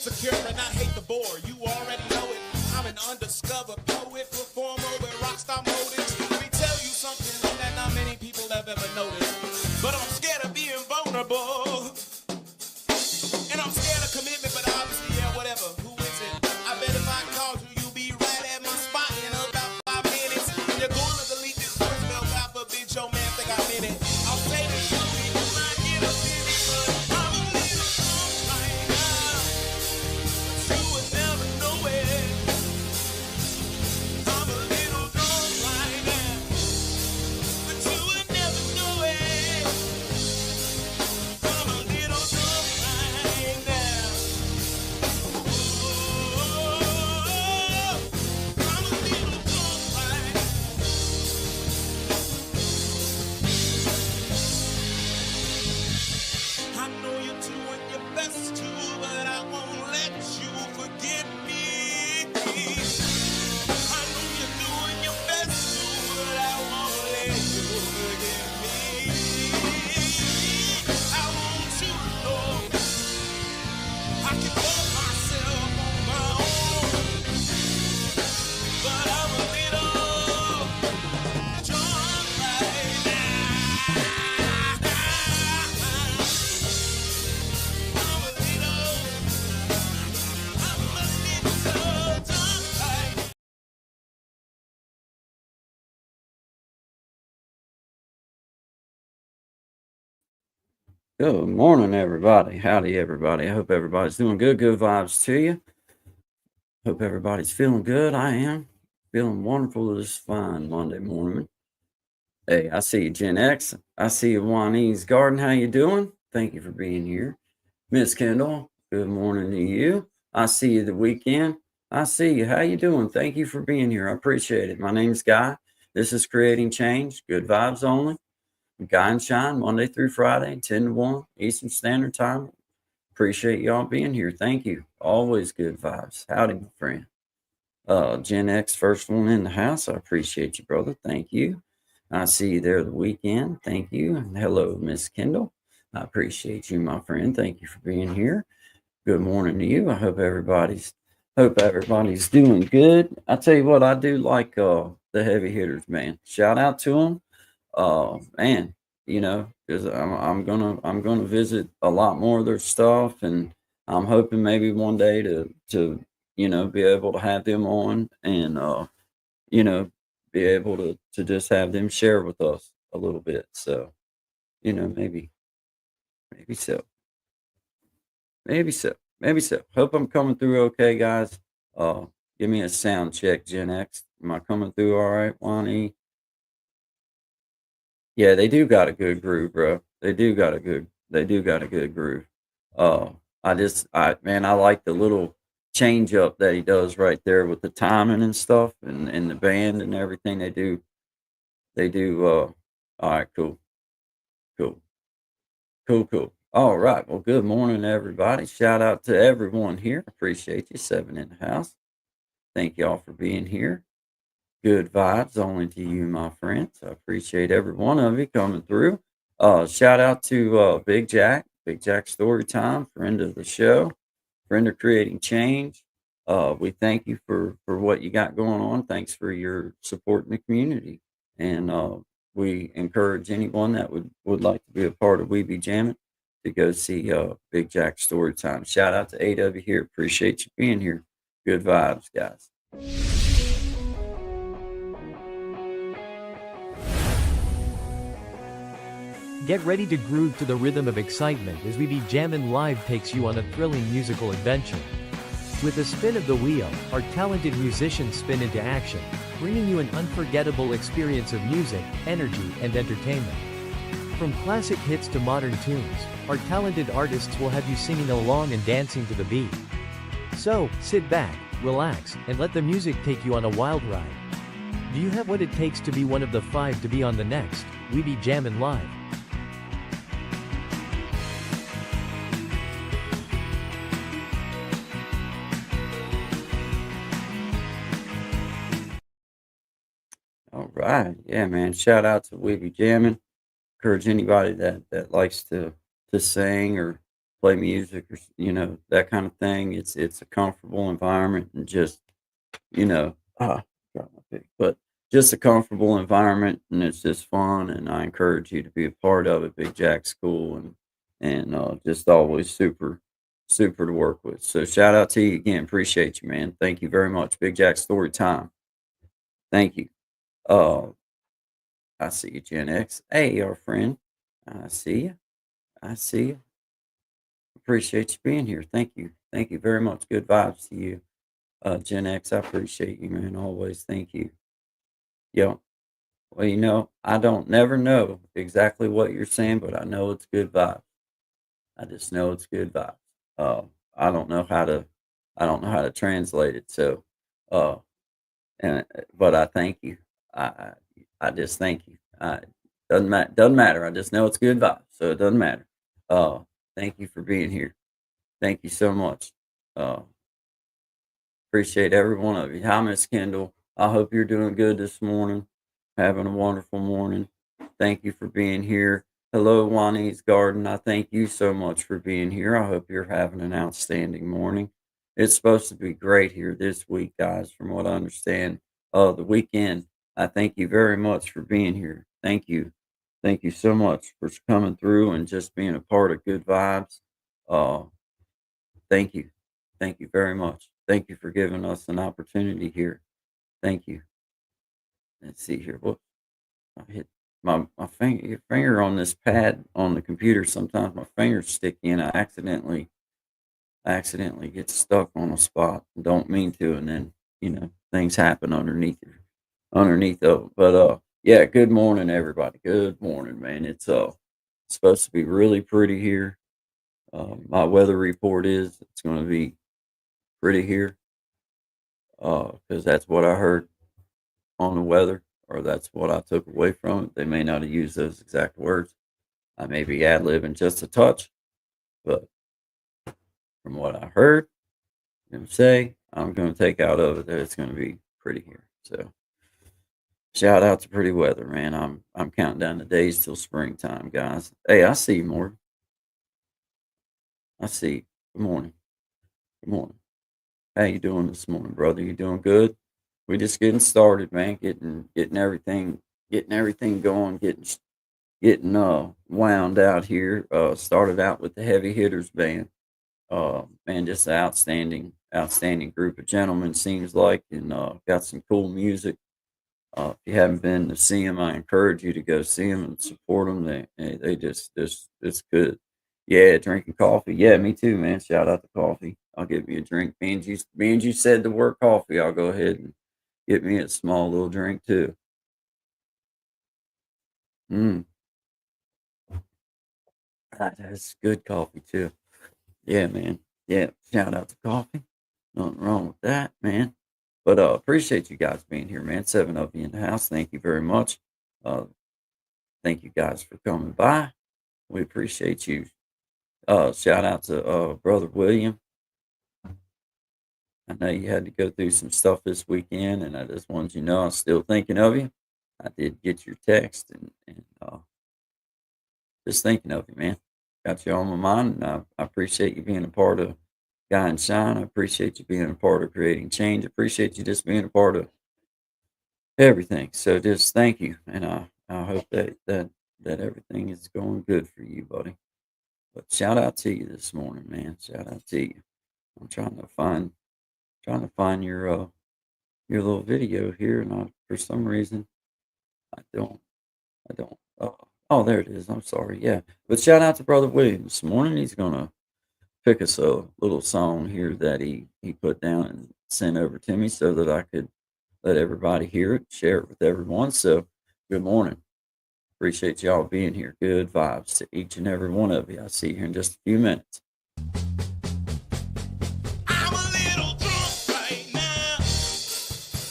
insecure and I hate the bore. You already know it. I'm an undiscovered poet, performer with rockstar motives. Let me tell you something that not many people have ever noticed. But I'm scared of being vulnerable. And I'm scared of commitment, but obviously, yeah, whatever. Who is it? I bet if I called you, you'll be right at my spot in about 5 minutes. You're gonna delete this voicemail, God forbid your man think I meant it. I'll say this shortly, you might get offended, but I'm a little drunk right now. But you would never know it. I'm a little drunk right now. But you would never know it. I'm a little drunk right now. I'm a little drunk right now. I know you're doing your best to, but I won't let you forget me. I know you're doing your best to, but I won't let you forget me. I want you to know I can love myself on my own, but I'm a little drunk right now. I'm a little drunk right now. Good morning, everybody. Howdy, everybody. I hope everybody's doing good. Good vibes to you. Hope everybody's feeling good. I am feeling wonderful this fine Monday morning. Hey, I see you, Gen X. I see you, Juanese Garden. How you doing? Thank you for being here. Miss Kendall, good morning to you. I see you the weekend. I see you. How you doing? Thank you for being here. I appreciate it. My name's Guy. This is Creating Change. Good vibes only. Guy and Shine, Monday through Friday, 10 to 1 Eastern Standard Time. Appreciate y'all being here. Thank you. Always good vibes. Howdy, my friend. Gen X, first one in the house. I appreciate you, brother. Thank you. I see you there the weekend. Thank you. And hello, Miss Kendall. I appreciate you, my friend. Thank you for being here. Good morning to you. I hope everybody's doing good. I tell you what, I do like the heavy hitters, man. Shout out to them. Man, because I'm gonna visit a lot more of their stuff, and I'm hoping maybe one day to be able to have them on and you know be able to just have them share with us a little bit. So maybe so, maybe so. Hope I'm coming through okay, guys. Uh, Give me a sound check, Gen X. Am I coming through all right, Wani? Yeah, they do got a good groove, bro. They do got a good groove. Uh I like the little change up that he does right there with the timing and stuff and the band and everything they do. All right, cool, cool. All right. Well, good morning, everybody. Shout out to everyone here. Appreciate you. Seven in the house. Thank y'all for being here. Good vibes only to you, my friends. I appreciate every one of you coming through. Shout out to Big Jack Storytime, friend of the show, friend of Creating Change. We thank you for what you got going on. Thanks for your support in the community, and we encourage anyone that would like to be a part of We Be Jamming to go see Big Jack Storytime. Shout out to AW here. Appreciate you being here. Good vibes, guys. Get ready to groove to the rhythm of excitement as We Be Jammin' Live takes you on a thrilling musical adventure. With a spin of the wheel, our talented musicians spin into action, bringing you an unforgettable experience of music, energy, and entertainment. From classic hits to modern tunes, our talented artists will have you singing along and dancing to the beat. So, sit back, relax, and let the music take you on a wild ride. Do you have what it takes to be one of the 5 to be on the next We Be Jammin' Live? All right. Yeah, man. Shout out to We Be Jamming. Encourage anybody that likes to sing or play music or that kind of thing. It's a comfortable environment and just got my pick, but just a comfortable environment and it's just fun. And I encourage you to be a part of it. Big Jack's cool and just always super to work with. So shout out to you again. Appreciate you, man. Thank you very much. Big Jack story time. Thank you. Uh, I see you, Gen X. Hey, our friend. I see you. I see you. Appreciate you being here. Thank you. Thank you very much. Good vibes to you. Gen X, I appreciate you, man. Always. Thank you. Yo. Well, I don't never know exactly what you're saying, but I know it's good vibes. I just know it's good vibes. Uh, I don't know how to, I don't know how to translate it. So, uh, but I thank you. I, I, I just thank you. Doesn't matter. I just know it's good vibes, so it doesn't matter. Uh, Thank you for being here. Thank you so much. Uh, Appreciate every one of you. Hi, Miss Kendall. I hope you're doing good this morning. Having a wonderful morning. Thank you for being here. Hello, Juanita's Garden. I thank you so much for being here. I hope you're having an outstanding morning. It's supposed to be great here this week, guys, from what I understand. The weekend. I thank you very much for being here. Thank you. Thank you so much for coming through and just being a part of Good Vibes. Uh, Thank you. Thank you very much. Thank you for giving us an opportunity here. Thank you. Let's see here. What I hit my finger on this pad on the computer. Sometimes my fingers stick in. I accidentally get stuck on a spot. Don't mean to, and then things happen underneath of it. But yeah. Good morning, everybody. Good morning, man. It's supposed to be really pretty here. My weather report is it's going to be pretty here because that's what I heard on the weather, or that's what I took away from it. They may not have used those exact words. I may be ad libbing just a touch, but from what I heard them say, I'm going to take out of it that it's going to be pretty here. So shout out to pretty weather, man. I'm counting down the days till springtime, guys. Hey, I see you, Morgan. I see you. Good morning. Good morning. How you doing this morning, brother? You doing good? We just getting started, man. Getting everything going. Getting wound out here. Started out with the Heavy Hitters band. Man, just an outstanding group of gentlemen seems like, and got some cool music. If you haven't been to see them, I encourage you to go see them and support them. They just it's good. Yeah, drinking coffee. Yeah, me too, man. Shout out to coffee. I'll give you a drink. Being you said the word coffee, I'll go ahead and get me a small little drink too. Mm, that's good coffee too. Yeah, man. Yeah, shout out to coffee. Nothing wrong with that, man. But appreciate you guys being here, man. 7 of you in the house. Thank you very much. Uh, thank you guys for coming by. We appreciate you. Shout out to brother William. I know you had to go through some stuff this weekend, and I just wanted you to know I'm still thinking of you. I did get your text, and just thinking of you, man. Got you on my mind, and I appreciate you being a part of Guy and Shine. I appreciate you being a part of creating change. I appreciate you just being a part of everything. So just thank you, and I hope that everything is going good for you, buddy. But shout out to you this morning, man. Shout out to you. I'm trying to find your little video here, and for some reason I don't. Oh, there it is. I'm sorry. Yeah, but shout out to Brother William this morning. He's gonna pick us a little song here that he put down and sent over to me so that I could let everybody hear it, share it with everyone. So, good morning. Appreciate y'all being here. Good vibes to each and every one of you. I'll see you here in just a few minutes. I'm a little drunk right now,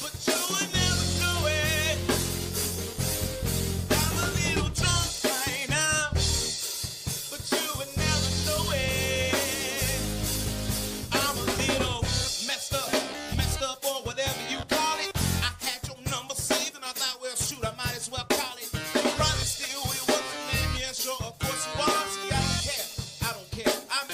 but you would never know it. I'm a little drunk right now, but you would never know it. I'm a little messed up, or whatever you call it. I had your number saved, and I thought, well, shoot, I might as well call it. You're probably still with what's your name? Yeah, sure, of course you are. See, I don't care. I don't care. I'm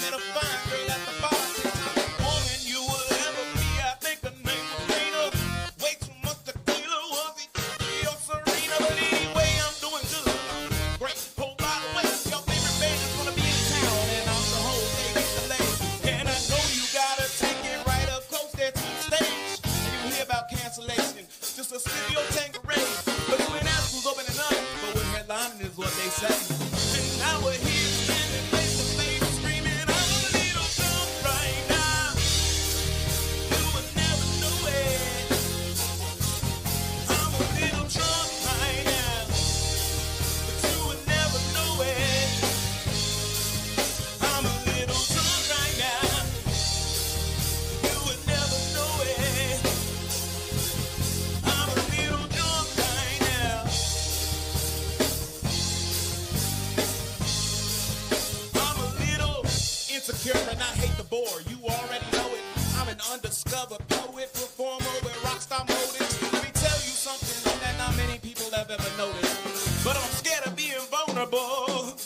bore. You already know it. I'm an undiscovered poet, performer with rockstar motives. Let me tell you something that not many people have ever noticed. But I'm scared of being vulnerable.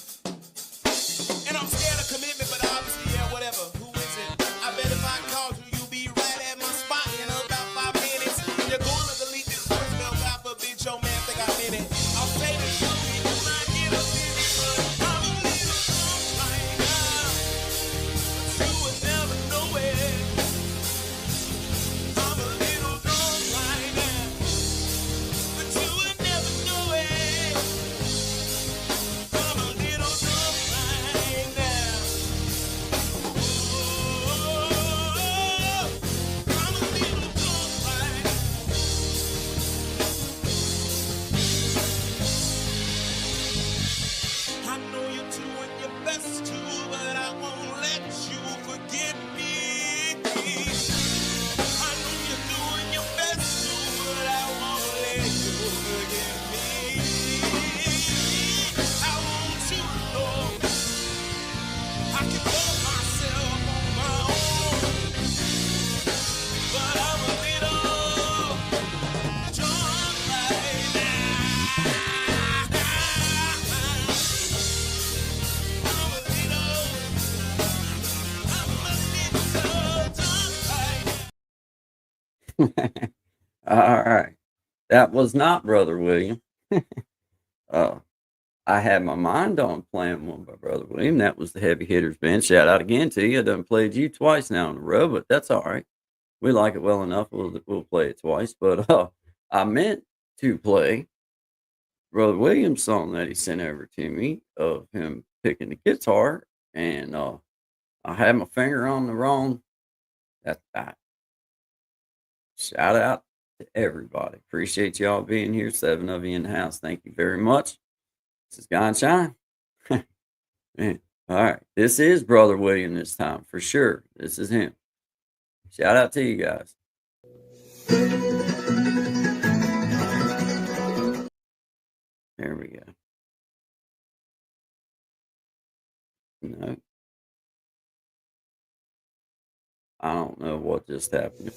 And I'm scared of commitment, but obviously, yeah, whatever. Who is it? I bet if I called you, you'll be right at my spot in about 5 minutes. You're gonna delete this voicemail, God forbid your man think I meant it. I'll say this to you, you might get offended, but I'm a little drunk right now. But you would never know it. I'm a little drunk right now. But you would never know it. I'm a little drunk right now. I'm a little drunk right now. I know you're doing your best to, but I won't let you forget me. I know you're doing your best to, but I won't let you forget me. I want you to know I can hold myself on my own, but I'm a little drunk right now. I'm a little drunk right now. All right. That was not Brother William. I had my mind on playing one by Brother William. That was the Heavy Hitters Band. Shout out again to you. I done played you twice now in a row, but that's all right. We like it well enough. We'll play it twice. But I meant to play Brother William's song that he sent over to me of him picking the guitar, and I had my finger on the wrong. That's that. Shout out to everybody. Appreciate y'all being here. 7 of you in the house. Thank you very much. This is God Shine. Man. All right. This is Brother William this time for sure. This is him. Shout out to you guys. There we go. No. I don't know what just happened.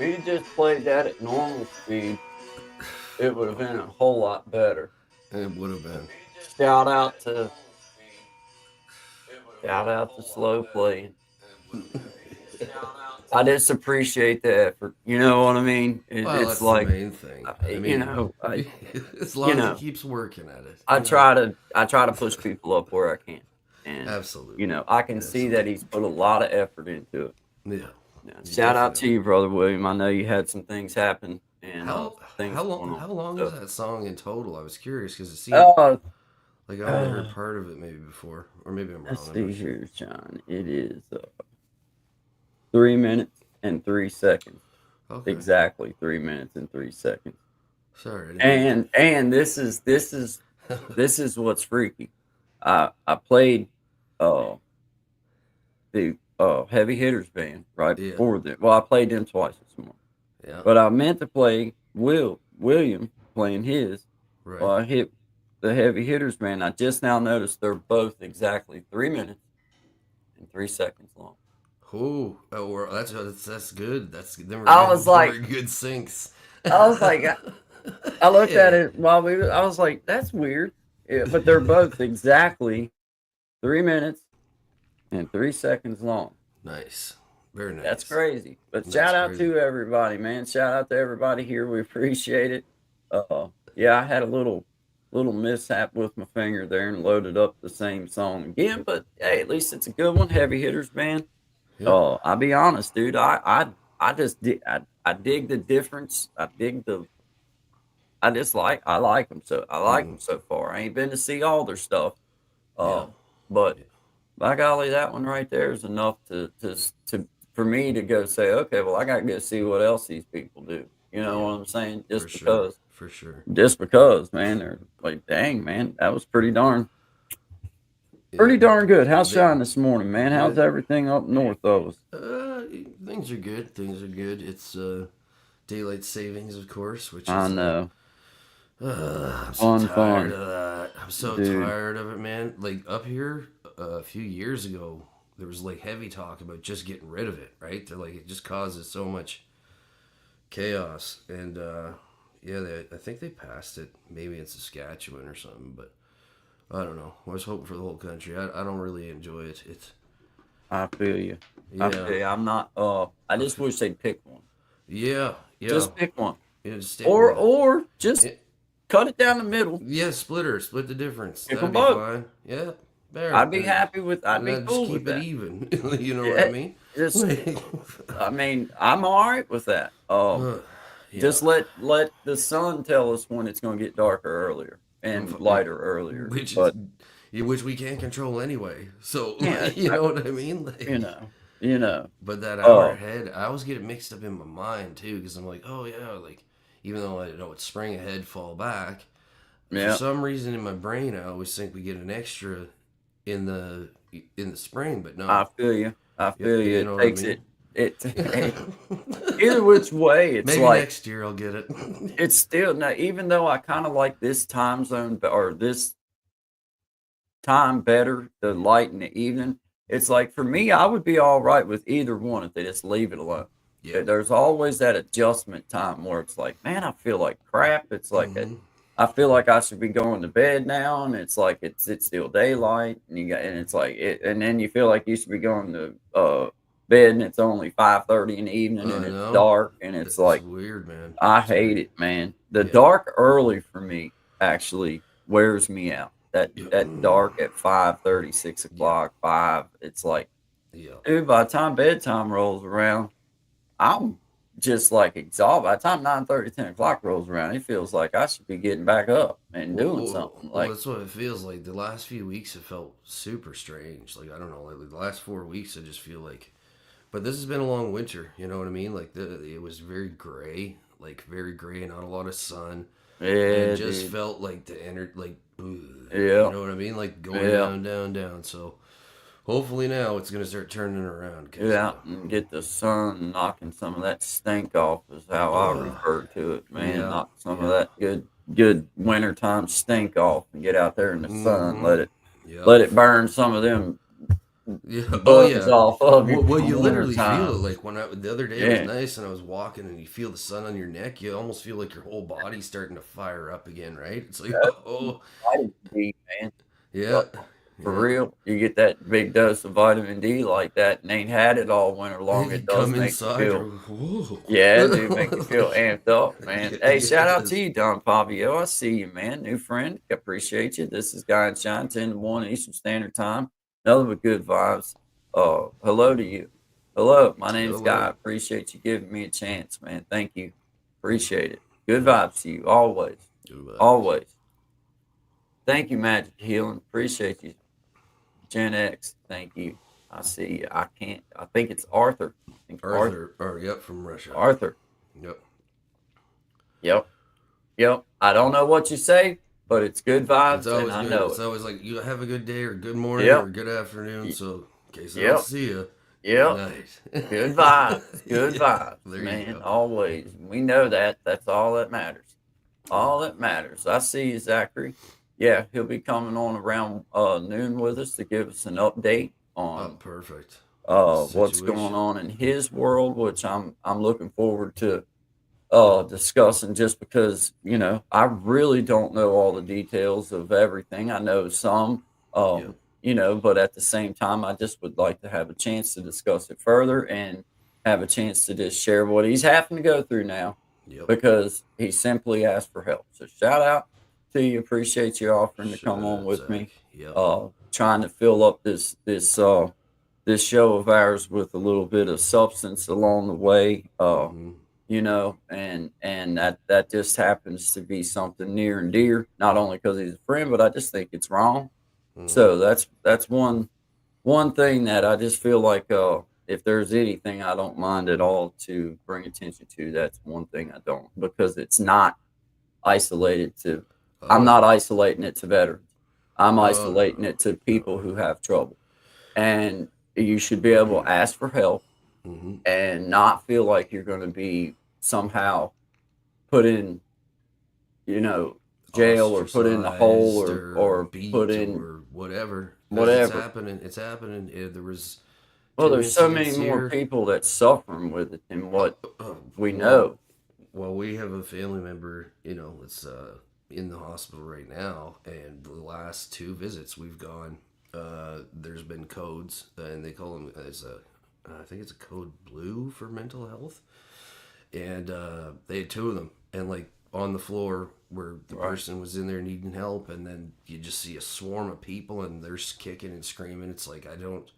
If he just played that at normal speed, it would have been a whole lot better. It would have been. Shout out to slow playing. I just appreciate the effort. You know what I mean? Well, it's that's like the main thing. I mean, as long as he keeps working at it. I try to push people up where I can, and Absolutely. I can see that he's put a lot of effort into it. Yeah. Shout out to you, brother William. I know you had some things happen, and How long is that song in total? I was curious because it seemed like I've never heard part of it maybe before, or maybe I'm wrong. Let's see here, John. It is 3 minutes and 3 seconds. Okay. Exactly 3 minutes and 3 seconds. Sorry. And this is what's freaky. I played the Heavy Hitters band right before that. Well, I played them twice this morning. Yeah. But I meant to play William playing his. Right. Well, I hit the Heavy Hitters band. I just now noticed they're both exactly 3 minutes and 3 seconds long. Oh, well, that's good. I was like, good syncs. I was like, I looked at it while I was like, that's weird. Yeah, but they're both exactly 3 minutes and 3 seconds long. Nice. Very nice. That's crazy. But shout out to everybody, man. Shout out to everybody here. We appreciate it. Yeah, I had a little mishap with my finger there and loaded up the same song again. But hey, at least it's a good one. Heavy Hitters band. Yeah. I'll be honest, dude. I dig the difference. I like them so. I like them so far. I ain't been to see all their stuff. But by golly, that one right there is enough to for me to go say, okay, well, I got to go see what else these people do. You know what I'm saying? For sure. Just because, man, they're like, dang, man, that was pretty darn good. How's Shine this morning, man? How's everything up north of us? Things are good. It's daylight savings, of course, which is, I know. I'm so tired of that. I'm so tired of it, man. Like up here a few years ago, there was like heavy talk about just getting rid of it, right? They're like, it just causes so much chaos. And I think they passed it maybe in Saskatchewan or something, but I don't know. I was hoping for the whole country. I don't really enjoy it. I feel you. Yeah. I'm not. I just wish they'd pick one. Yeah. Just pick one. Yeah, or just cut it down the middle. Yeah, split the difference. Pick That'd them be both. Fine. Yeah. There. I'd be happy with. I'd be cool just with keep that. it even. You know what I mean? I mean, I'm all right with that. Just let the sun tell us when it's going to get darker earlier and lighter earlier, which we can't control anyway. So you know what I mean? Like, you know. But that hour ahead, I always get it mixed up in my mind too, because I'm like, oh yeah, like even though I know it's spring ahead, fall back. For some reason in my brain, I always think we get an extra in the spring, but no. I feel you. You know it takes I mean? it either which way. It's maybe like next year I'll get it. It's still now, even though I kind of like this time zone or this time better, the light in the evening. It's like for me, I would be all right with either one if they just leave it alone. Yeah. There's always that adjustment time where it's like, man, I feel like crap. It's like I feel like I should be going to bed now, and it's like it's still daylight, and it's like and then you feel like you should be going to bed, and it's only 5:30 in the evening, and it's dark, and it's like weird, man. I hate it, man. The dark early for me actually wears me out. That dark at 5:30, 6 o'clock, 5. It's like, dude, by the time bedtime rolls around, I'm just like exhausted. By the time 9:30, 10 o'clock rolls around, it feels like I should be getting back up and doing something. Like that's what it feels like. The last few weeks have felt super strange. Like I don't know, like the last 4 weeks, I just feel like. But this has been a long winter. You know what I mean? Like it was very gray, not a lot of sun. Yeah, it just felt like the energy, like you know what I mean? Like going down. So hopefully now it's going to start turning around. Get out and get the sun knocking some of that stink off is how I refer to it, man. Yeah, Knock some of that good wintertime stink off and get out there in the sun. Let it burn some of them bugs off of you. Well, you literally feel it. Like the other day it was nice and I was walking and you feel the sun on your neck. You almost feel like your whole body's starting to fire up again, right? It's like, vitamin D, man. Yeah. For real, you get that big dose of vitamin D like that and ain't had it all winter long. It does make you feel, yeah, it do make you feel amped up, man. Hey, shout out to you, Don Fabio. I see you, man. New friend. Appreciate you. This is Guy and Shine, 10 to 1 Eastern Standard Time. Another with good vibes. Hello to you. Hello, my name's Guy. Appreciate you giving me a chance, man. Thank you. Appreciate it. Good vibes to you, always. Always. Thank you, Magic Healing. Appreciate you. Gen X, thank you. I see you. I think it's Arthur. Yep, from Russia. Arthur. Yep. I don't know what you say, but it's good vibes, and I know it's always like, you have a good day, or good morning, or good afternoon, so in case I don't see you. Yep. Good vibes. Good vibes, man. Always. We know that. That's all that matters. All that matters. I see you, Zachary. Yeah, he'll be coming on around noon with us to give us an update on perfect. What's going on in his world, which I'm looking forward to discussing, just because, I really don't know all the details of everything. I know some, but at the same time, I just would like to have a chance to discuss it further and have a chance to just share what he's having to go through now, because he simply asked for help. So shout out to you. Appreciate you offering to come on with me. Trying to fill up this show of ours with a little bit of substance along the way. And that just happens to be something near and dear, not only because he's a friend, but I just think it's wrong. So that's one thing that I just feel like, if there's anything I don't mind at all to bring attention to, that's one thing I don't, because it's not isolated to, I'm not isolating it to veterans. I'm isolating it to people who have trouble. And you should be able to ask for help and not feel like you're going to be somehow put in, jail or put in a hole or put in or whatever. It's happening. There's so many more people that's suffering with it than what we know. Well, we have a family member, it's in the hospital right now, and the last 2 visits we've gone, there's been codes, and they call them I think it's a code blue for mental health, and they had 2 of them, and like on the floor where the person was in there needing help, and then you just see a swarm of people and they're kicking and screaming. It's like, I don't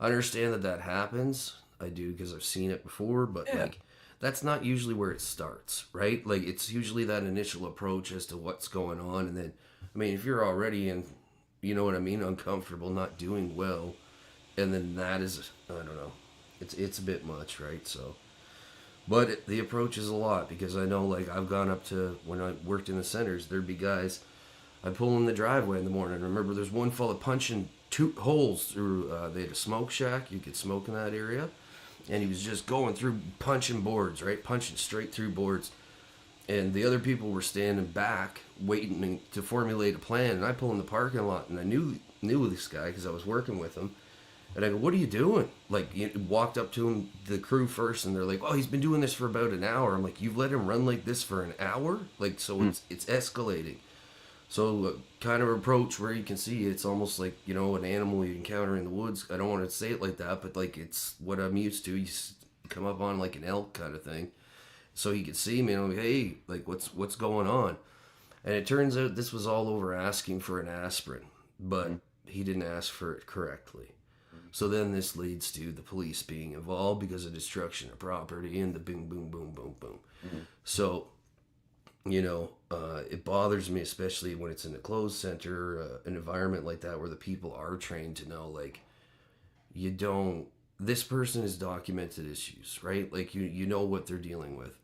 understand that happens. I do, because I've seen it before, but that's not usually where it starts, right? Like, it's usually that initial approach as to what's going on, and then, if you're already in, uncomfortable, not doing well, and then that is, I don't know, it's a bit much, right? So, but the approach is a lot, because I know, like, I've gone up to, when I worked in the centers, there'd be guys, I'd pull in the driveway in the morning. I remember there's one fella punching 2 holes through, they had a smoke shack, you could smoke in that area, and he was just going through, punching boards, right? Punching straight through boards. And the other people were standing back, waiting to formulate a plan. And I pull in the parking lot, and I knew this guy because I was working with him. And I go, "What are you doing?" Like, walked up to him, the crew first, and they're like, "Oh, he's been doing this for about an hour." I'm like, "You've let him run like this for an hour?" Like, so it's escalating. So kind of approach where you can see it's almost like, an animal you encounter in the woods. I don't want to say it like that, but like, it's what I'm used to. You come up on like an elk kind of thing. So he could see me, and I'm like, "Hey, like, what's going on?" And it turns out this was all over asking for an aspirin, but he didn't ask for it correctly. So then this leads to the police being involved because of destruction of property and the boom, boom, boom, boom, boom. So, it bothers me, especially when it's in a closed center, an environment like that where the people are trained to know, like, this person has documented issues, right? Like, you know what they're dealing with.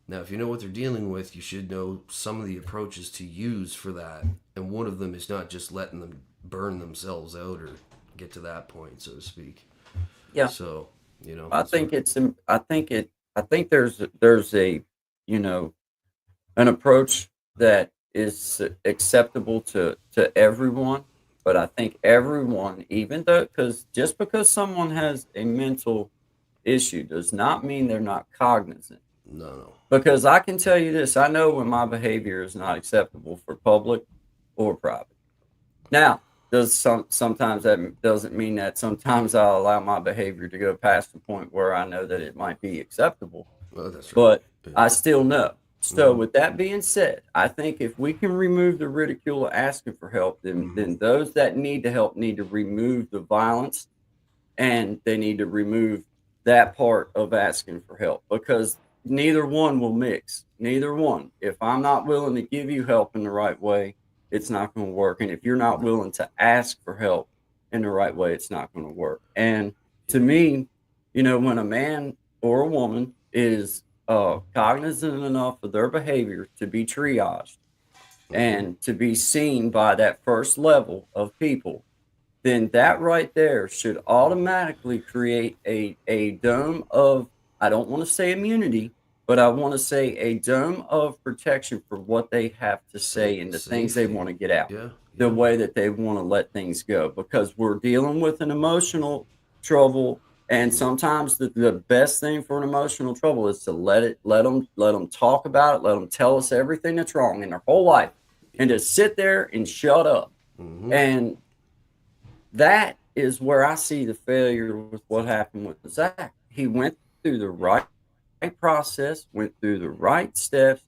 Now, if you know what they're dealing with, you should know some of the approaches to use for that. And one of them is not just letting them burn themselves out or get to that point, so to speak. Yeah. So, I think there's a, you know, an approach that is acceptable to everyone, but I think everyone, even though, because just because someone has a mental issue does not mean they're not cognizant. no. Because I can tell you this, I know when my behavior is not acceptable for public or private. Now, sometimes that doesn't mean that sometimes I'll allow my behavior to go past the point where I know that it might be acceptable. Well, that's right. But Yeah. I still know. So with that being said, I think if we can remove the ridicule of asking for help, then those that need to help need to remove the violence, and they need to remove that part of asking for help, because neither one will mix. Neither one. If I'm not willing to give you help in the right way, it's not going to work. And if you're not willing to ask for help in the right way, it's not going to work. And to me, when a man or a woman is cognizant enough of their behavior to be triaged and to be seen by that first level of people, then that right there should automatically create a dome of, I don't want to say immunity, but I want to say a dome of protection for what they have to say and the things they want to get out, the way that they want to let things go, because we're dealing with an emotional trouble. And sometimes the best thing for an emotional trouble is to let them talk about it, let them tell us everything that's wrong in their whole life, and to sit there and shut up. And that is where I see the failure with what happened with Zach. He went through the right process, went through the right steps,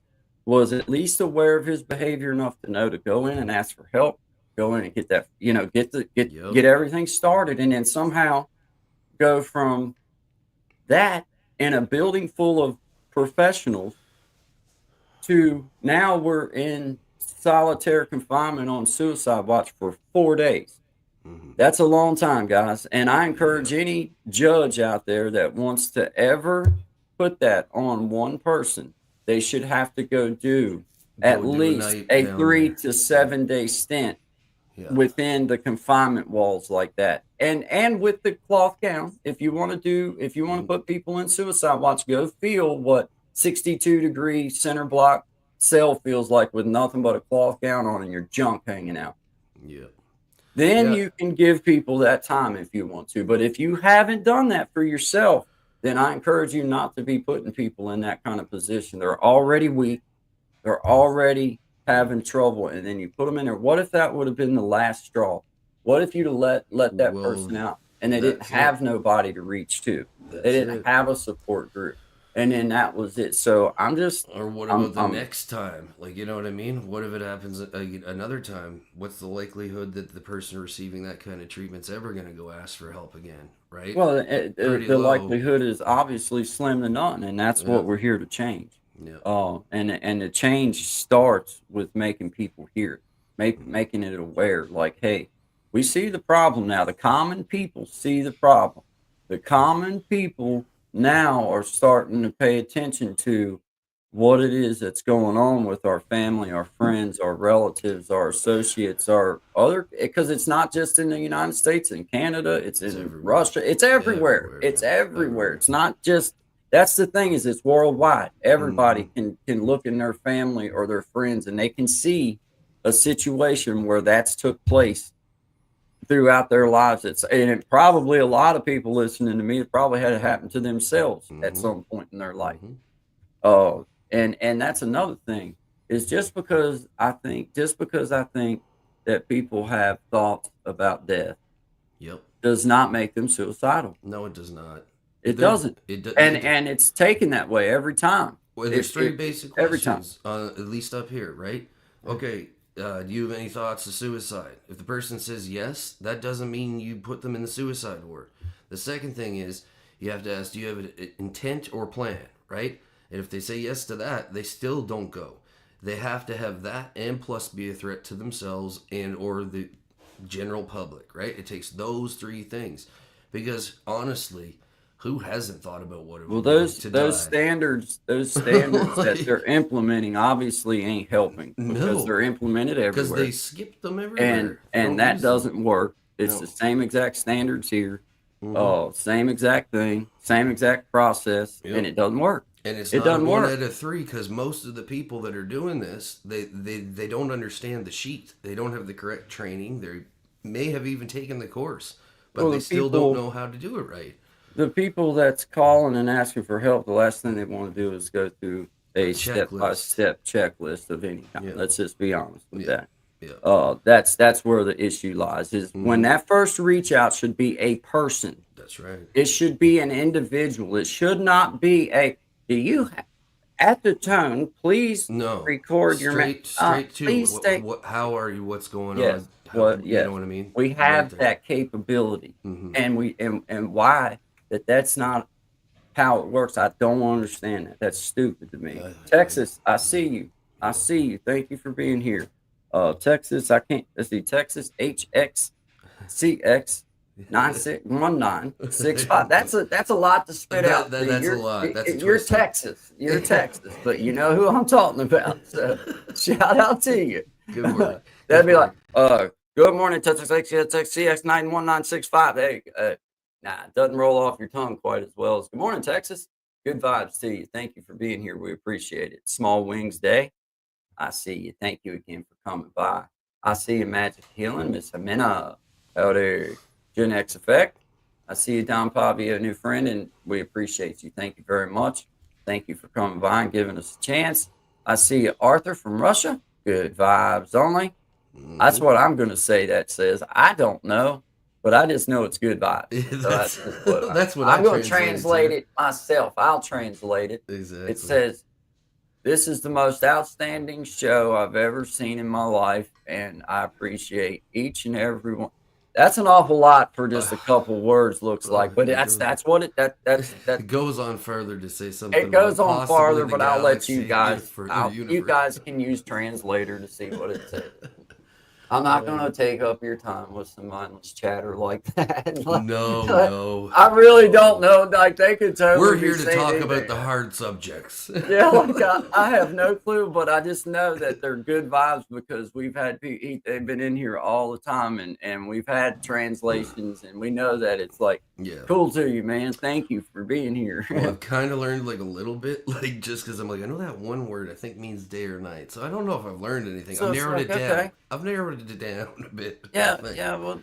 was at least aware of his behavior enough to know to go in and ask for help, go in and get that, get everything started, and then somehow go from that in a building full of professionals to now we're in solitary confinement on suicide watch for 4 days. That's a long time, guys. And I encourage any judge out there that wants to ever put that on one person, they should have to go do at least a 3 to 7 day stint within the confinement walls like that. And with the cloth gown, if you want to put people in suicide watch, go feel what 62-degree center block cell feels like with nothing but a cloth gown on and your junk hanging out. Then you can give people that time if you want to. But if you haven't done that for yourself, then I encourage you not to be putting people in that kind of position. They're already weak. They're already having trouble. And then you put them in there. What if that would have been the last straw? What if you'd have let that person out and they didn't have nobody to reach to? They didn't have a support group. And then that was it. So I'm just... Or what about the next time? Like, you know what I mean? What if it happens another time? What's the likelihood that the person receiving that kind of treatment's ever going to go ask for help again, right? Well, the likelihood is obviously slim to none, and that's what we're here to change. And the change starts with making people hear it, making it aware. Like, hey, we see the problem now. The common people see the problem. The common people now are starting to pay attention to what it is that's going on with our family, our friends, our relatives, our associates, our other, because it's not just in the United States, in Canada, it's in Russia, it's everywhere. It's everywhere. It's not just, that's the thing, is it's worldwide. Everybody can look in their family or their friends and they can see a situation where that's took place throughout their lives. And probably a lot of people listening to me have probably had it happen to themselves at some point in their life. And that's another thing, is just because I think that people have thoughts about death does not make them suicidal. No, it does not. It doesn't. And it's taken that way every time. Well, there's three basic questions, at least up here, right? Okay. Do you have any thoughts of suicide? If the person says yes, that doesn't mean you put them in the suicide ward. The second thing is, you have to ask, do you have an intent or plan, right? And if they say yes to that, they still don't go. They have to have that and plus be a threat to themselves and or the general public, right? It takes those three things. Because honestly, who hasn't thought about what it would be to die? Those standards that they're implementing obviously ain't helping, because they're implemented everywhere. Because they skip them everywhere. And that doesn't work. It's No. the same exact standards here. Mhm. Same exact thing, same exact process, Yep. and it doesn't work. And it's It not a doesn't one work. out of three because most of the people that are doing this, they don't understand the sheet. They don't have the correct training. They may have even taken the course, but Well, they the still don't people, know how to do it right. the people that's calling and asking for help, the last thing they want to do is go through A a checklist. step-by-step checklist of any kind. Yeah. Let's just be honest with Yeah. that. Yeah. That's where the issue lies. Is when Mhm. that first reach out should be a person. That's right. It should be an individual. It should not be a. Do you at the tone? Please No. record your. Straight to Please stay. how are you? What's going Yes. on? How Well, can you know yes. what I mean? We Right have there. that capability, Hmm. and why that's not how it works. I don't understand that. That's stupid to me. Texas, I see you. I see you. Thank you for being here. Texas, I can't. Let's see. Texas HXCX 961965. That's a lot to spit out. See, That's a lot. That's a you're twisted. Texas. You're Texas, but you know who I'm talking about. So shout out to you. Good work. That'd be like, good morning, Texas CX 91965. Hey, nah, it doesn't roll off your tongue quite as well as good morning, Texas. Good vibes to you. Thank you for being here. We appreciate it. Small Wings Day. I see you. Thank you again for coming by. I see you, Magic Healing, Miss Amina. Howdy, Gen X Effect. I see you, Don Pavia, a new friend, and we appreciate you. Thank you very much. Thank you for coming by and giving us a chance. I see you, Arthur from Russia. Good vibes only. That's what I'm going to say. That says I don't know, but I just know it's good vibes. So that's what I'm going to translate it myself. I'll translate it. Exactly. It says, "This is the most outstanding show I've ever seen in my life, and I appreciate each and every one." That's an awful lot for just a couple words, looks like, but that's what it It goes on further to say something. it goes on possibly farther, the but I'll let you galaxy, guys. You universe. guys can use translator to see what it says. I'm not going to take up your time with some mindless chatter like that. No. I really don't know. Like they could totally. We're here be to saying talk anything. about the hard subjects. Yeah, like I have no clue, but I just know that they're good vibes because we've had they've been in here all the time, and we've had translations, and we know that it's like cool to you, man. Thank you for being here. Well, I've kind of learned like a little bit, like just because I'm like I know that one word I think means day or night, so I don't know if I've learned anything. So I've it's narrowed like, it down. okay. I've narrowed it down a bit. Yeah.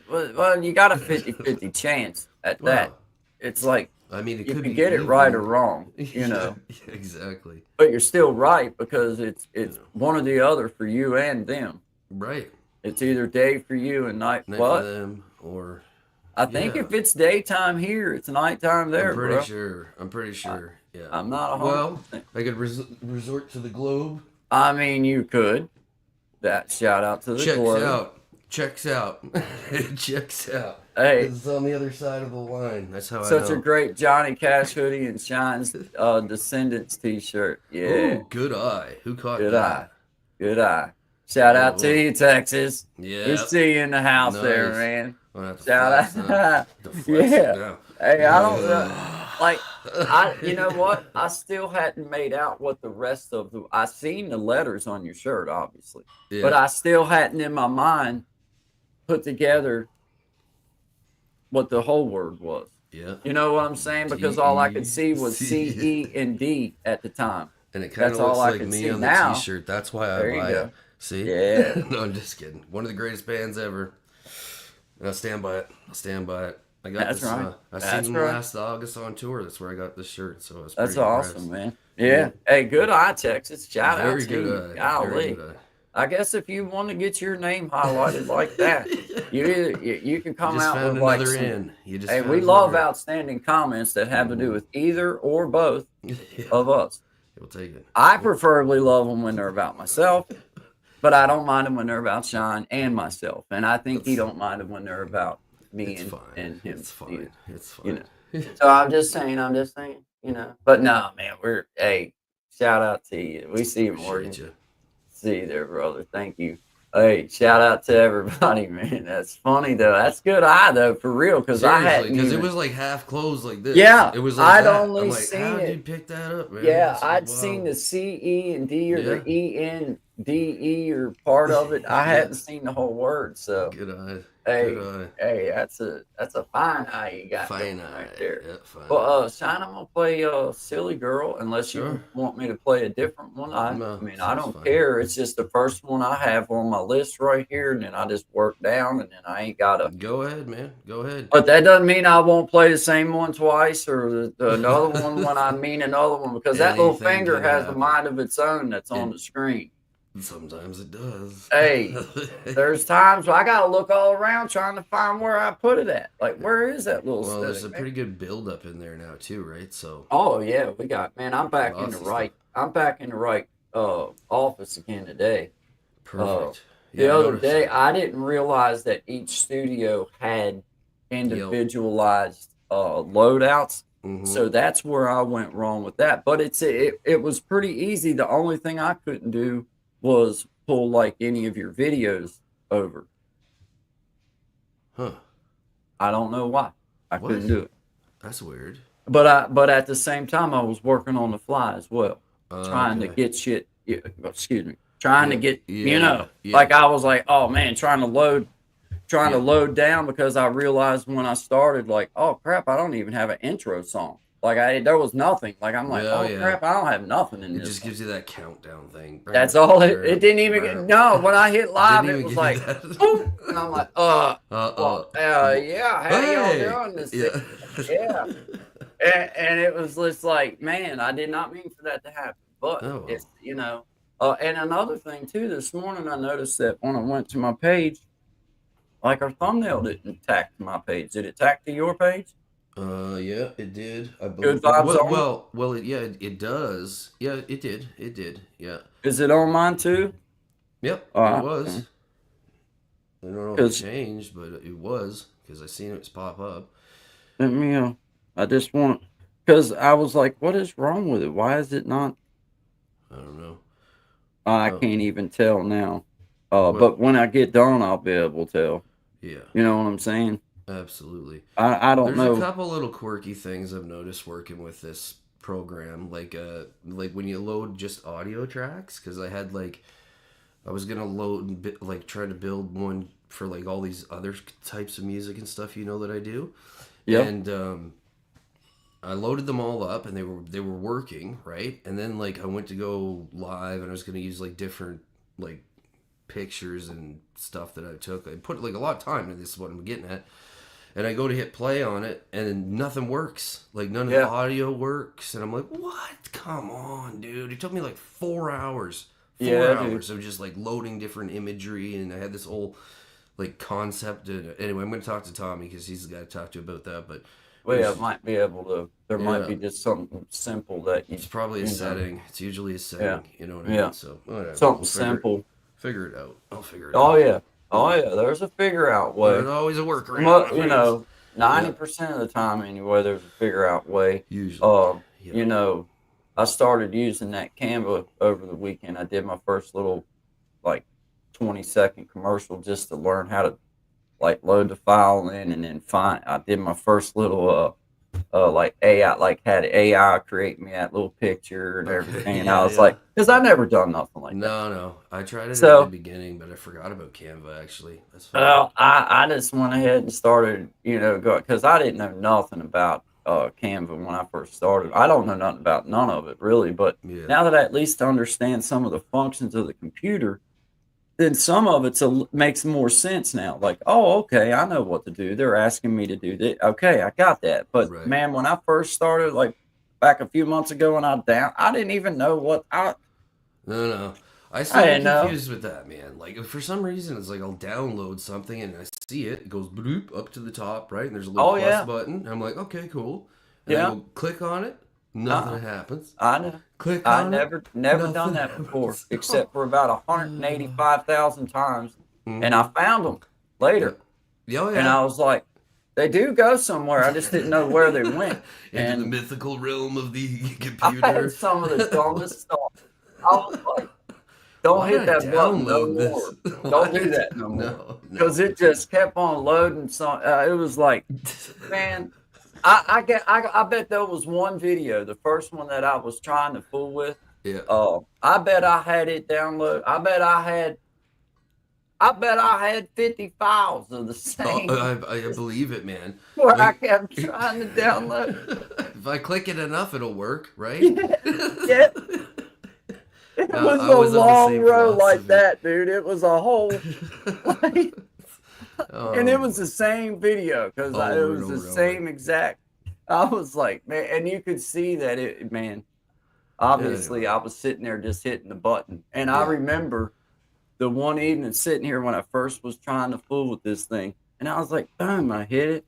Well, you got a 50-50 chance at that. Wow. It's like I mean, it you could can be get it even. right or wrong, you know. Yeah, exactly. But you're still right because it's one or the other for you and them. Right. It's either day for you and night. Night What? for them, or I think if it's daytime here, it's nighttime there, I'm pretty bro. sure. I'm pretty sure. Yeah. I'm not 100%. Well, I could resort to the globe. I mean, you could. That shout out to the globe. Checks out. It checks out. Hey, It's on the other side of the line. That's how I know. such a great Johnny Cash hoodie and Shine's Descendants t-shirt. Yeah. Ooh, good eye. Who caught Good that? eye. Good eye. Shout out to you, Texas. Yeah. We see you in the house there, Nice. man. I'm gonna have to Shout flex out. now. To flex Yeah. it now. Hey, I don't know. Like, you know what? I still hadn't made out what the rest of the. I seen the letters on your shirt, obviously, Yeah. but I still hadn't in my mind put together what the whole word was. Yeah. You know what I'm saying? Because all I could see was C, E, and D at the time. And it kind of That's all looks I like could me see on the now. t-shirt. That's why I There you buy go. it. See? Yeah. No, I'm just kidding. One of the greatest bands ever. And I'll stand by it. I got That's this. right. I That's seen them right. last August on tour. That's where I got this shirt. So I was That's pretty awesome, impressed. man. Yeah. Hey, good eye, Texas. Shout out Very to good you. eye. Very Golly. good eye. I guess if you want to get your name highlighted like that, you can come just out found with like another some, in. You just hey, found we love another in. outstanding comments that have to do with either or both Yeah. of us. We'll take it. I preferably love them when they're about myself, but I don't mind them when they're about Sean and myself. And I think he don't mind them when they're about me It's and, fine. and him. It's fine. It's fine. You know. So I'm just saying, you know. But no, man, hey, shout out to you. We see you, Morgan. Appreciate you. See you there, brother. Thank you. Hey, shout out to everybody, man. That's funny though. That's good eye though, for real. Because I had because it was like half closed like this. Yeah, it was like I'd that. only I'm like, seen how did it. you pick that up, man? Yeah, It's I'd like, seen wow. the C, E, and D or the E, N DE or part of it. I hadn't seen the whole word, so Good eye. hey, Good eye. hey, that's a fine eye you got Fine going eye. right there. Yeah, fine Well, Shine, I'm gonna play Silly Girl unless Sure. you want me to play a different one. No, I mean, I sounds don't fine. care. It's just the first one I have on my list right here, and then I just work down, and then I ain't gotta. Go ahead, man. Go ahead. But that doesn't mean I won't play the same one twice or another one when I mean another one, because that little Anything finger can has a happen. mind of its own that's on the screen. Sometimes it does. Hey, there's times I gotta look all around trying to find where I put it at. Like, where is that little? Well, there's a man? pretty good build up in there now too, right? So. Oh yeah, we got, man. I'm back in the Lots of right. stuff. I'm back in the right office again today. Perfect. The other day, I didn't realize that each studio had individualized loadouts. Mhm. So that's where I went wrong with that. But it was pretty easy. The only thing I couldn't do was pull like any of your videos over. Huh. I don't know why. I couldn't do it. That's weird. But at the same time, I was working on the fly as well, trying to get shit. Excuse me, trying to get like I was like, oh man, trying to load down, because I realized when I started, like, oh crap, I don't even have an intro song. Like there was nothing. Like I'm like, crap, I don't have nothing in this. It just gives you that countdown thing. That's all. It didn't even get. No, when I hit live, it was like, boom, and I'm like, yeah, how y'all doing this? Yeah. And it was just like, man, I did not mean for that to happen. But it's, and another thing too, this morning I noticed that when I went to my page, like our thumbnail didn't tack to my page. Did it tack to your page? Yeah, it did. I Good believe. vibes. It does. Yeah, it did. It did. Yeah. Is it on mine too? Yep, it was. I don't know if it changed, but it was, because I seen it pop up. Let me. I just want, because I was like, what is wrong with it? Why is it not? I don't know. I can't even tell now. But when I get done, I'll be able to tell. Yeah. You know what I'm saying? Absolutely. I don't know. There's a couple little quirky things I've noticed working with this program, like when you load just audio tracks, because I was gonna load and try to build one for like all these other types of music and stuff, that I do. Yeah. And I loaded them all up, and they were working, right? And then I went to go live, and I was gonna use different pictures and stuff that I took. I put a lot of time into this, is what I'm getting at. And I go to hit play on it, and nothing works. None of the audio works. And I'm like, what? Come on, dude. It took me 4 hours. 4 hours of just loading different imagery. And I had this whole concept. And anyway, I'm going to talk to Tommy, because he's the guy to talk to about that. But it might be able to. There might be just something simple that it's probably a setting. It's usually a setting. Yeah. You know what I mean? So whatever. Something simple. Figure it out. I'll figure it out. Oh yeah, there's a figure out way. There's always a workaround. 90% of the time anyway, there's a figure out way. Usually. I started using that Canva over the weekend. I did my first little 20-second commercial just to learn how to load the file in, and then I did my first little AI, had AI create me that little picture and everything. And I was because I never done nothing like that. No. I tried it at the beginning, but I forgot about Canva, actually. That's fine. Well, I just went ahead and started, going, because I didn't know nothing about Canva when I first started. I don't know nothing about none of it, really. But now that I at least understand some of the functions of the computer, then some of it makes more sense now. Oh, okay, I know what to do. They're asking me to do this. Okay, I got that. But man, when I first started, back a few months ago, and I didn't even know what No. I still get confused with that, man. For some reason, it's I'll download something and I see it. It goes bloop up to the top, right? And there's a little plus button. And I'm like, okay, cool. And I go click on it. Nothing happens. I know. Click on it. Never done that before, except for about 185,000 times. And I found them later. Yeah. And I was like, they do go somewhere. I just didn't know where they went. Into the mythical realm of the computer. I had some of the dumbest stuff. I was like, don't hit that button no more. Don't do that no more. Because it just kept on loading. It was like, man, I bet there was one video, the first one that I was trying to fool with, Yeah. I bet I had it download. I bet I had 50 files of the same. I believe it, man. Where I kept trying to download. If I click it enough, it'll work, right? Yeah. It was a long row like that, dude. It was a whole, and it was the same video because it was the same exact. I was like, man, and you could see that it, man. Obviously, I was sitting there just hitting the button, and I remember the one evening sitting here when I first was trying to fool with this thing, and I was like, boom, I hit it.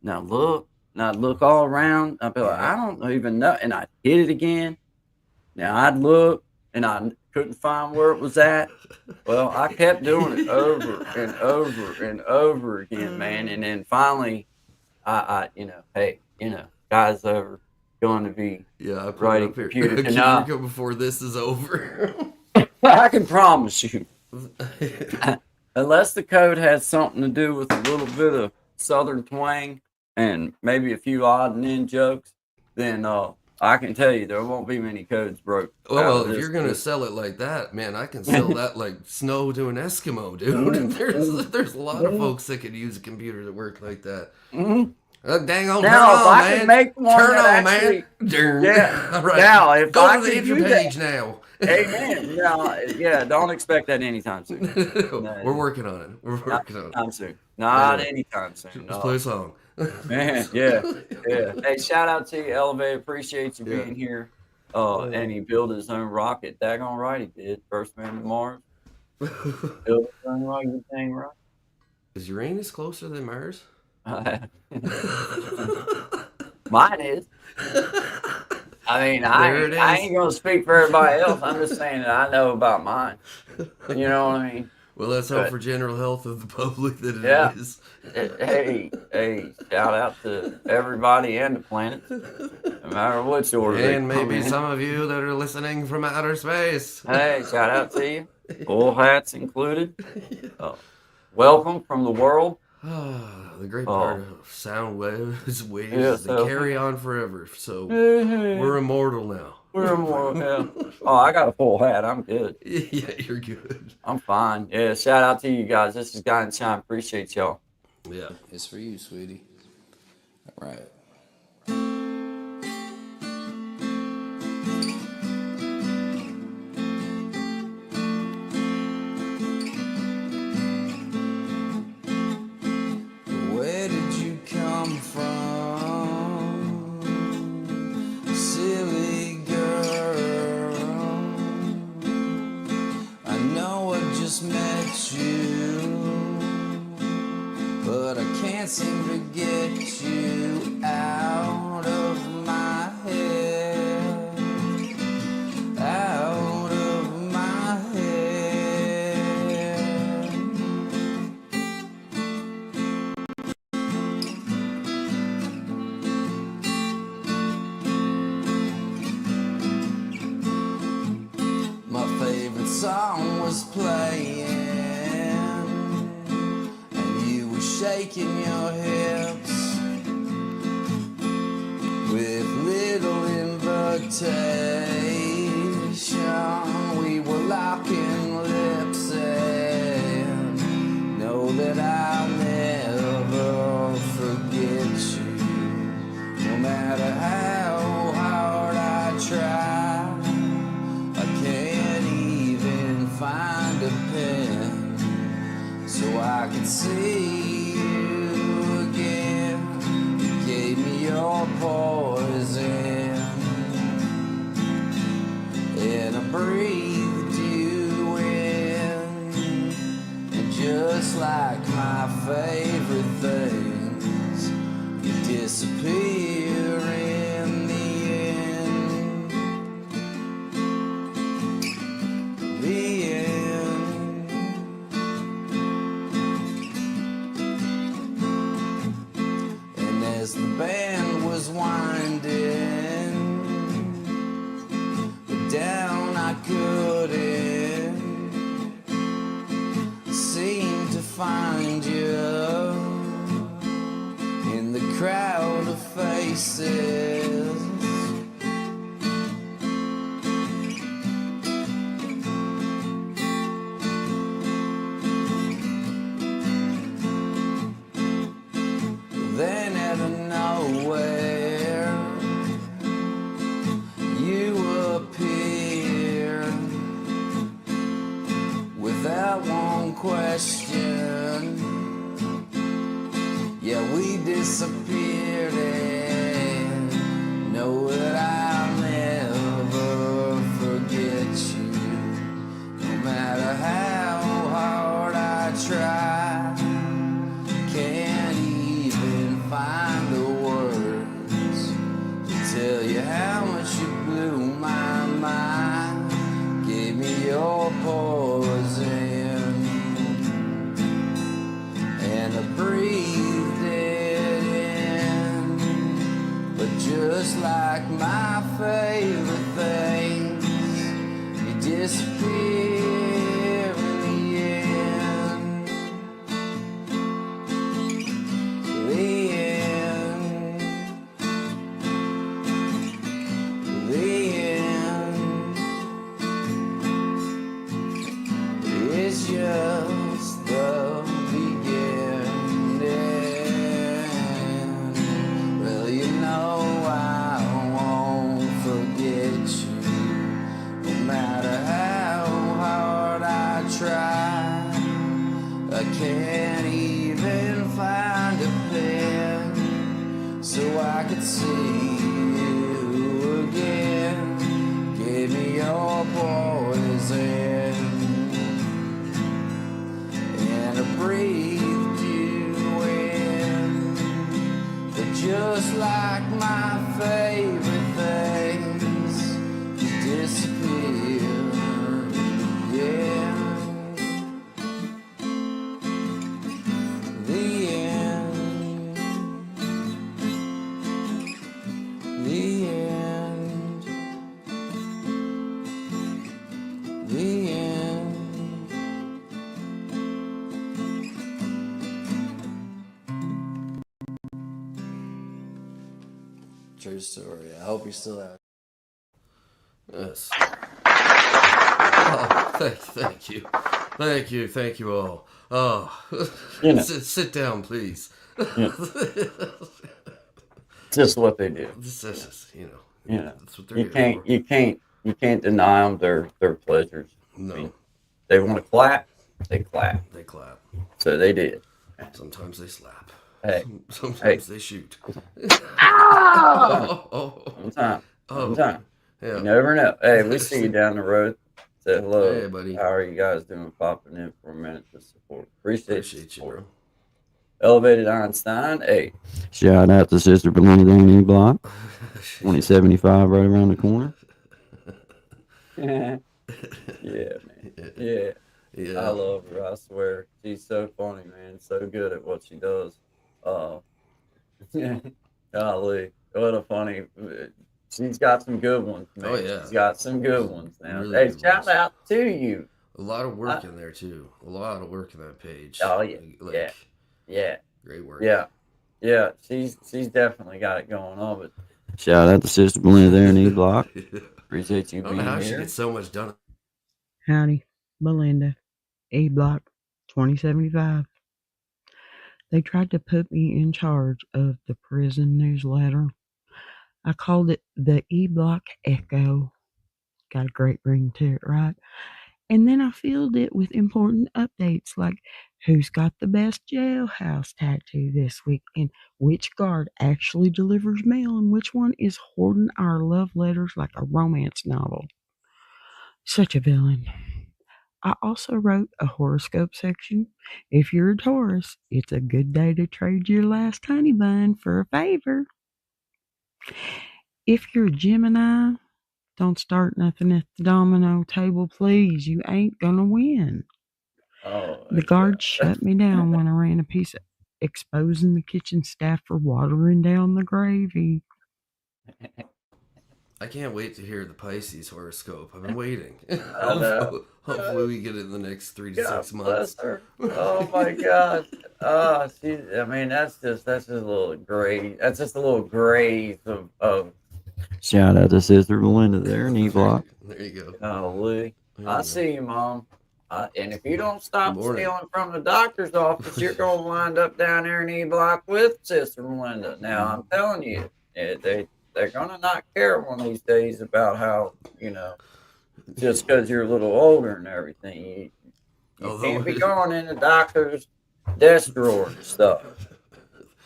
Now look, and I'd look all around. I'd be like, I don't even know, and I'd hit it again. Now I'd look, and I couldn't find where it was at. Well, I kept doing it over and over and over again, man. And then finally, I hey, guys are going to be writing computer tonight before this is over. I can promise you, unless the code has something to do with a little bit of Southern twang and maybe a few odd and end jokes, then I can tell you there won't be many codes broke. Well, if you're gonna sell it like that, man, I can sell that like snow to an Eskimo, dude. There's a lot of folks that could use a computer that work like that. Dang on, now, turn on, man. Can make one turn on, actually, man. Yeah. Right. Now, if go I to the intro page now. Amen. Yeah, don't expect that anytime soon. No, we're working on it. We're working on it. Anytime soon. Not anytime soon. Just play a song. Man, yeah. Hey, shout out to you, Elevate. Appreciate you being here. And he built his own rocket. Daggone right he did. First man to Mars. Built his own rocket. Dang right. Is Uranus closer than Mars? Mine is. I mean, I ain't gonna speak for everybody else. I'm just saying that I know about mine. You know what I mean? Well, let's hope for general health of the public that it is. Hey, shout out to everybody and the planet, no matter which order. And maybe some of you that are listening from outer space. Hey, shout out to you. Full hats included. Welcome from the world. The great part of sound waves they carry on forever. So we're immortal now. We're immortal now. Oh, I got a full hat. I'm good. Yeah, you're good. I'm fine. Yeah, shout out to you guys. This is Guy and Chime. Appreciate y'all. Yeah. It's for you, sweetie. All right. Where did you come from, silly girl? I know I just met you, but I can't seem to get you out of my head, out of my head. My favorite song was playing, shaking your hips with little invitation. We were locking lips and know that I'll never forget you. No matter how hard I try, I can't even find a pen so I can see your poison, and I breathed you in, and just like my favorite things, you disappear in the end. The end. And as the band was winding down, I couldn't seem to find you in the crowd of faces. But just like my favorite things, you disappear in the end. The end. The end. It's just the beginning. Well, you know I won't forget you, no matter how hard I try. I can't even find a pen so I could see you again. Give me your poison, and I breathed you in. But just like my favorite things, you disappear, yeah. The end. The end. The end. True story. I hope you're still out. Yes. Oh, thank you all. Oh, You know. sit down, please. Just what they do. This is, that's what they're You here can't for. you can't deny them their pleasures. No. I mean, they want to clap, they clap. They clap. So they did. Sometimes they slap. Hey, Sometimes they shoot. one time, Oh. one time. Yeah. You never know. Hey, we see you down the road. Say hello. Hey, buddy. How are you guys doing? Popping in for a minute to support. Appreciate Appreciate you, support. bro. Elevated Einstein. Hey, shout out to Sister Belinda down in the block. 2075 right around the corner. Yeah, man. Yeah. Yeah. I love her. I swear. She's so funny, man. So good at what she does. Golly. What a funny. She's got some good ones, man. Oh, yeah. She's got some good ones now. Really Hey, good shout ones. out to you. A lot of work in there too. A lot of work in that page. Oh, yeah. Like, Yeah. Great work. Yeah. Yeah. She's definitely got it going on. But shout out to Sister Belinda there in E Block. Appreciate you I don't being know how she here. gets so much done. Howdy, Belinda, A Block 2075. They tried to put me in charge of the prison newsletter. I called it the E Block Echo. Got a great ring to it, right? And then I filled it with important updates like who's got the best jailhouse tattoo this week, and which guard actually delivers mail, and which one is hoarding our love letters like a romance novel. Such a villain. I also wrote a horoscope section. If you're a Taurus, it's a good day to trade your last honey bun for a favor. If you're a Gemini, don't start nothing at the domino table, please. You ain't gonna win. Oh, The guard shut me down when I ran a piece exposing the kitchen staff for watering down the gravy. I can't wait to hear the Pisces horoscope. I've been waiting. I know. Hopefully we get it in the next 3 to God 6 months. bless her. Oh my God. I mean, that's just a little gray. That's just a little graze of. Shout out to Sister Belinda there in E Block. There you go. Golly. There I you see you, Mom. And if you don't stop Good morning. stealing from the doctor's office, you're going to wind up down there in E Block with Sister Belinda. Now, I'm telling you, they're going to not care one of these days about how, just because you're a little older and everything. You can't be going in the doctor's desk drawer and stuff.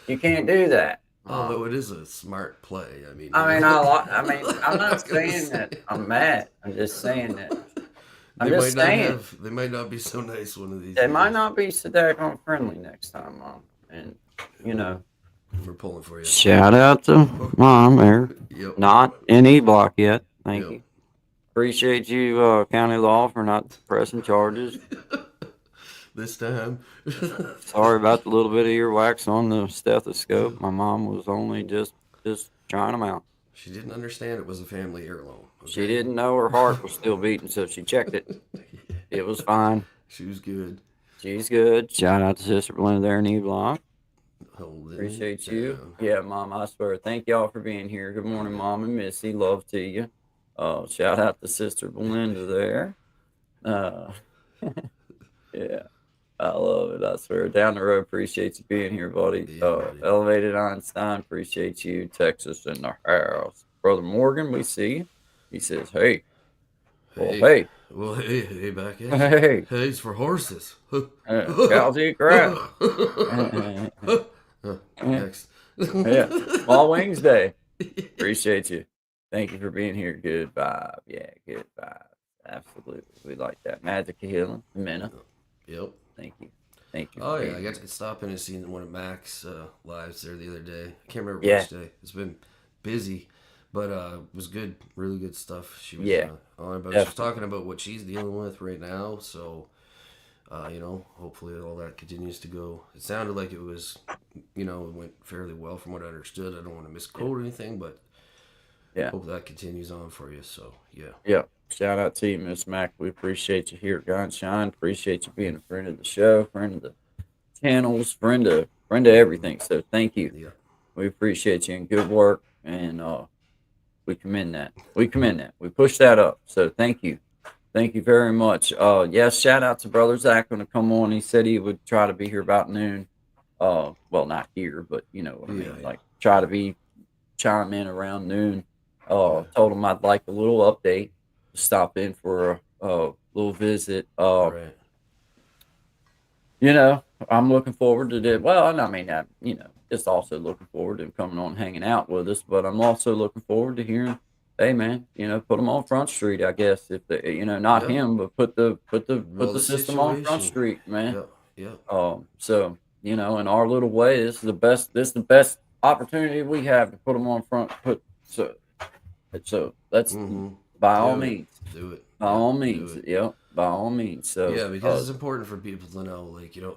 You can't do that. Although it is a smart play. I'm not saying that I'm mad. I'm just saying that. They might not be so nice one of these They days. might not be so daggone friendly next time, Mom. And, We're pulling for you. shout out to Mom there. Yep. Not in E Block yet. Thank Yep. you. Appreciate you, County Law, for not pressing charges. This time. Sorry about the little bit of earwax on the stethoscope. My mom was only just Trying them out. She didn't understand it was a family heirloom. Okay? She didn't know her heart was still beating, so she checked it. It was fine. She was good. She's good. Shout out to Sister Belinda there in E-Block. Holding Appreciate down. you. Yeah, Mom, I swear. Thank y'all for being here. Good morning, Mom and Missy. Love to you. Shout out to Sister Belinda there. Yeah, I love it. I swear. Down the road, appreciate you being here, buddy. Yeah, buddy. Elevated Einstein, appreciate you. Texas in the house. Brother Morgan, we see you. He says, hey. Well, hey. Well, hey, back in. Hey. Hey's for horses. Cows eat grass. Next. Yeah. Small Wings Day. Appreciate you. Thank you for being here. Good vibe. Yeah, good vibe. Absolutely. We like that. Magic Healing. Minna. Yep. Thank you. Thank you. Oh, yeah. I got to stop in and see one of Mac's lives there the other day. I can't remember Yeah. which day. It's been busy, but it was good. Really good stuff. She was Yeah. on, but she was talking about what she's dealing with right now. So, you know, hopefully all that continues to go. It sounded like it was, you know, it went fairly well from what I understood. I don't want to misquote or anything, but yeah, hope that continues on for you. So, yeah. Yeah. Shout out to you, Miss Mac. We appreciate you here at God Shine. Appreciate you being a friend of the show, friend of the channels, friend of everything. So thank you. Yeah. We appreciate you and good work, and we commend that. We push that up. So thank you. Thank you very much. Yes, shout out to Brother Zach going to come on. He said he would try to be here about noon. Well, not here, but you know what I mean. Like try to chime in around noon. Told him I'd like a little update. Stop in for a little visit. Right. You know, I'm looking forward to it. Well, I mean, you know, just also looking forward to him coming on and hanging out with us. But I'm also looking forward to hearing, hey man, you know, put him on Front Street. I guess if they, you know, not him, but put the system on Front Street, man. So you know, in our little way, this is the best opportunity we have to put them on front. So let's by all means do it. By all means, yep. By all means. So yeah, because it's important for people to know, like, you know,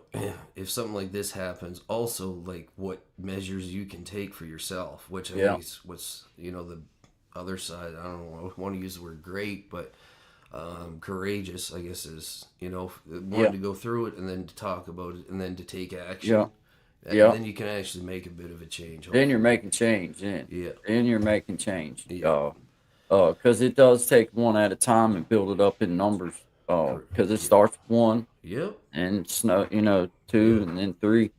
if something like this happens, also like what measures you can take for yourself, which I think is what's, you know, the other side. I don't know, I want to use the word great, but courageous, I guess, is, you know, wanting to go through it and then to talk about it and then to take action. And then you can actually make a bit of a change. Then you're making change. Then you're making change. Yeah. Because it does take one at a time and build it up in numbers. Because it starts with one. Yep. And you know, two, and then three.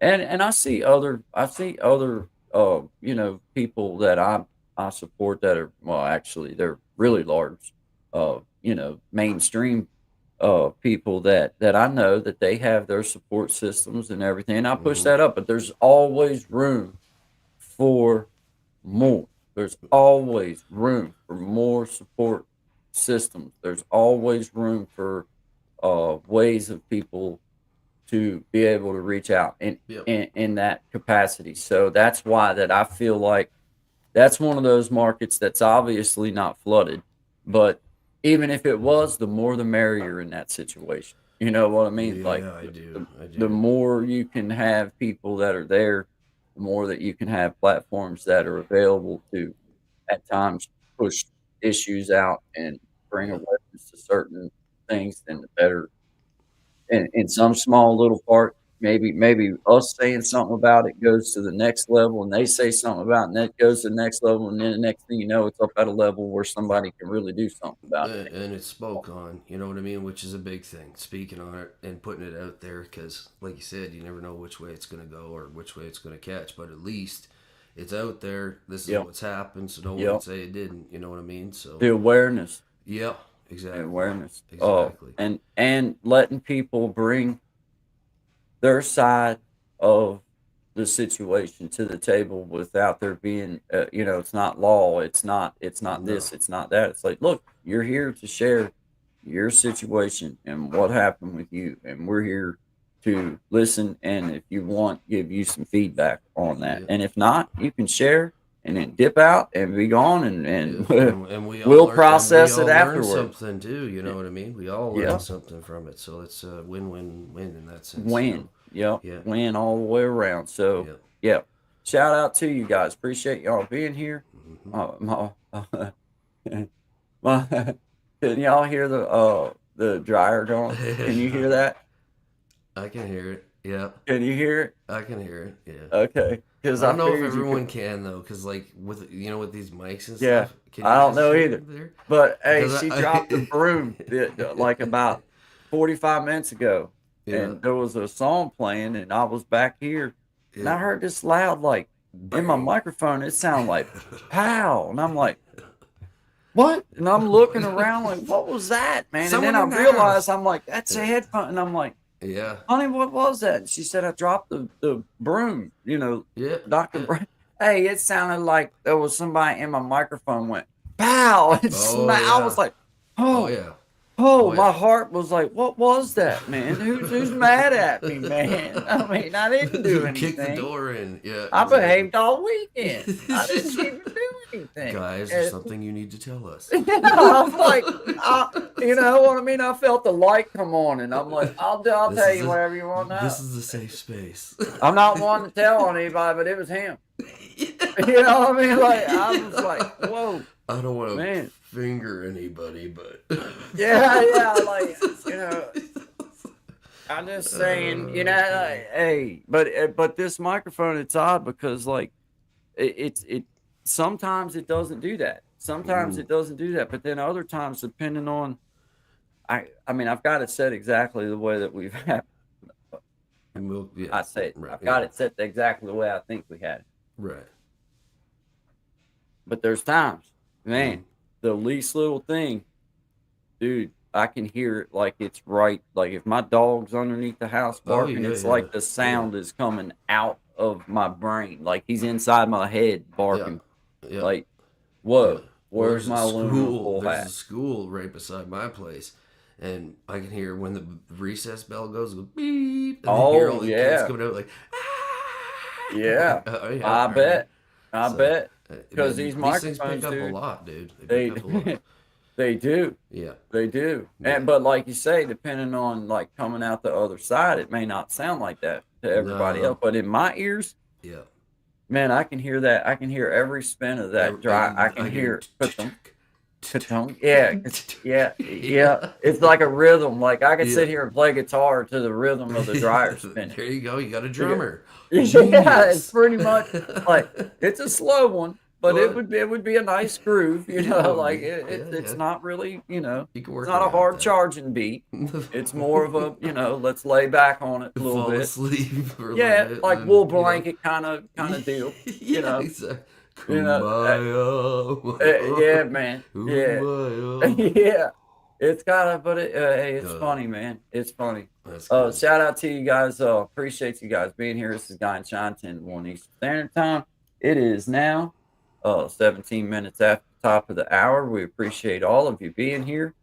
And I see other you know, people that I support that are, well, actually they're really large, you know, mainstream people that I know that they have their support systems and everything. And I push that up, but there's always room for more. There's always room for more support systems. There's always room for ways of people to be able to reach out in that capacity. So that's why that I feel like that's one of those markets that's obviously not flooded, but even if it was, the more the merrier in that situation. You know what I mean? Yeah, like I do. The more you can have people that are there, the more that you can have platforms that are available to at times push issues out and bring awareness to certain things, then the better. And in some small little part, maybe us saying something about it goes to the next level, and they say something about it, and that goes to the next level, and then the next thing you know, it's up at a level where somebody can really do something about it. And it's spoke on, you know what I mean, which is a big thing, speaking on it and putting it out there, because like you said, you never know which way it's going to go or which way it's going to catch, but at least it's out there. This is what's happened, so no one can say it didn't, you know what I mean? So the awareness. Yeah, exactly. Awareness. Exactly. And letting people bring their side of the situation to the table without there being, you know, it's not law. It's not this, it's not that. It's like, look, you're here to share your situation and what happened with you. And we're here to listen. And if you want, give you some feedback on that. And if not, you can share and then dip out and be gone, and we'll process it afterwards. Something too, you know what I mean? We all learn something from it, so it's win-win-win in that sense. Win, win all the way around. So shout out to you guys. Appreciate y'all being here. Can y'all hear the dryer going? Can you hear that? I can hear it. Yeah. Can you hear it? I can hear it. Yeah. Okay. Because I don't know if everyone can though, because like with these mics and yeah, stuff. Can I don't know hear either. there? But hey, Because she dropped the broom like about 45 minutes ago, Yeah. and there was a song playing, and I was back here, and I Yeah. heard this loud like in my microphone. It sounded like pow, and I'm like, what? And I'm looking around like, what was that, man? Someone and in then I the realized house. I'm like, that's a headphone, and I'm like, Yeah. honey, what was that? And she said, I dropped the broom, Yeah. Dr. Brown. Hey, it sounded like there was somebody in my microphone went, pow, and I was like, Oh yeah. my heart was like, what was that, man? Who's mad at me, man? I mean, I didn't do anything. Kick the door in. Yeah. I exactly. behaved all weekend. I didn't even do anything. Guys, there's something you need to tell us. I'm like, you know what I mean? I felt the light come on, and I'm like, I'll tell you whatever you want to know. This is a safe space. I'm not one to tell on anybody, but it was him. You know what I mean? Like, I was like, whoa. I don't want Man. to finger anybody, but yeah, like, I'm just saying, like, hey, but this microphone, it's odd because like it sometimes it doesn't do that. Sometimes it doesn't do that, but then other times, depending on, I mean, I've got it set exactly the way that we've had. I say it. Right, I've got it set exactly the way I think we had it. Right. But there's times, man, the least little thing, dude, I can hear it like it's right. Like if my dog's underneath the house barking, it's like the sound is coming out of my brain. Like he's inside my head barking. Yeah. Like, whoa, where's my aluminum foil There's hat? a school right beside my place. And I can hear when the recess bell goes, it goes beep. And I hear all the kids coming out like, ah! Yeah, I bet. I bet. Because these microphones, things pick up dude, a lot, dude. They pick up a lot. They do. Yeah. They do. Yeah. But like you say, depending on like coming out the other side, it may not sound like that to everybody else. But in my ears, yeah, man, I can hear that. I can hear every spin of that dry. I can hear yeah. It's like a rhythm. Like I could sit here and play guitar to the rhythm of the dryer spinning. There you go. You got a drummer. Yeah, it's pretty much like it's a slow one. But it would be a nice groove, like it's not really, it's not a hard charging beat. It's more of a, let's lay back on it a little bit. Asleep for a yeah, little bit, like wool blanket kind of deal. Exactly. Yeah, man. Yeah. It's kind of, but hey, it's funny, man. It's funny. Shout out to you guys. Appreciate you guys being here. This is Guy and Shine 10-1 Eastern Standard Time. It is now 17 minutes after the top of the hour. We appreciate all of you being here.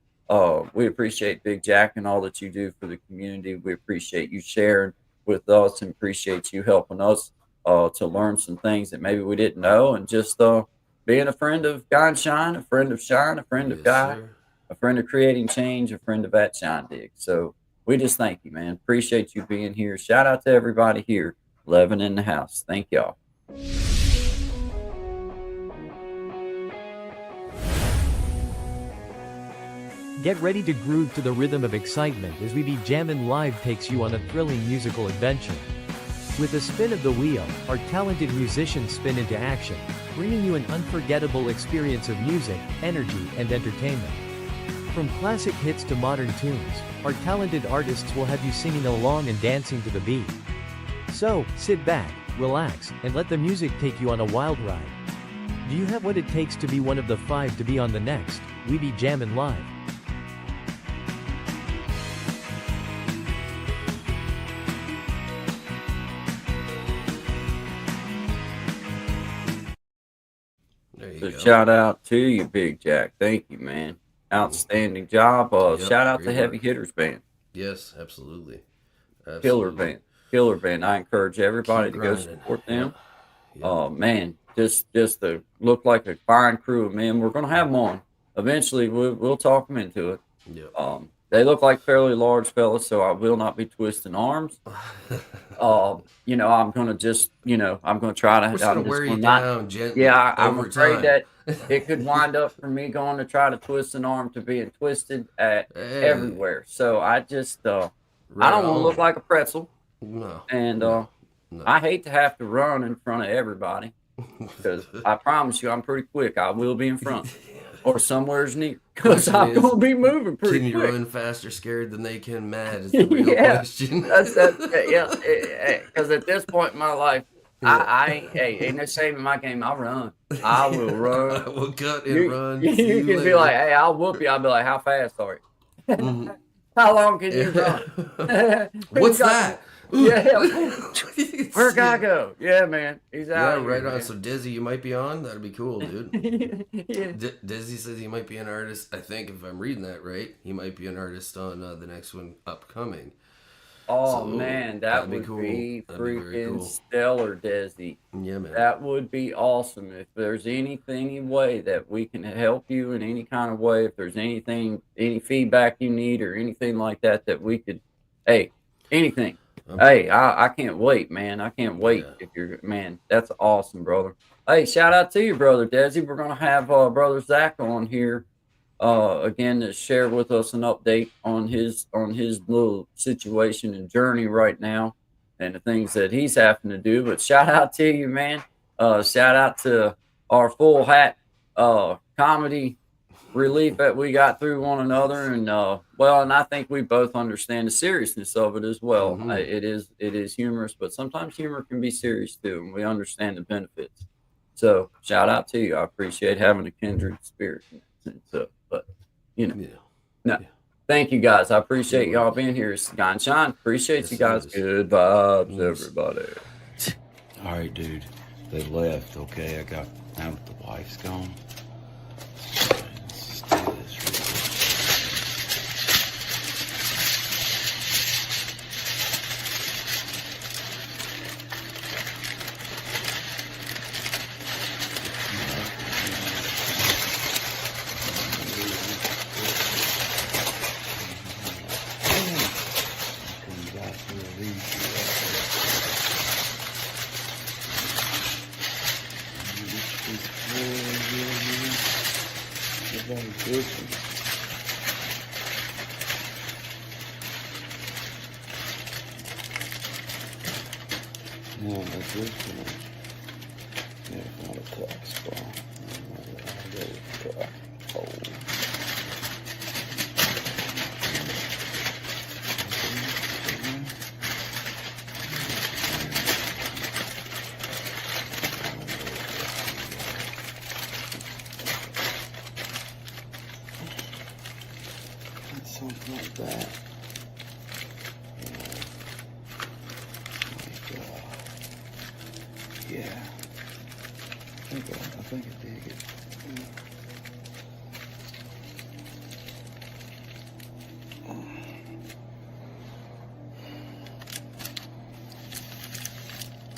We appreciate Big Jack and all that you do for the community. We appreciate you sharing with us and appreciate you helping us to learn some things that maybe we didn't know, and just being a friend of Guy and Shine, a friend of Shine, a friend of Guy, a friend of creating change, a friend of at Shine Dig. So we just thank you, man. Appreciate you being here. Shout out to everybody here, living in the house. Thank y'all. Get ready to groove to the rhythm of excitement as We Be Jammin' Live takes you on a thrilling musical adventure. With a spin of the wheel, our talented musicians spin into action, bringing you an unforgettable experience of music, energy, and entertainment. From classic hits to modern tunes, our talented artists will have you singing along and dancing to the beat. So, sit back, relax, and let the music take you on a wild ride. Do you have what it takes to be one of the 5 to be on the next We Be Jammin' Live? So shout out to you, Big Jack. Thank you, man. Outstanding job. Shout out to Heavy Hitters Band. Yes, absolutely. Killer band. I encourage everybody to go support them. Oh man, just to look like a fine crew of men. We're gonna have them on eventually. We'll talk them into it. They look like fairly large fellas, so I will not be twisting arms. I'm gonna just, I'm gonna try to. We're just gonna I'm just wear you gonna not. down gently Yeah, I'm over afraid time. that it could wind up for me going to try to twist an arm to being twisted at Hey, everywhere. So I just, I right don't want to look on. like a pretzel, No, and no. I hate to have to run in front of everybody because I promise you, I'm pretty quick. I will be in front or somewhere's near because Question I'm is, gonna be moving Can pretty you quick. run faster scared than they can mad is the real Yeah, question. that's yeah. Because at this point in my life, ain't no shame in my game. I'll run. I will run. I will cut and run. You See you can be later. like, hey, I'll whoop you. I'll be like, how fast are you? Mhm. How long can you run? What's that? Yeah. Where'd guy go? Yeah, man. He's Yeah, out. right here, on. man. So Dizzy, you might be on. That'd be cool, dude. Yeah. Dizzy says he might be an artist. I think if I'm reading that right, he might be an artist on the next one upcoming. Oh So, man, that that'd be would cool. be That'd be very freaking cool. stellar, Desi. Yeah, man. That would be awesome. If there's any way that we can help you in any kind of way, if there's anything, any feedback you need or anything like that, that we could, hey, anything. Hey, I can't wait, man. I can't wait. Yeah. If you're, man, that's awesome, brother. Hey, shout out to you, brother Desi. We're gonna have brother Zach on here again to share with us an update on his little situation and journey right now and the things that he's having to do. But shout out to you, man. Shout out to our full hat comedy relief that we got through one another, and and I think we both understand the seriousness of it as well. Mhm. It is humorous, but sometimes humor can be serious too, and we understand the benefits. So shout out to you. I appreciate having a kindred spirit in that sense. But Yeah. no, thank you guys. I appreciate y'all being here. Sky and Shine. Appreciate Yes, you guys. it is. Good vibes, Yes. everybody. All right, dude. They left. Okay, I got now that the wife's gone. Let's just do this real quick. Come back to the lead. No, that's this one. Yeah, it's not a text, bro. I'll go with something like that. Yeah. I think I dig it.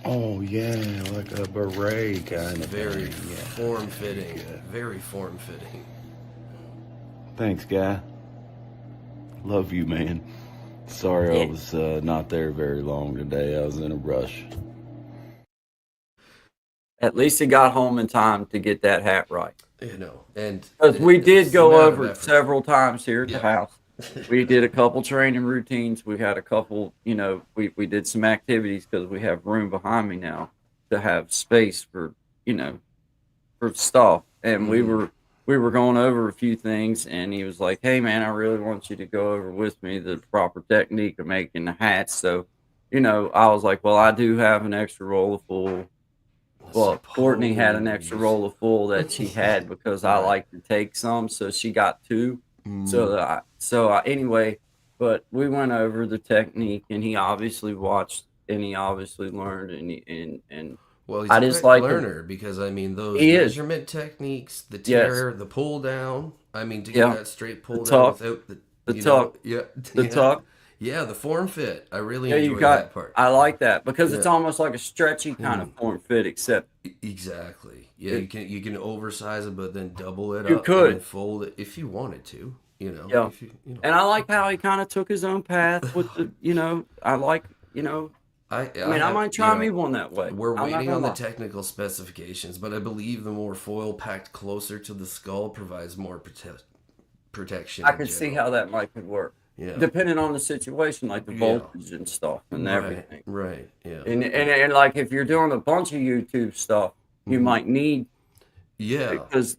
Oh yeah, like a beret kind of Very thing. Yeah. form fitting. Very form fitting. Thanks, guy. Love you, man. Sorry I was not there very long today. I was in a rush. At least he got home in time to get that hat right. And because we did it's go an amount of over it effort. several times here at Yeah. the house. We did a couple training routines. We had a couple, we did some activities because we have room behind me now to have space for, for stuff. And we were going over a few things, and he was like, "Hey man, I really want you to go over with me the proper technique of making the hats." So, I was like, "Well, I do have an extra roll of full." Well, Courtney had an extra roll of full that she had because I like to take some, so she got two. Anyway, but we went over the technique, and he obviously watched, and he obviously learned, and Well, he's I a just quick like learner because those He is. measurement techniques, the Yes. tear, the pull down. I mean, to get Yeah. that straight pull The down tuck. without The tuck. The tuck. Yeah, the form fit. I really Yeah, enjoy you got. that part. I like that because it's Yeah. almost like a stretchy kind of form fit, except Exactly. Yeah, you can oversize it, but then double it You up could. and then fold it if you wanted to. You know. Yeah. If you know. And I like how he kind of took his own path with the, I like, I might try me one that way. We're I'm not waiting gonna on the lie. technical specifications, but I believe the more foil packed closer to the skull provides more protection. I in could see general. how that might could work. Yeah. Depending on the situation, like the Yeah. voltage and stuff and everything. Right. Yeah. And like if you're doing a bunch of YouTube stuff, you might need Yeah. because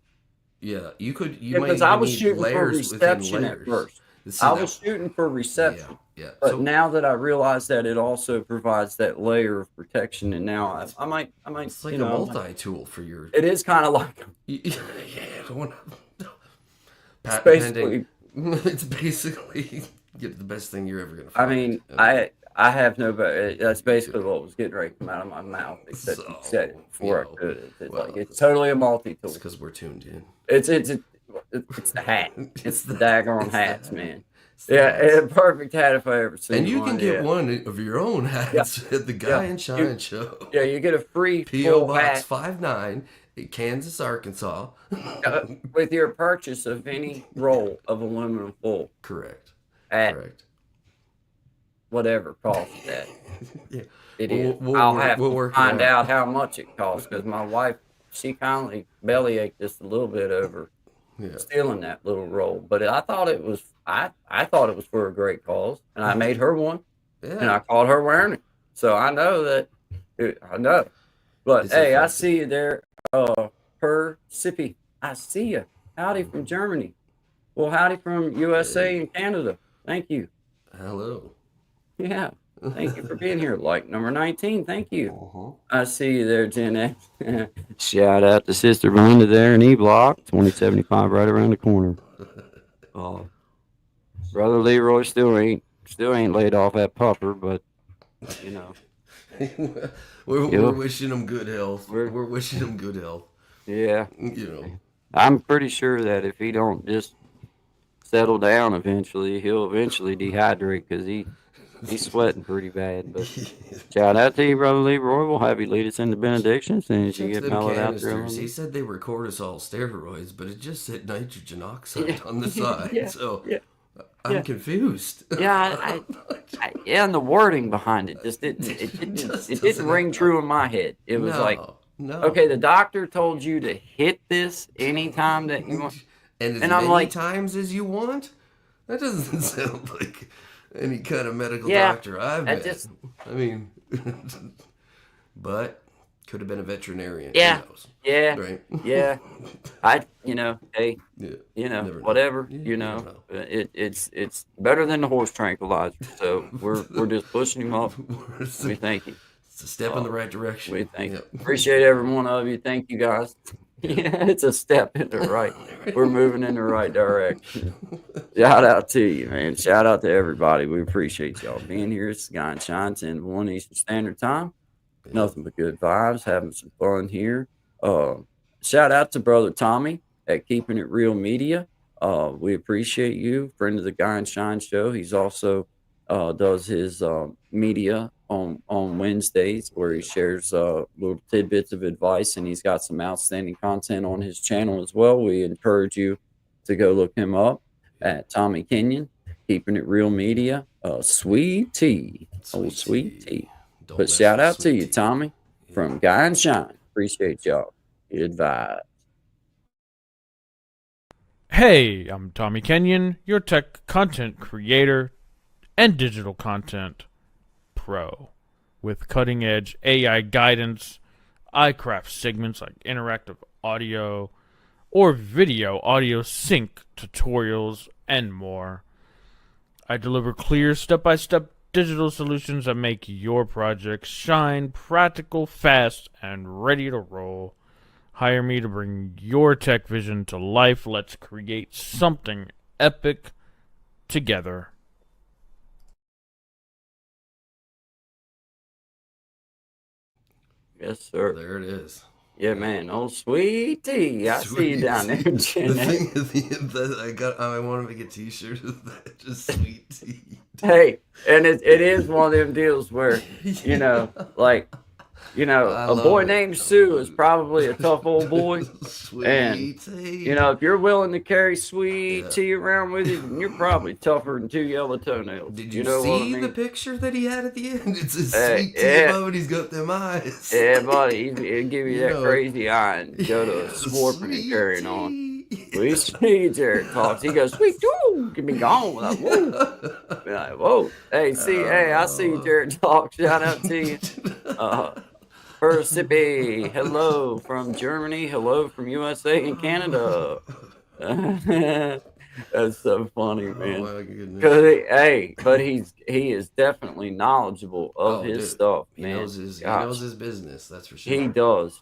You might because I even was need shooting for layers within reception at layers. first. See, I was shooting for reception. Yeah. But So now that I realize that it also provides that layer of protection, and now I might, it's like a I might- multi-tool for your. It is kind of like Yeah. it's basically. It's basically the best thing you're ever gonna I find. mean, I have no. That's basically what was getting ready to come out of my mouth. Except you said it before I could. It's totally a multi-tool. It's because we're tuned in. It's the hat. It's the daggone hats, man. It's the Yeah, hats. a perfect hat if I ever seen And you one. can get yeah. one of your own hats at the Guy and Shine You- show. Yeah, you get a free P.O. full Box hat 59, Kansas, Arkansas. with your purchase of any roll of aluminum foil Correct. at Correct. whatever cost that Yeah. it We'll- is. we'll I'll work- have we'll to work it find out. out how much it costs because my wife, she kindly bellyached just a little bit over Yeah. stealing that little roll. But I thought it was I thought it was for a great cause, and I made her one, and Yeah. I caught her wearing it. So I know that I know. But It's hey, I effective. see you there, Per Sippy. I see you. Howdy from Germany. Well, howdy from USA and Canada. Thank you. Hello. Yeah. Thank you for being here. Like number 19. Thank you. Uh-huh. I see you there, Gen X. Shout out to Sister Belinda there in E Block, 2075 right around the corner. Brother Leroy still ain't laid off that pupper, but you know. We're wishing him good health. We're- We're wishing him good health. Yeah. You know. I'm pretty sure that if he don't just settle down eventually, he'll eventually dehydrate because he's sweating pretty bad. But shout out to you, Brother Leroy. We'll have you lead us into benediction as soon as you Check get them mellowed out there. canisters. He said they were cortisol steroids, but it just said nitrogen oxide on the side. Yeah, So yeah, I'm yeah. confused. Yeah, and the wording behind it just didn't just it didn't doesn't ring have- true in my head. It was like, no. okay, the doctor told you to hit this anytime that you want. And as and I'm many like- times as you want? That doesn't sound like any kind of medical Yeah, doctor I've that met. just- I mean, but could have been a veterinarian. Yeah. Who knows? Yeah, Right? yeah. Hey, Yeah. Never know. whatever, You never know. it's better than the horse tranquilizer. So we're just pushing him up. We thank you. It's a step in the right direction. We thank you. Yep. Appreciate every one of you. Thank you guys. Yeah, it's a step in the right. We're moving in the right direction. Shout out to you, man. Shout out to everybody. We appreciate y'all being here. It's Guy and Shine, 10 to 1 Eastern Standard Time. Nothing but good vibes, having some fun here. Shout out to Brother Tommy at Keeping It Real Media. We appreciate you, friend of the Guy and Shine show. He's also does his media on Wednesdays where he shares little tidbits of advice, and he's got some outstanding content on his channel as well. We encourage you to go look him up at Tommy Kenyon, Keeping It Real Media. Sweet tea. Sweet tea. Don't But mess shout with out to sweet you, tea. Tommy, from Guy and Shine. Appreciate y'all. Good vibe. Hey, I'm Tommy Kenyon, your tech content creator and digital content pro. With cutting edge AI guidance, I craft segments like interactive audio or video audio sync tutorials and more. I deliver clear step-by-step digital solutions that make your projects shine, practical, fast, and ready to roll. Hire me to bring your tech vision to life. Let's create something epic together. Yes, sir. There it is. Yeah, man. Oh, sweet tea. I see you Sweet down there, tea. Jen. I want to make a T-shirt of that. Just sweet tea. Hey, and it is one of them deals where, like, you know, I a love boy it. named Sue is probably a tough old boy. Sweet And, tea. you know, if you're willing to carry Sweet Yeah. Tea around with you, then you're probably tougher than 2 yellow toenails. Did you know what I see mean? the picture that he had at the end? It's his Hey, sweet tea yeah. above and he's got them eyes. Yeah, buddy, he'll give you You that know, crazy eye and go to swarping and sweet carrying on. tea. We see Jared talks. He goes, "Sweet, doo, give me gone." Like, whoa, be like, whoa. Hey, I see Jared talk. Shout out to you, Persipi. Hello from Germany. Hello from USA and Canada. That's so funny, man. Oh my goodness. But he is definitely knowledgeable of his dude. stuff, He man. knows his business, that's for sure. He does.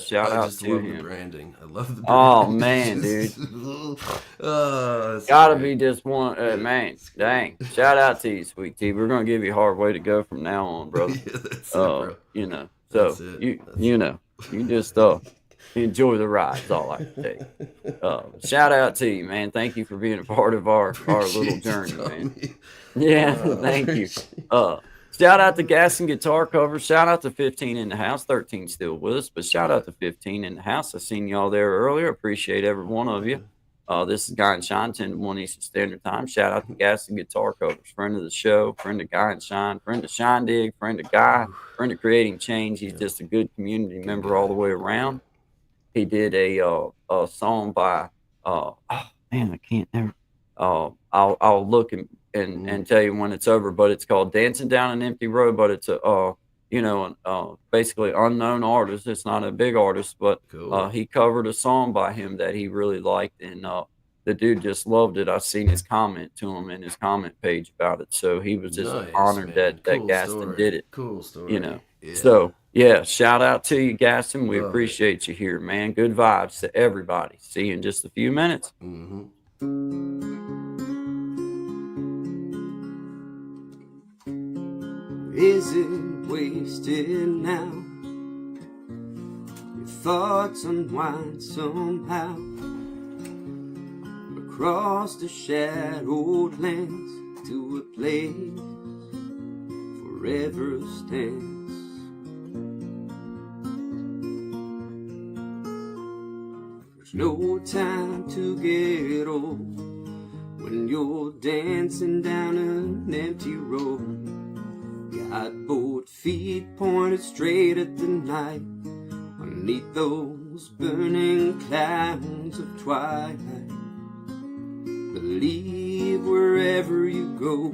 Shout I out just to love him. the branding. I love the branding. Oh man, dude. That's Gotta great. be just one, man. Dang. Shout out to you, Sweet Tea. We're gonna give you a hard way to go from now on, brother. Yeah, that's it, bro. You know. So That's it. you know, you just enjoy the ride. Is all I can tell you. Shout out to you, man. Thank you for being a part of our little Appreciate journey, you, man. Tommy. Yeah, thank you. Shout out to Gas and Guitar Covers. Shout out to 15 in the house. 13 still with us, but shout out to 15 in the house. I seen y'all there earlier. Appreciate every one of you. This is Guy and Shine, 10 to 1 Eastern Standard Time. Shout out to Gas and Guitar Covers, friend of the show, friend of Guy and Shine, friend of Shine Dig, friend of Guy, friend of Creating Change. He's just a good community member all the way around. He did a song by oh man, I can't never. I'll look and tell you when it's over, but it's called Dancing Down an Empty Road. But it's a basically unknown artist. It's not a big artist, but Cool. he covered a song by him that he really liked, and the dude just loved it. I've seen his comment to him in his comment page about it, so he was just Nice, honored man. that Cool Gaston story. did it. Cool story. You know. Yeah. So yeah, shout out to you, Gaston. We Love it. appreciate you here, man. Good vibes to everybody. See you in just a few minutes. Mm-hmm. Is it wasted now? Your thoughts unwind somehow across the shadowed lands to a place forever stands. There's no time to get old when you're dancing down an empty road. Got both feet pointed straight at the night, underneath those burning clouds of twilight. Believe wherever you go,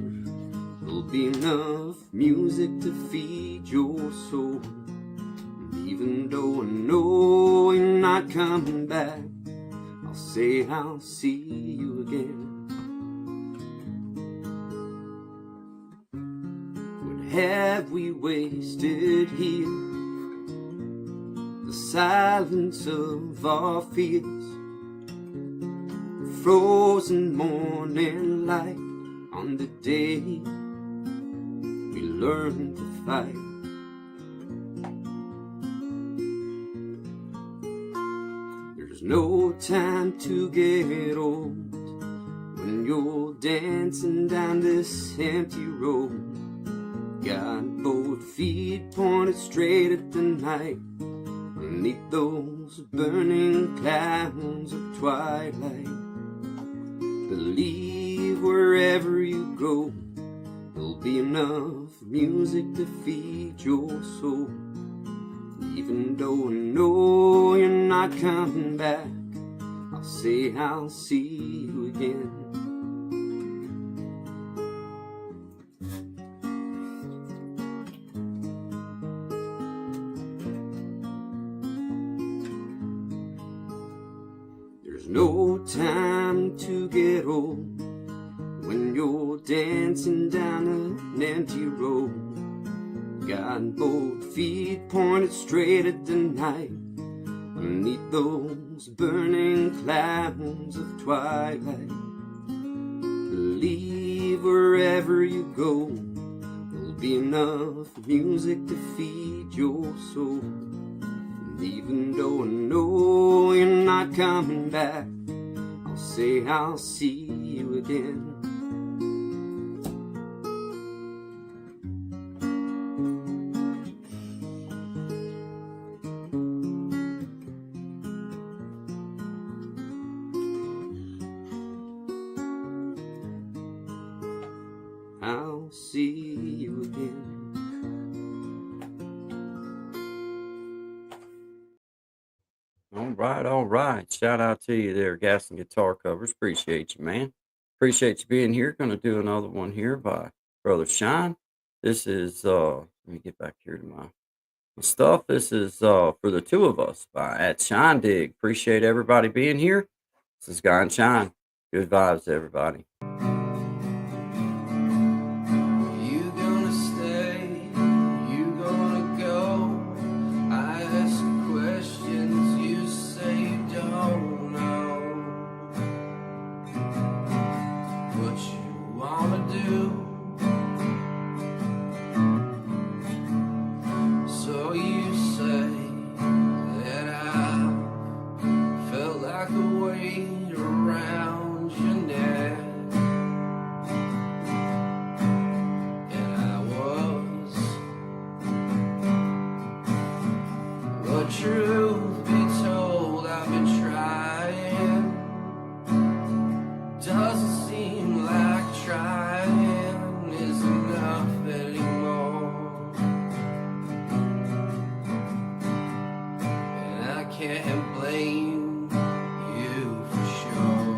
there'll be enough music to feed your soul. And even though I know you're not coming back, I'll say I'll see you again. Have we wasted here the silence of our fears? Frozen morning light on the day we learn to fight. There's no time to get old when you're dancing down this empty road. Got both feet pointed straight at the night, underneath those burning clouds of twilight. Believe wherever you go, there'll be enough music to feed your soul. Even though I know you're not coming back, I'll say I'll see you again. No time to get old when you're dancing down an empty road. Got both feet pointed straight at the night, underneath those burning clouds of twilight. Believe wherever you go, there'll be enough music to feed your soul. And even though I know you're not coming back, I'll say I'll see you again. I'll see you again. All right. Shout out to you there, Gas and Guitar Covers. Appreciate you, man. Appreciate you being here. Gonna do another one here by Brother Shine. This is let me get back here to my stuff. This is for the two of us by at Shine Dig. Appreciate everybody being here. This is Guy and Shine. Good vibes, everybody. You gonna stay? You gonna go? I ask questions, you say you don't know what you wanna do. So you say that I felt like a weight around your neck, and I was. But truth be told, I've been trying. Doesn't seem like trying is enough anymore. And I can't blame you for sure.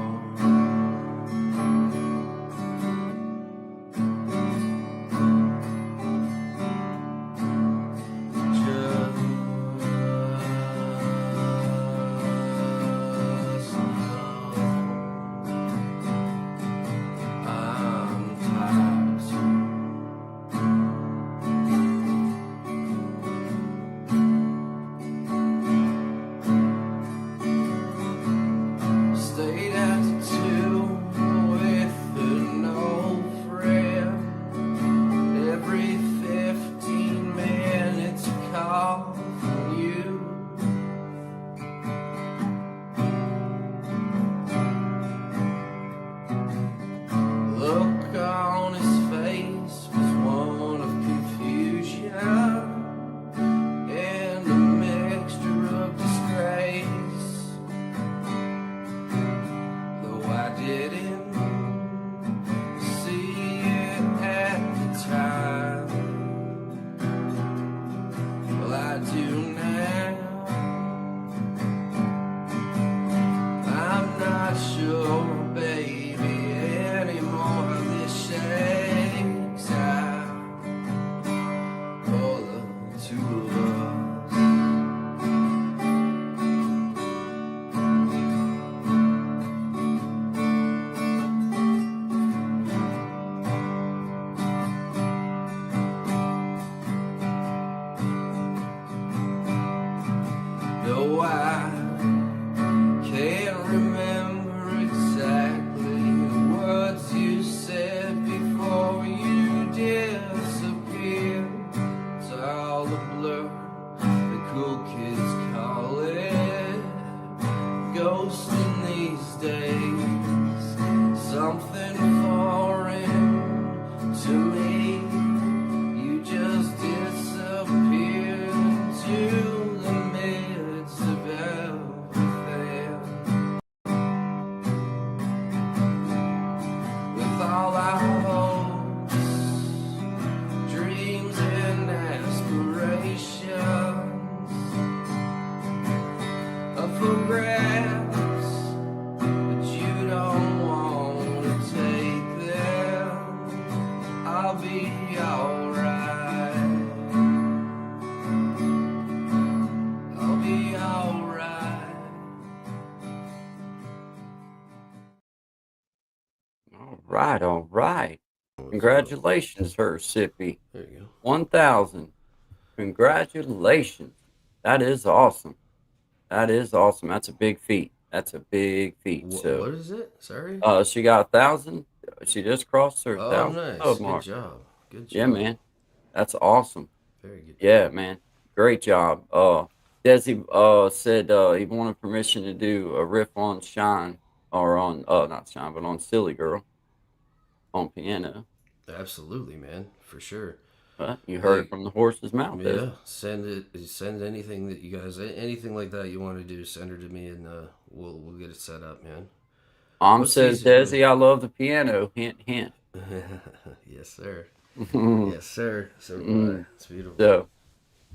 Just know I'm tired. Stayed at the tomb with an old friend. Every 15 minutes a call from you. Look on his face was one of confusion and a mixture of disgrace. Though I didn't see it at the time, well, I do now. I'm not sure, baby, anymore. This shakes out for the two of us. No, I can't remember exactly the words you said before you disappeared. It's all a blur, the cool kids call it ghosting these days. Something foreign to me. You just disappeared into the midst of everything. With all our hopes, dreams and aspirations up for grabs, but you don't want to take them. I'll be alright. I'll be alright. All right. Congratulations, her Sippy. There you go. 1,000. Congratulations. That is awesome. That is awesome. That's a big feat. That's a big feat. What So, is it? Sorry. she got 1,000. She just crossed her Oh, 1,000 nice. episode Good mark. job. Good job. Yeah, man. That's awesome. Very good. Yeah, man. Great job. Desi said he wanted permission to do a riff on Shine, or on not Shine, but on Silly Girl on piano. Absolutely, man. For sure. You heard it from the horse's mouth. Yeah, send anything that you guys, anything like that you want to do, send her to me, and we'll get it set up, man. Mom says, Desi, I love the piano. Hint, hint. Yes, sir. Yes, sir. So do I. It's beautiful. So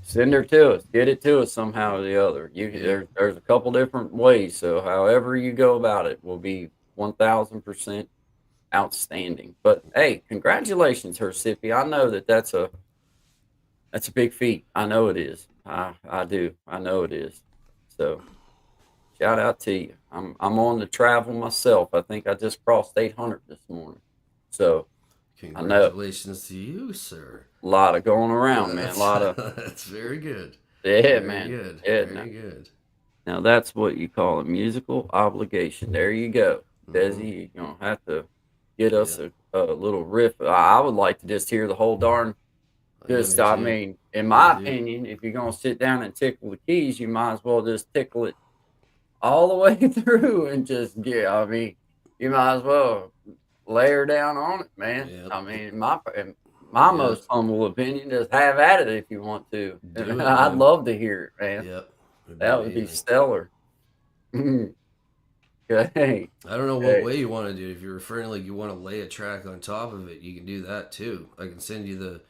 send her to us. Get it to us somehow or the other. There's a couple different ways. So however you go about it will be 1,000% outstanding. But hey, congratulations, Hersippy. I know that's a big feat. I know it is. I do. I know it is. So shout out to you. I'm on the travel myself. I think I just crossed 800 this morning. So I know Congratulations to you, sir. a lot of going around, man. A lot of That's very good. yeah, Very man. good. Yeah, Very good. now that's what you call a musical obligation. There you go, Desi. You're gonna have to get us a little riff. I would like to just hear the whole darn. Just, me I too. mean, in Me my too. opinion, if you're gonna sit down and tickle the keys, you might as well just tickle it all the way through and just get. I mean, you might as well layer down on it, man. Yep. I mean, in my most humble opinion, just have at it if you want to. Do it, I'd man. love to hear it, man. Yep. It'd That would be amazing. stellar. Okay. I don't know what Hey. way you want to do it. If you're referring like you want to lay a track on top of it, you can do that too. I can send you the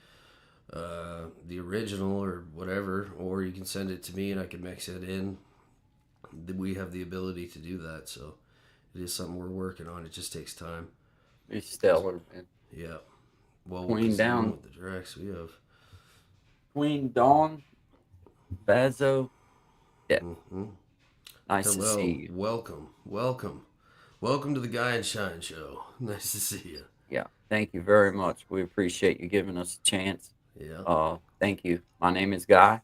original or whatever, or you can send it to me and I can mix it in. We have the ability to do that, so it is something we're working on. It just takes time. Be stellar, man. Yeah. Well, Queen because down. with the tracks we have. Queen Dawn, Bazo. Yeah. Mm-hmm. Nice Hello. to see you. Welcome to the Guy and Shine Show. Nice to see you. Yeah. Thank you very much. We appreciate you giving us a chance. Yeah. Thank you. My name is Guy.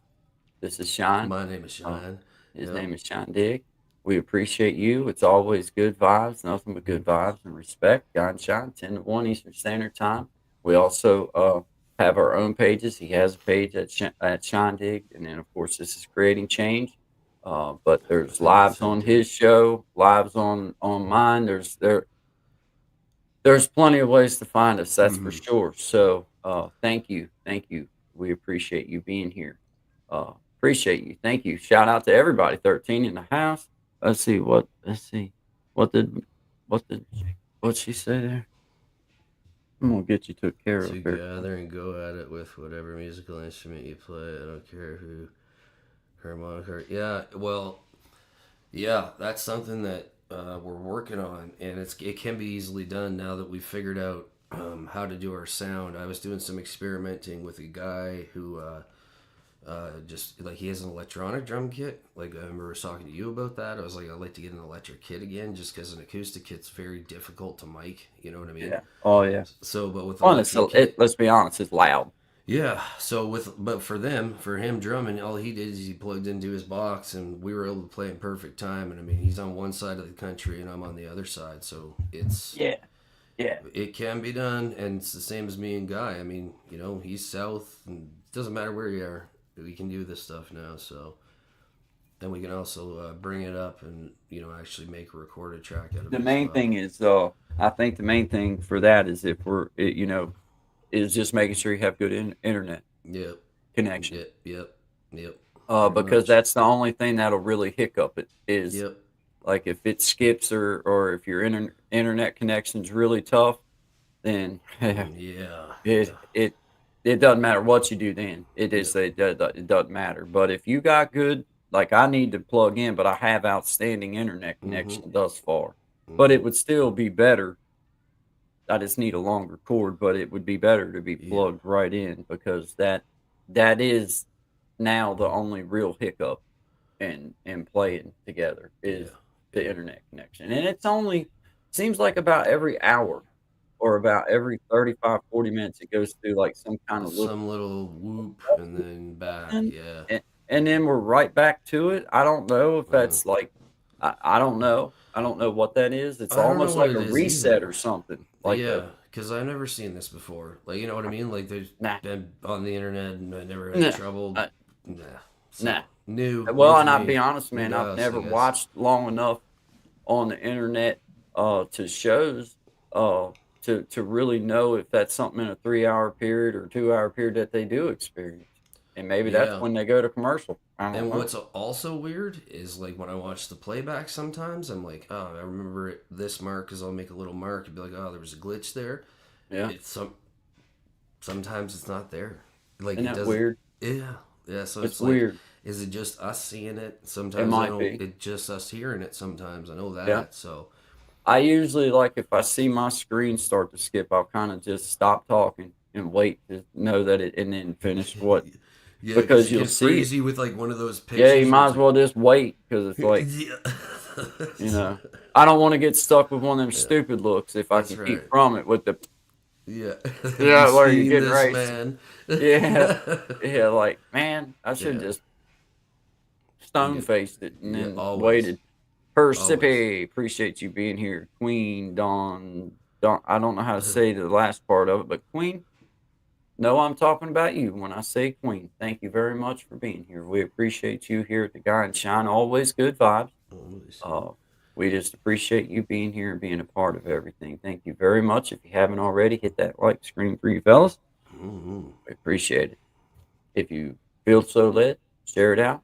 This is Shine. My name is Shine. His Yeah. name is Shine Dig. We appreciate you. It's always good vibes, nothing but good vibes and respect. Guy and Shine, 10 to 1 Eastern Standard Time. We also have our own pages. He has a page at Shine Dig. And then, of course, this is Creating Change. But there's lives on his show, lives on mine. There's plenty of ways to find us, that's for sure. So thank you. We appreciate you being here. Appreciate you. Thank you. Shout out to everybody. 13 in the house. Let's see what what'd she say there? I'm gonna get you took care of To here. gather and go at it with whatever musical instrument you play. I don't care who harmonica. Yeah, well, yeah, that's something that we're working on, and it can be easily done now that we've figured out how to do our sound. I was doing some experimenting with a guy who just like he has an electronic drum kit. Like I remember I was talking to you about that. I was like, I'd like to get an electric kit again, just because an acoustic kit's very difficult to mic. You know what I mean? Yeah. Oh yeah. So, but with Well, electric kit, let's be honest, it's loud. yeah. So but for him drumming, all he did is he plugged into his box, and we were able to play in perfect time. And I mean, he's on one side of the country, and I'm on the other side, so Yeah. it can be done, and it's the same as me and Guy. I mean, he's south, and it doesn't matter where you are, we can do this stuff now. So then we can also bring it up and actually make a recorded track out of it. The main thing is, I think the main thing for that is is just making sure you have good internet Yep. connection. Yep. Because that's the only thing that'll really hiccup it is Yep. like if it skips or if your internet connection's really tough, then Yeah. it doesn't matter what you do. Then it doesn't matter. But if you got good, like I need to plug in, but I have outstanding internet connection thus far. But it would still be better. I just need a longer cord, but it would be better to be plugged right in because that is now the only real hiccup in playing together is the internet connection. And it's only seems like about every hour or about every 35, 40 minutes it goes through like some kind of some little whoop and then back. Yeah. and then we're right back to it. I don't know if that's like I don't know. I don't know what that is. It's I don't almost know what like a it is reset either. or something. Like Yeah, because I've never seen this before. Like, you know what I mean? Like, there's Nah. been on the internet and I never had Nah. trouble. Nah. So, Nah. New. Well, new and to I'll me. be honest, man, New to I've us, never I guess. watched long enough on the internet to shows to really know if that's something in a 3-hour period or 2-hour period that they do experience. And maybe Yeah. that's when they go to commercial. I don't And know. what's also weird is like when I watch the playback sometimes, I'm like, oh, I remember this mark because I'll make a little mark and be like, oh, there was a glitch there. Yeah. It's some. sometimes it's not there. Like, Isn't it that doesn't. weird? Yeah. So It's it's like, weird. is it just us seeing it? It Sometimes I might know be. it's just us hearing it. Sometimes I know that. Yeah. So I usually, like, if I see my screen start to skip, I'll kind of just stop talking and wait to know that it, and then finish what. yeah, Because you you'll get see. crazy with like one of those pictures. Yeah, you might as well just wait because it's like, you know, I don't want to get stuck with one of them stupid looks if I That's can keep right. from it with the, Yeah. yeah, You where you're seen getting this, right. man? Yeah, like, man, I should Yeah. just stone faced it and Yeah, then always. waited. Persippe, appreciate you being here. Queen Dawn, I don't know how to say the last part of it, but Queen, no, I'm talking about you when I say Queen. Thank you very much for being here. We appreciate you here at the Guy and Shine. Always good vibes. Always. We just appreciate you being here and being a part of everything. Thank you very much. If you haven't already, hit that like screen for you fellas. Mm-hmm. We appreciate it. If you feel so led, share it out.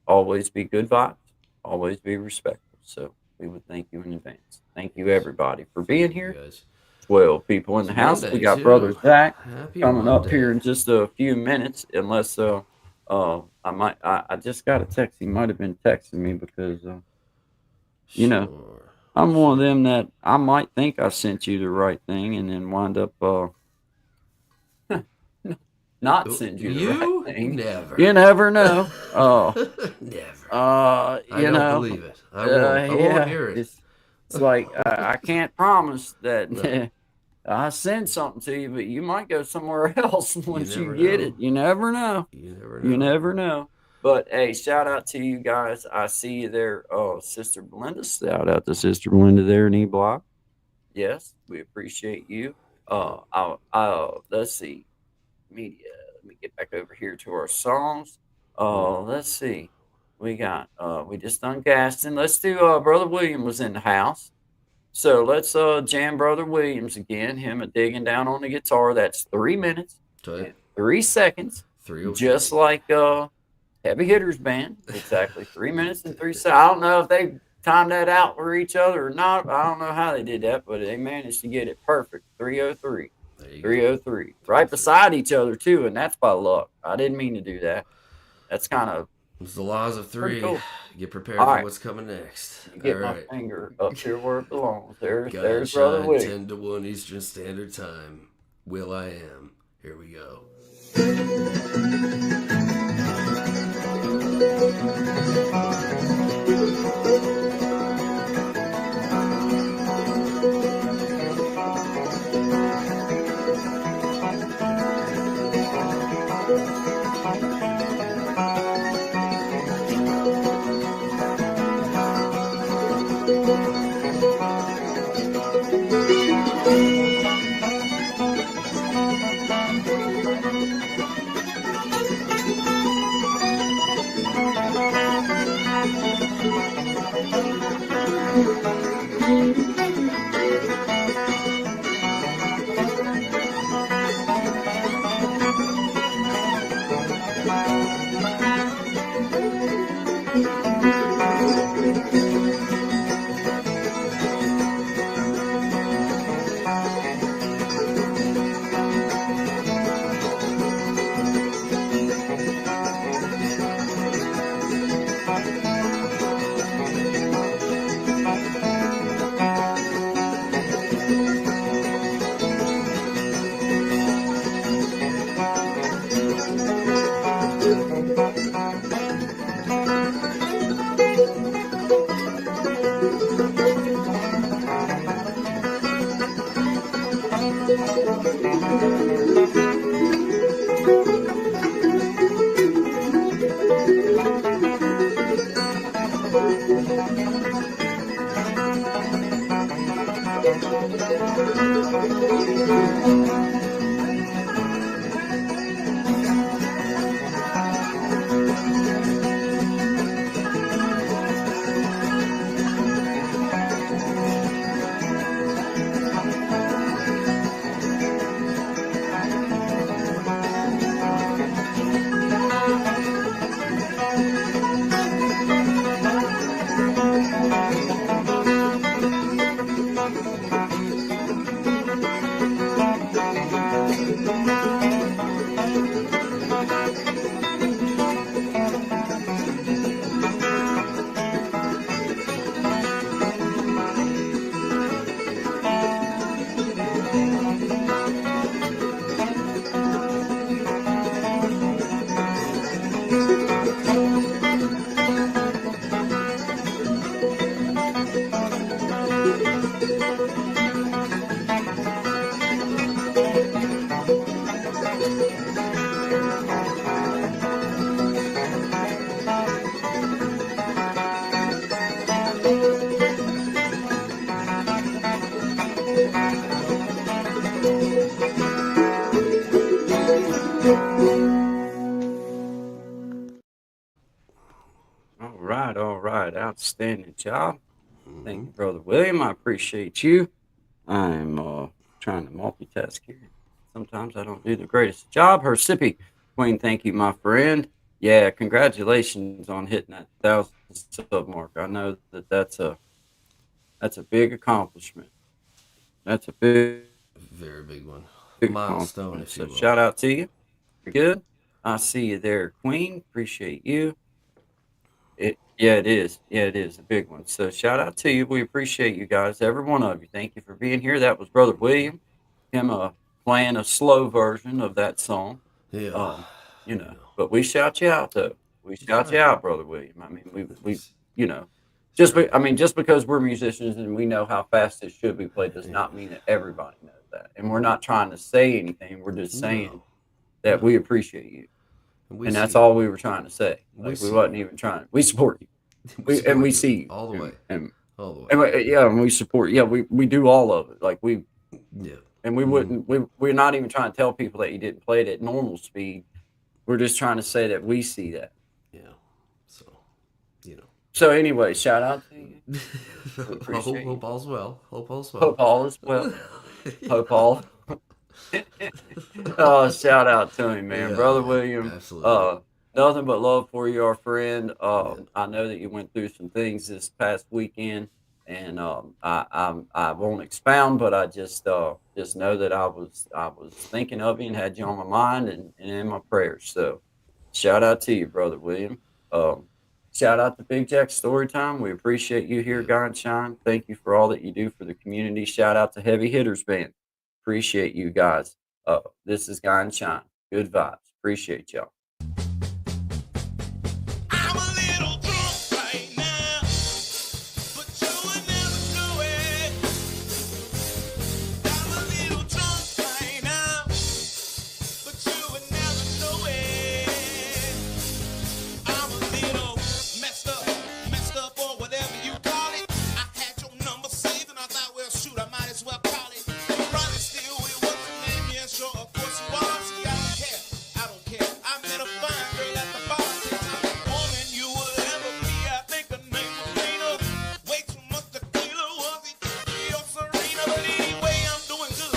Always be good vibes. Always be respectful. So we would thank you in advance. Thank you, everybody, for being here. Guys. 12 people in the It's house. Monday, We got too. Brother Zach Happy coming up Monday. here in just a few minutes, unless I just got a text. He might have been texting me because you know, Sure. I'm one of them that I might think I sent you the right thing and then wind up not send you the right thing. Never. You never know. Never. I I don't believe it. I won't hear it. It's like I can't promise that No. I send something to you, but you might go somewhere else once you never get know. it. You never know. You never know. You never know. But hey, shout out to you guys. I see you there. Oh, Sister Belinda. Shout out to Sister Belinda there in E-Block. Yes, we appreciate you. Let's see. Media. Let me get back over here to our songs. Let's see. We got we just done Gaston. Let's do Brother William was in the house. So let's jam Brother Williams again. Him digging down on the guitar. That's 3 minutes, Okay. 3 seconds. 3:03. Just like Heavy Hitters Band. Exactly 3 minutes and 3 seconds. I don't know if they timed that out for each other or not. I don't know how they did that, but they managed to get it perfect. 3:03. There you go. 3:03. Right beside each other too, and that's by luck. I didn't mean to do that. That's kind of It's the laws of pretty three. cool. Get prepared All for right. what's coming next. Get All my right. finger up here where it belongs. There's God there's Brother Shine, William. 10 to 1 Eastern Standard Time. Will I Am. Here we go. outstanding job. Thank you, Brother William. I appreciate you. I'm trying to multitask here. Sometimes I don't do the greatest job. Hersippy Queen, thank you, my friend. Yeah, congratulations on hitting that 1,000 sub mark. I know that that's a big accomplishment. That's a very big one. Big Milestone, if you so will. shout out to you. You're good. I see you there, Queen. Appreciate you. Yeah, it is. Yeah, it is a big one. So shout out to you. We appreciate you guys, every one of you. Thank you for being here. That was Brother William. Him playing a slow version of that song. Yeah. You know, but we shout you out though. We shout you out, Brother William. I mean, we you know, just because we're musicians and we know how fast it should be played does not mean that everybody knows that. And we're not trying to say anything. We're just saying that we appreciate you. And that's all we were trying to say. Like, we wasn't even trying. We support you. We see you all the way. And all the way. And we support. Yeah, we do all of it. Like we. Yeah. And we wouldn't. We're not even trying to tell people that you didn't play it at normal speed. We're just trying to say that we see that. Yeah. So, you know. So anyway, shout out to you. Hope all's well. Hope all's well. Hope all is well. Hope all. Oh, shout out to him, man. Yeah, Brother William. Absolutely. Nothing but love for you, our friend. I know that you went through some things this past weekend, and I won't expound, but I just know that I was thinking of you and had you on my mind and in my prayers. So shout out to you, Brother William. Shout out to Big Jack Storytime. We appreciate you here, Guy and Shine. Thank you for all that you do for the community. Shout out to Heavy Hitters Band. Appreciate you guys. This is Guy and Shine. Good vibes. Appreciate y'all. I'm a little drunk right now, but you would never know it. I'm a little drunk right now, but you would never know it. I'm a little messed up, or whatever you call it. I had your number saved and I thought, well, shoot, I might as well call it. You probably still with what's the name? Yeah, sure, of course you are. See, I don't care. I met a fine girl at the bar. Woman you would ever be. I think her name was Lena. Way too much tequila. Was it or Serena? But anyway, I'm doing good.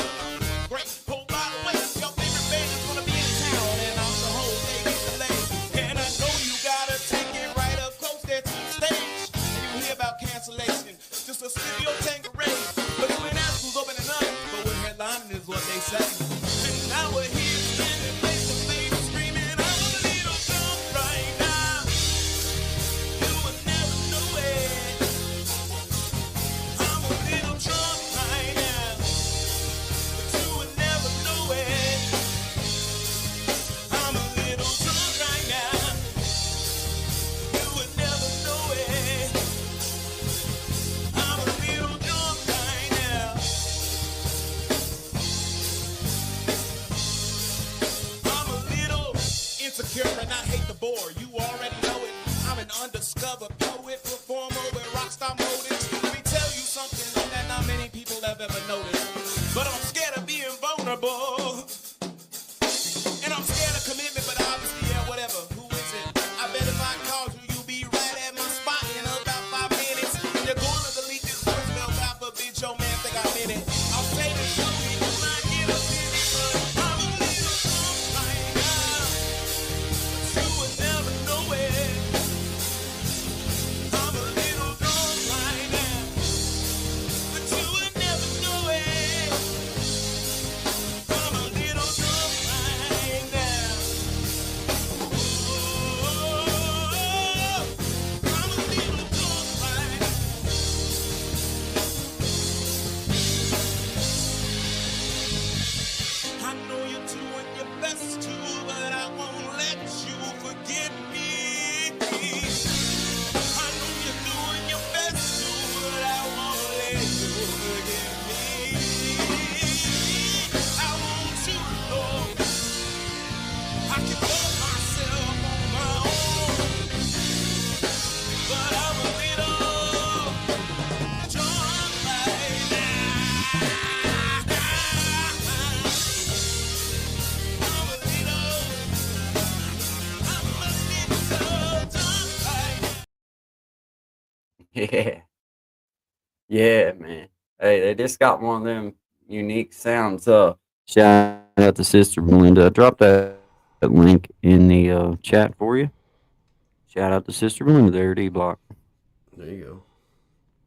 Great. Oh, by the way, your favorite band is gonna be in town, and I'm the whole day getting delayed. And I know you gotta take it right up close there to the stage. And you hear about cancellation, just a studio Tanqueray. But when that school's opening up, but we're headlining is what they say. And now we're here standing face to face, screaming, I'm a little drunk right now. You would never know it. I'm a little drunk right now, but you would never know it. I'm a little drunk right now. You would never know it. I'm a little drunk right now. I'm a little insecure and I hate the bore. You already know it. I'm an undiscovered poet, performer with rockstar motives. Let me tell you something that not many people have ever noticed. But I'm scared of being vulnerable. And I'm scared of commitment, but obviously, yeah, whatever. Who is it? I bet if I called you, you'll be right at my spot in about 5 minutes. You're gonna delete this voicemail, God forbid your man think I'm in it. I'll say this to you, you might get offended, but I'm a little drunk right now. But you would never know it. I'm a little drunk right now, but you would never know it. I'm a little drunk right now. Oh, I'm a little drunk right now. I know you're doing your best to, but I won't let you forget me. I know you're doing your best to, but I won't let you forget me. I want you to know I can love myself on my own, but I'm a little drunk right now. I'm a little drunk right now. Yeah. Yeah, man. Hey, they just got one of them unique sounds. Shout out to Sister Belinda. I dropped that link in the chat for you. Shout out to Sister Belinda there at E Block. There you go.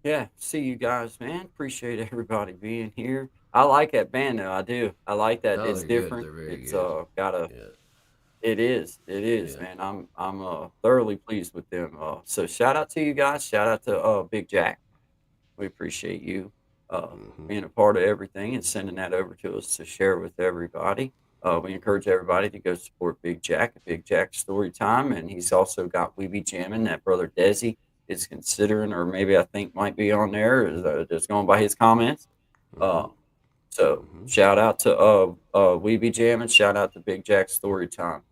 Yeah, see you guys, man. Appreciate everybody being here. I like that band though. I do. I like that. No, It's they're good. different. They're very It's good. got a. Yeah. It is, Yeah. man. I'm thoroughly pleased with them. So shout out to you guys. Shout out to Big Jack. We appreciate you being a part of everything and sending that over to us to share with everybody. We encourage everybody to go support Big Jack at Big Jack Story Time, and he's also got We Be Jamming that brother Desi is considering, or maybe I think might be on there, is just going by his comments. So shout out to We Be Jamming, shout out to Big Jack Story Time.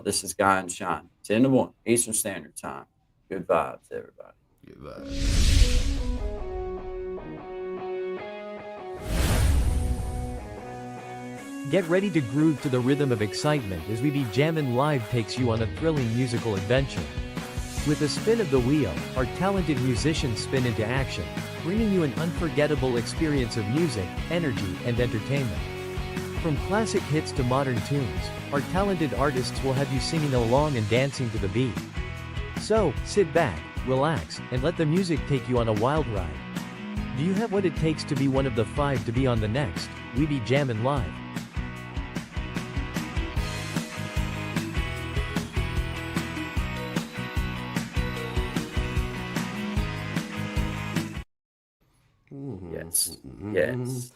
This is Guy and Shine, 10 to 1 Eastern Standard Time. Good vibes, everybody. Good vibes. Get ready to groove to the rhythm of excitement as We Be Jammin' Live takes you on a thrilling musical adventure. With a spin of the wheel, our talented musicians spin into action, bringing you an unforgettable experience of music, energy, and entertainment. From classic hits to modern tunes, our talented artists will have you singing along and dancing to the beat. So, sit back, relax, and let the music take you on a wild ride. Do you have what it takes to be one of the 5 to be on the next We Be Jammin' Live? Yes. Yes.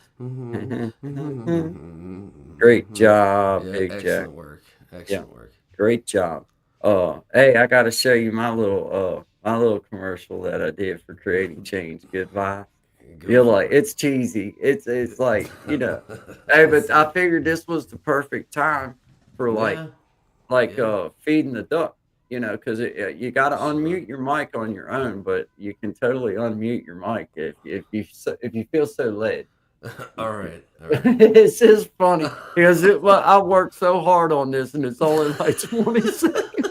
Great job, Yeah, Big Jack. excellent work. Excellent work. Great job. Hey, I got to show you my little commercial that I did for Creating Change. Good vibe. Go You're for like, it. it's cheesy. It's like, you know. Hey, but I figured this was the perfect time for Yeah. feeding the duck. You know, because you got to unmute your mic on your own, but you can totally unmute your mic if you feel so led. All right. All right. It's just funny because I worked so hard on this, and it's only like 20 seconds,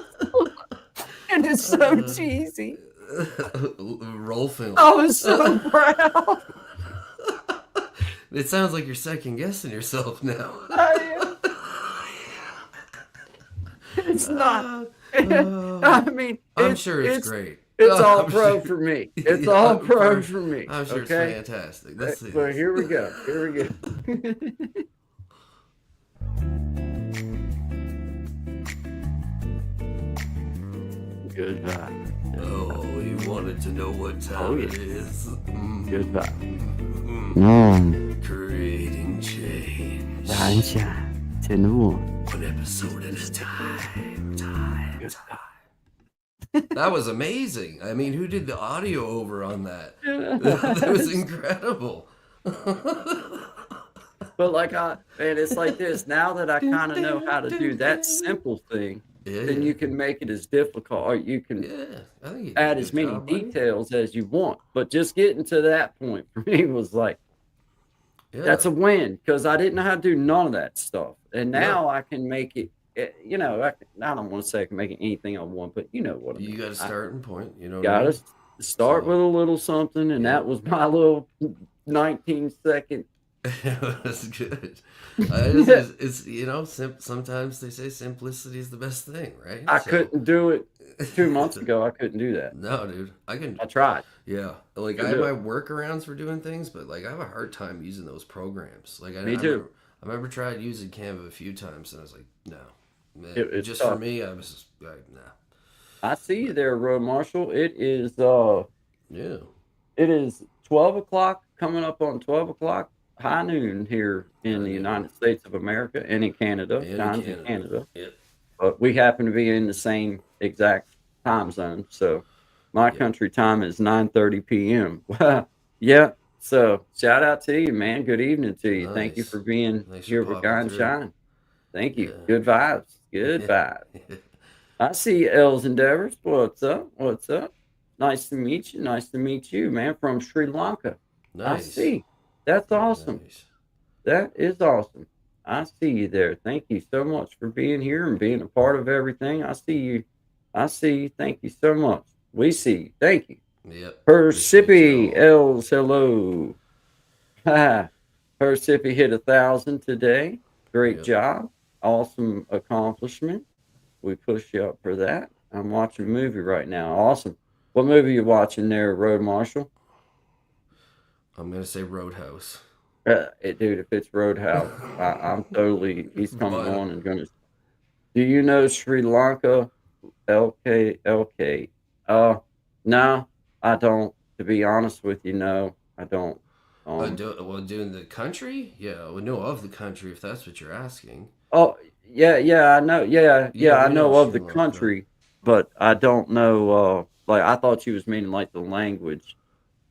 and it's so cheesy. Roll film. I was so proud. It sounds like you're second guessing yourself now. It's not. I mean, I'm sure it's great. It's all I'm pro sure- for me. It's all pro I'm for me. I'm sure Okay. it's fantastic. Let's see. Well, this. here we go. Here we go. Good vibe. Oh, you wanted to know what time it is? Good vibe. Creating change. Shine, 10 to 1. One episode at a time. That was amazing. I mean, who did the audio over on that? That was incredible. But man, it's like this. Now that I kind of know how to do that simple thing, then you can make it as difficult, or you can I think you did add a as good many job, buddy. details as you want. But just getting to that point for me was like, Yeah. that's a win, because I didn't know how to do none of that stuff. And Yeah. now I can make it, you know, I don't want to say I can make it anything I want, but you know what I mean. You got a starting point. You know. Got what I to start So- with a little something, and that was my little 19-second. It was good. It's you know, sometimes they say simplicity is the best thing, right? I So- couldn't do it 2 months ago. I couldn't do that. No, dude, I can. I tried. Yeah, like Can I have do my it. workarounds for doing things, but like I have a hard time using those programs. Like Me too. I remember tried using Canva a few times, and I was like, no, It's just for tough. me, I was just like, nah. I see you there, Road Marshall. It is Yeah. it is 12 o'clock, coming up on 12 o'clock, high noon here in the United States of America and in Canada. And in Times in Canada. Yep. But we happen to be in the same exact time zone. So my country time is 9:30 p.m. Yeah. So shout out to you, man. Good evening to you. Thank you Nice. for being Thanks for here with popping Guy and through. Shine. Thank you. Yeah. Good vibes. Good Yeah. vibes. I see Els Endeavors. What's up? What's up? Nice to meet you. Nice to meet you, man, from Sri Lanka. Nice. I see. That's awesome. Nice. That is awesome. I see you there. Thank you so much for being here and being a part of everything. I see you. I see you. Thank you so much. We see you. Thank you. Yep. Persipi Els, hello. Persipi hit 1,000 today. Great job. Awesome accomplishment. We push you up for that. I'm watching a movie right now. Awesome. What movie you watching there, Road Marshal? I'm gonna say Roadhouse. Dude, if it's Roadhouse, I'm totally. He's coming on and gonna. Do you know Sri Lanka? LK. No, I don't. To be honest with you, no, I don't. Doing the country? Yeah, we know of the country if that's what you're asking. Oh, yeah, I know. Yeah, I know of the country, but I don't know. Like I thought you was meaning like the language.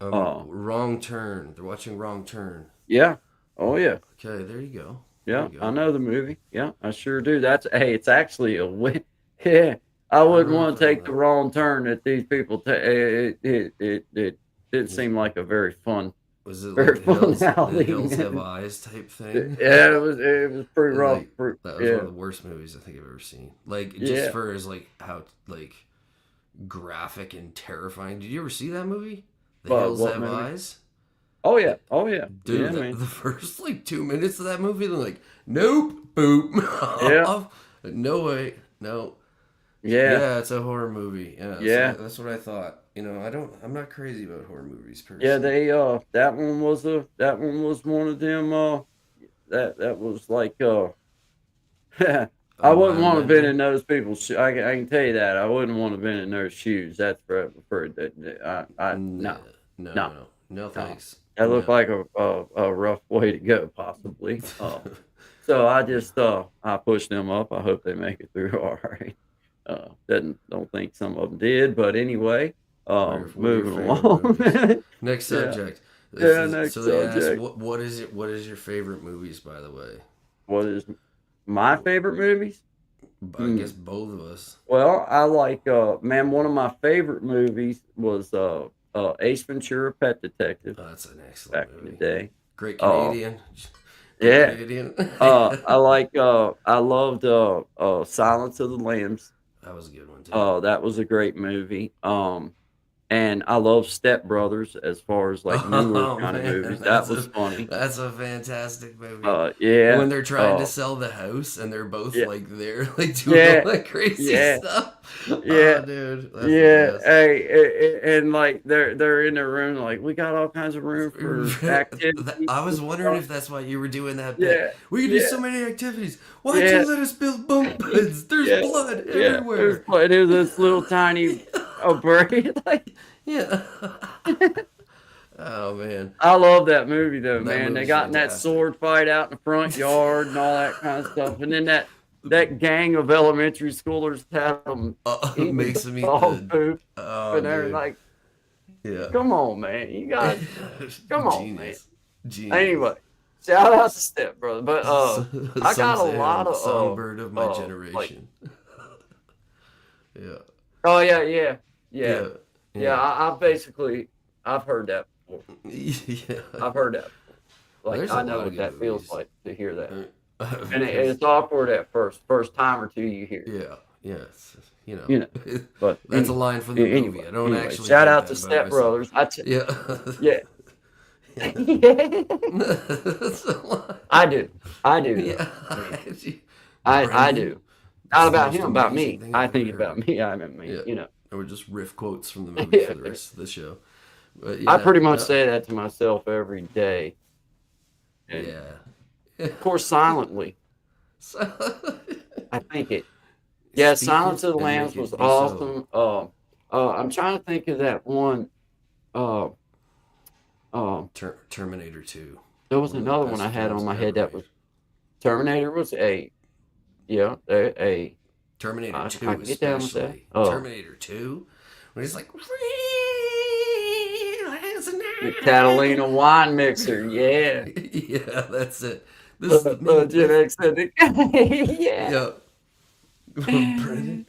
Wrong Turn. They're watching Wrong Turn. Yeah. Oh yeah. Okay, there you go. Yeah, I know the movie. Yeah, I sure do. It's actually a win. Yeah, I wouldn't want to take the wrong turn that these people take. It didn't seem like a very fun. Was it like the Hills Have Eyes type thing? Yeah, it was pretty rough. That was one of the worst movies I think I've ever seen. Like just for as like how like graphic and terrifying. Did you ever see that movie? The Hills Have Eyes? Oh yeah. Dude, the first like 2 minutes of that movie, they're like, nope, boop. Yeah. No way, no. Yeah, it's a horror movie. Yeah. So that's what I thought. You know, I'm not crazy about horror movies per Yeah, se. they that one was one of them that was like I wouldn't want to have been in those people's I can tell you that. I wouldn't want to have been in their shoes. That's for No thanks. That looked like a rough way to go, possibly. So I just I pushed them up. I hope they make it through all right. Don't think some of them did, but anyway, moving along. Next subject. Next subject. What is your favorite movies, by the way? What is my favorite movies? I guess both of us. Well, I like one of my favorite movies was Ace Ventura: Pet Detective. Oh, that's an excellent back movie. in the day. Great Canadian. Canadian. I loved Silence of the Lambs. That was a good one too. That was a great movie. And I love Step Brothers as far as like newer kind of movies. That was funny. That's a fantastic movie. Yeah. When they're trying to sell the house and they're both like there, like doing all that crazy stuff. Yeah, dude. Hey, and like they're in their room, like we got all kinds of room for activity. I was wondering if that's why you were doing that. Yeah, we can do so many activities. Why'd you let us build bunk beds? There's blood everywhere. There's this little tiny braid, like Oh man, I love that movie though, man. They got in that sword fight out in the front yard and all that kind of stuff, and then that gang of elementary schoolers had them makes them eat dog poop, and they're like, come on, man, you guys, come on, man. Genius. Anyway, shout out to Step Brother, but I got a lot of songbird of my generation. Yeah. Oh yeah. I basically I've heard that before. Yeah. I've heard that before. Like I know what that feels like to hear that. And it's awkward at first time or two you hear. Yes. You know. But that's a line from the movie. I don't actually shout out to Step Brothers. Yeah. I do. Yeah. I do. Not about him, about me. I think about me. I mean, Yeah. Or just riff quotes from the movie for the rest of the show. But, I pretty much say that to myself every day. And of course, silently. I think it. Yeah, Silence of the Lambs was awesome. I'm trying to think of that one. Terminator 2. There was another one I had on my head that was Terminator was a Terminator 2 I get down with that. Terminator 2 when he's like the Catalina wine mixer, yeah, that's it. This is Gen X yeah. Goddamn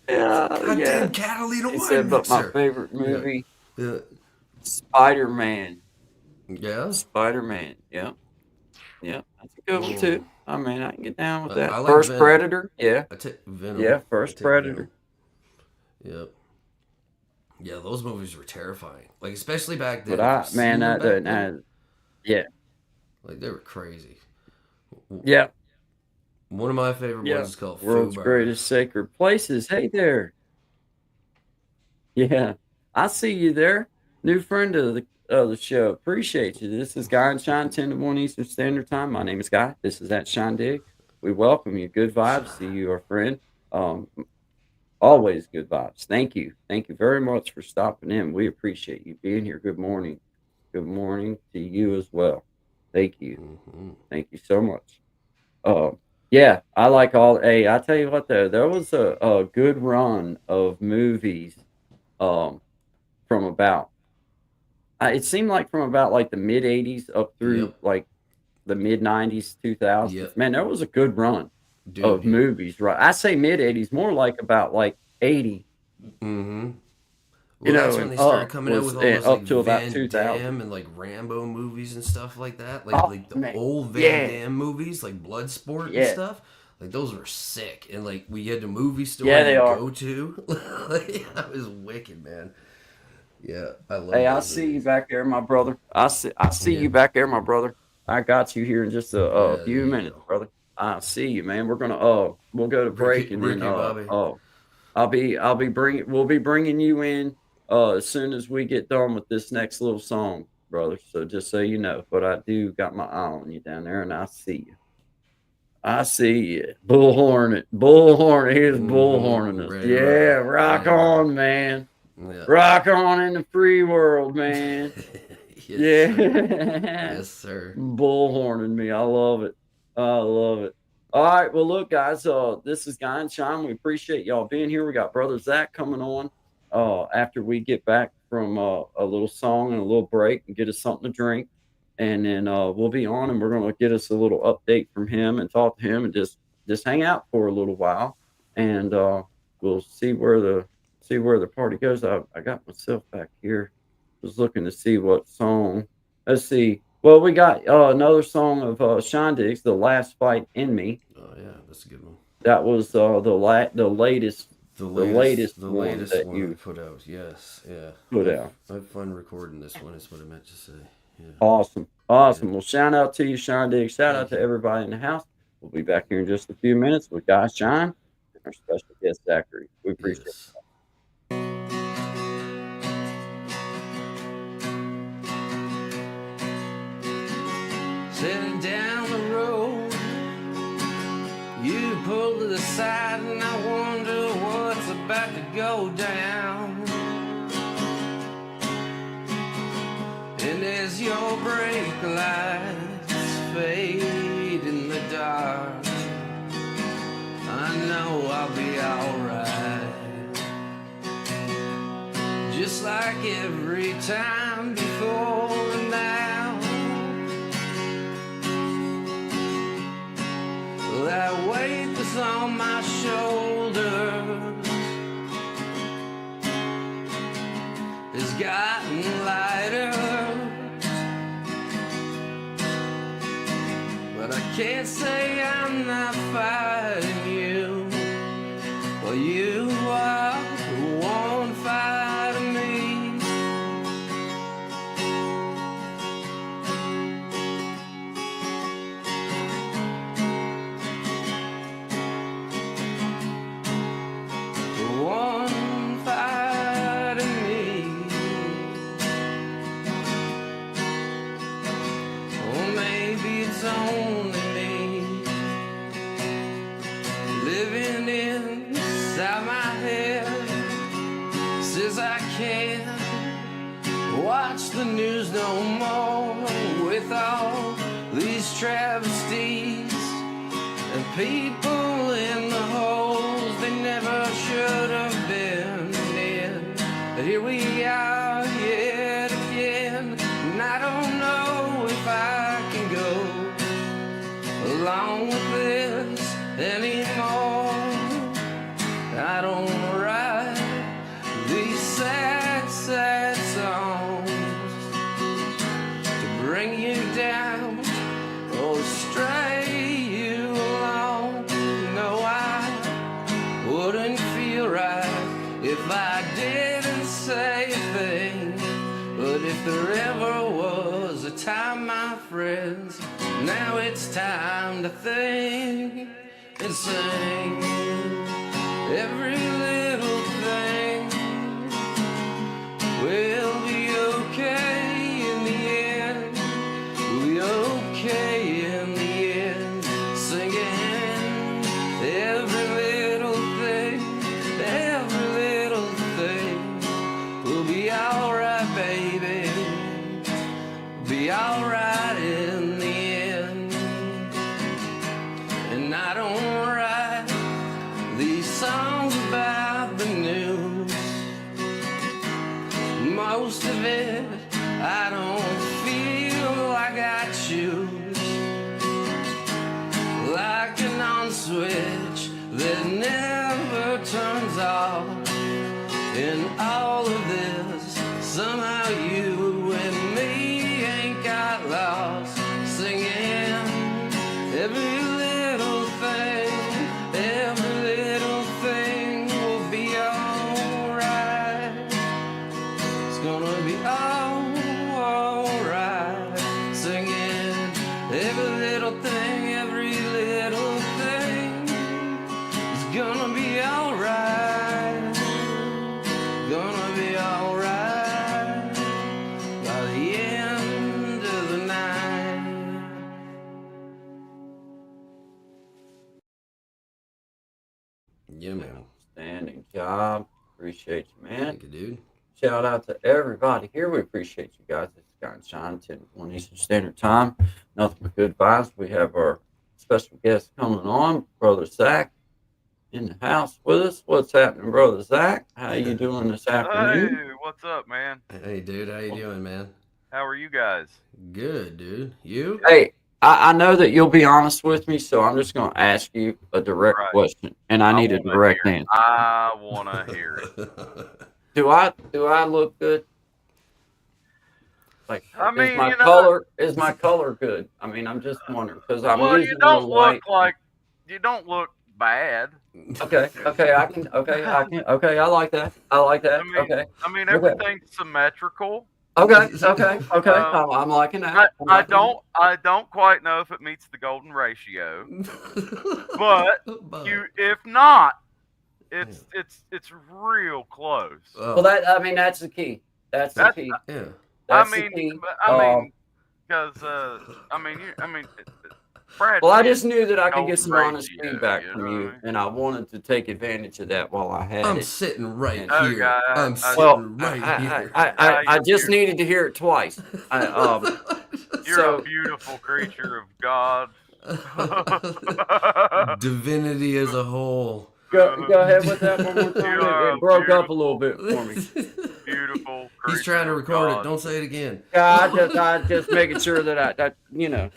Catalina wine mixer. But my favorite movie, Spider-Man. Yeah, Spider-Man. Yeah, that's a good one too. I mean, I can get down with that. Like First Venom. Predator, yeah. I take Venom. Yeah, First Predator. Venom. Yep. Yeah, those movies were terrifying. Like, especially back then. But yeah, like, they were crazy. yeah, One of my favorite yeah. ones is called World's Fubar. Greatest Sacred Places. Hey there. Yeah, I see you there. New friend of the show. Appreciate you. This is Guy and Shine, 10 to 1 Eastern Standard Time. My name is Guy. This is at Shine Dig. We welcome you. Good vibes. See you, our friend. Always good vibes. Thank you. Thank you very much for stopping in. We appreciate you being here. Good morning. Good morning to you as well. Thank you. Thank you so much. Yeah, I like all. Hey, I tell you what, though, there was a good run of movies from about, it seemed like from about like the mid 80s up through like the mid 90s, 2000s. Yep. Man, there was a good run Dude, of movies, right? I say mid 80s, more like about like 80. Mm-hmm. You Well, know, that's when and they started up coming out was with all those up like to about Van 2000. Damme and like Rambo movies and stuff like that. Like Oh, like the man. old Van Yeah. Damme movies, like Bloodsport and Yeah. stuff. Like those were sick. And like we had a movie store Yeah, they to are. go to. Like, that was wicked, man. Yeah, I love Hey, I those see you movies. back there, my brother. I see Yeah. you back there, my brother. I got you here in just a Yeah, few there you minutes, go. brother. I see you, man. We're gonna we'll go to break, Ricky, and then Ricky Bobby. I'll be bringing we'll be bringing you in as soon as we get done with this next little song, brother. So just so you know, but I do got my eye on you down there, and I see you. I see you. Bull Hornet. Here's Bull Hornet us. Right, Yeah, right. rock Right, on, man. Yeah. Rock on in the free world, man. Yes, Yeah. sir. Yes, sir. Bullhorning me. I love it. I love it. All right. Well, look, guys, this is Guy and Shine. We appreciate y'all being here. We got Brother Zach coming on after we get back from a little song and a little break and get us something to drink. And then we'll be on and we're going to get us a little update from him and talk to him and just hang out for a little while. And we'll see where the party goes. I got myself back here. Was looking to see what song. Let's see. Well, we got another song of Sean Diggs, "The Last Fight in Me." Oh yeah, that's a good one. That was the latest The one latest that one I you put out. Yes, yeah. put out. I had fun recording this one. Is what I meant to say. Yeah. Awesome. Well, shout out to you, Sean Diggs. Shout out to everybody in the house. We'll be back here in just a few minutes with Guy Shine and our special guest Zachary. We appreciate it. Sitting down the road, you pull to the side and I wonder what's about to go down. And as your brake lights fade in the dark, I know I'll be alright. Just like every time before and now. That weight that's on my shoulders has gotten lighter, but I can't say I'm not fighting you. Well, you are the one fighting me. One fighting me. Or maybe it's only me living inside my head. Says I can't watch the news no more with all these travesties and people in the holes they never should have been in. But here we are yet again, and I don't know if I can go along with this anymore. I don't write these sad, sad songs to bring you down or stray you along. goodbye, my friends. Now it's time to think and sing. Every little thing will be okay in the end. We'll be okay in the end. Singing every little thing, every little thing will be alright, baby. Be alright in the end. And I don't write these songs about the news. Most of it I don't feel like I choose. Like an on switch that never turns off. In all of this, somehow you and me ain't got lost. Singing every little thing, every little thing will be alright. It's gonna be alright. Singing every little thing, every little thing is gonna be alright. Gonna be alright by the end of the night. Yeah, man. Outstanding job. Appreciate you, man. Thank you, dude. Shout out to everybody here. We appreciate you guys. It's Guy and Shine, 10-1 Eastern Standard Time. Nothing but good vibes. We have our special guest coming on, Brother Zach, in the house with us. What's happening, Brother Zach? How you doing this afternoon? Hey, what's up, man? Hey, dude. How you doing, man? How are you guys? Good, dude. You? Hey, I know that you'll be honest with me, so I'm just going to ask you a direct Right. question, and I need a wanna direct hear it. answer. I want to hear it. Do I look good? Like, I mean, is my you know- color is my color good? I mean, I'm just wondering because I'm Well, using you don't the look white. like you don't look bad. Okay, I can. Okay, I like that. I like that. I mean, Okay, I mean, Okay. everything's symmetrical. okay. I'm liking that. I'm I liking don't quite know if it meets the golden ratio, but if not, it's real close. that. Well, I mean, that's the key. That's the key. Yeah. That's I the key. mean, because Brad. Well, I just knew that I could golden get some honest ratio, feedback you from know you, what I mean? and I wanted to take advantage of that while I had I'm it. sitting right Oh, here. God, I'm I- sitting Well, right here. I just needed to hear it twice. You're So- a beautiful creature of God. Divinity as a whole. Go ahead with that one more time. You are It broke up a little bit for me. Beautiful creature. He's trying to of record God. it. Don't say it again. I just making sure that you know,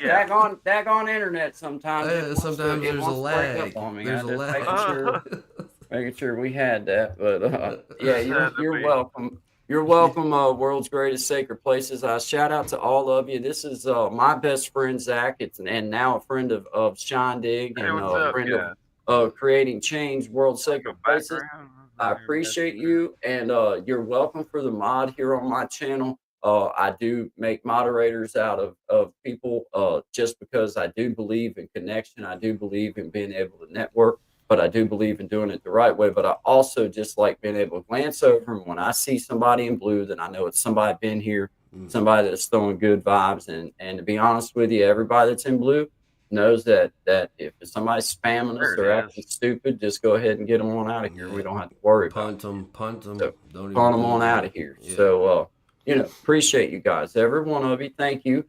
Yeah. daggone internet sometimes. it wants to- Sometimes it there's a wants to break lag. up on me. There's I a just lag. making sure we had that. But yeah, Had to you're be. welcome. You're welcome. World's Greatest Sacred Places. Shout out to all of you. This is my best friend Zach. And now a friend of Sean Dig Hey, and what's a up, friend guys? of Creating Change, World Sacred Places. Background? I appreciate you, and you're welcome for the mod here on my channel. I do make moderators out of people just because I do believe in connection. I do believe in being able to network, but I do believe in doing it the right way. But I also just like being able to glance over, and when I see somebody in blue, then I know it's somebody been here, somebody that's throwing good vibes. And to be honest with you, everybody that's in blue knows that if somebody's spamming us There or it acting stupid, just go ahead and get them on out of here. We don't have to worry about it. Punt them. So, Don't even Punt them do on that. out of here. Yeah. So, appreciate you guys, every one of you. Thank you,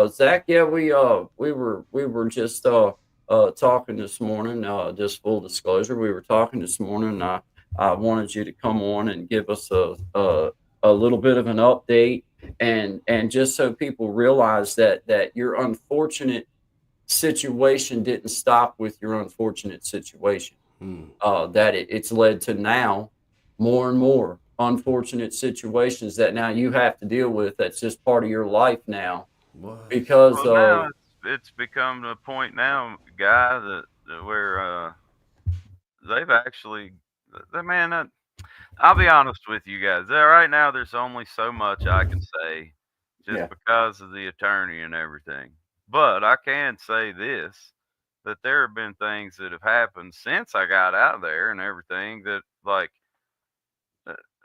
Zach. Yeah, we were just talking this morning. Just full disclosure, we were talking this morning. I wanted you to come on and give us a little bit of an update, and just so people realize that your unfortunate situation didn't stop with your unfortunate situation. That it's led to now more and more unfortunate situations that now you have to deal with. That's just part of your life now. What? Because Well, now it's become to a point now, guy, that where they've actually, I'll be honest with you guys. Right now, there's only so much I can say just Yeah. because of the attorney and everything. But I can say this, that there have been things that have happened since I got out of there and everything that like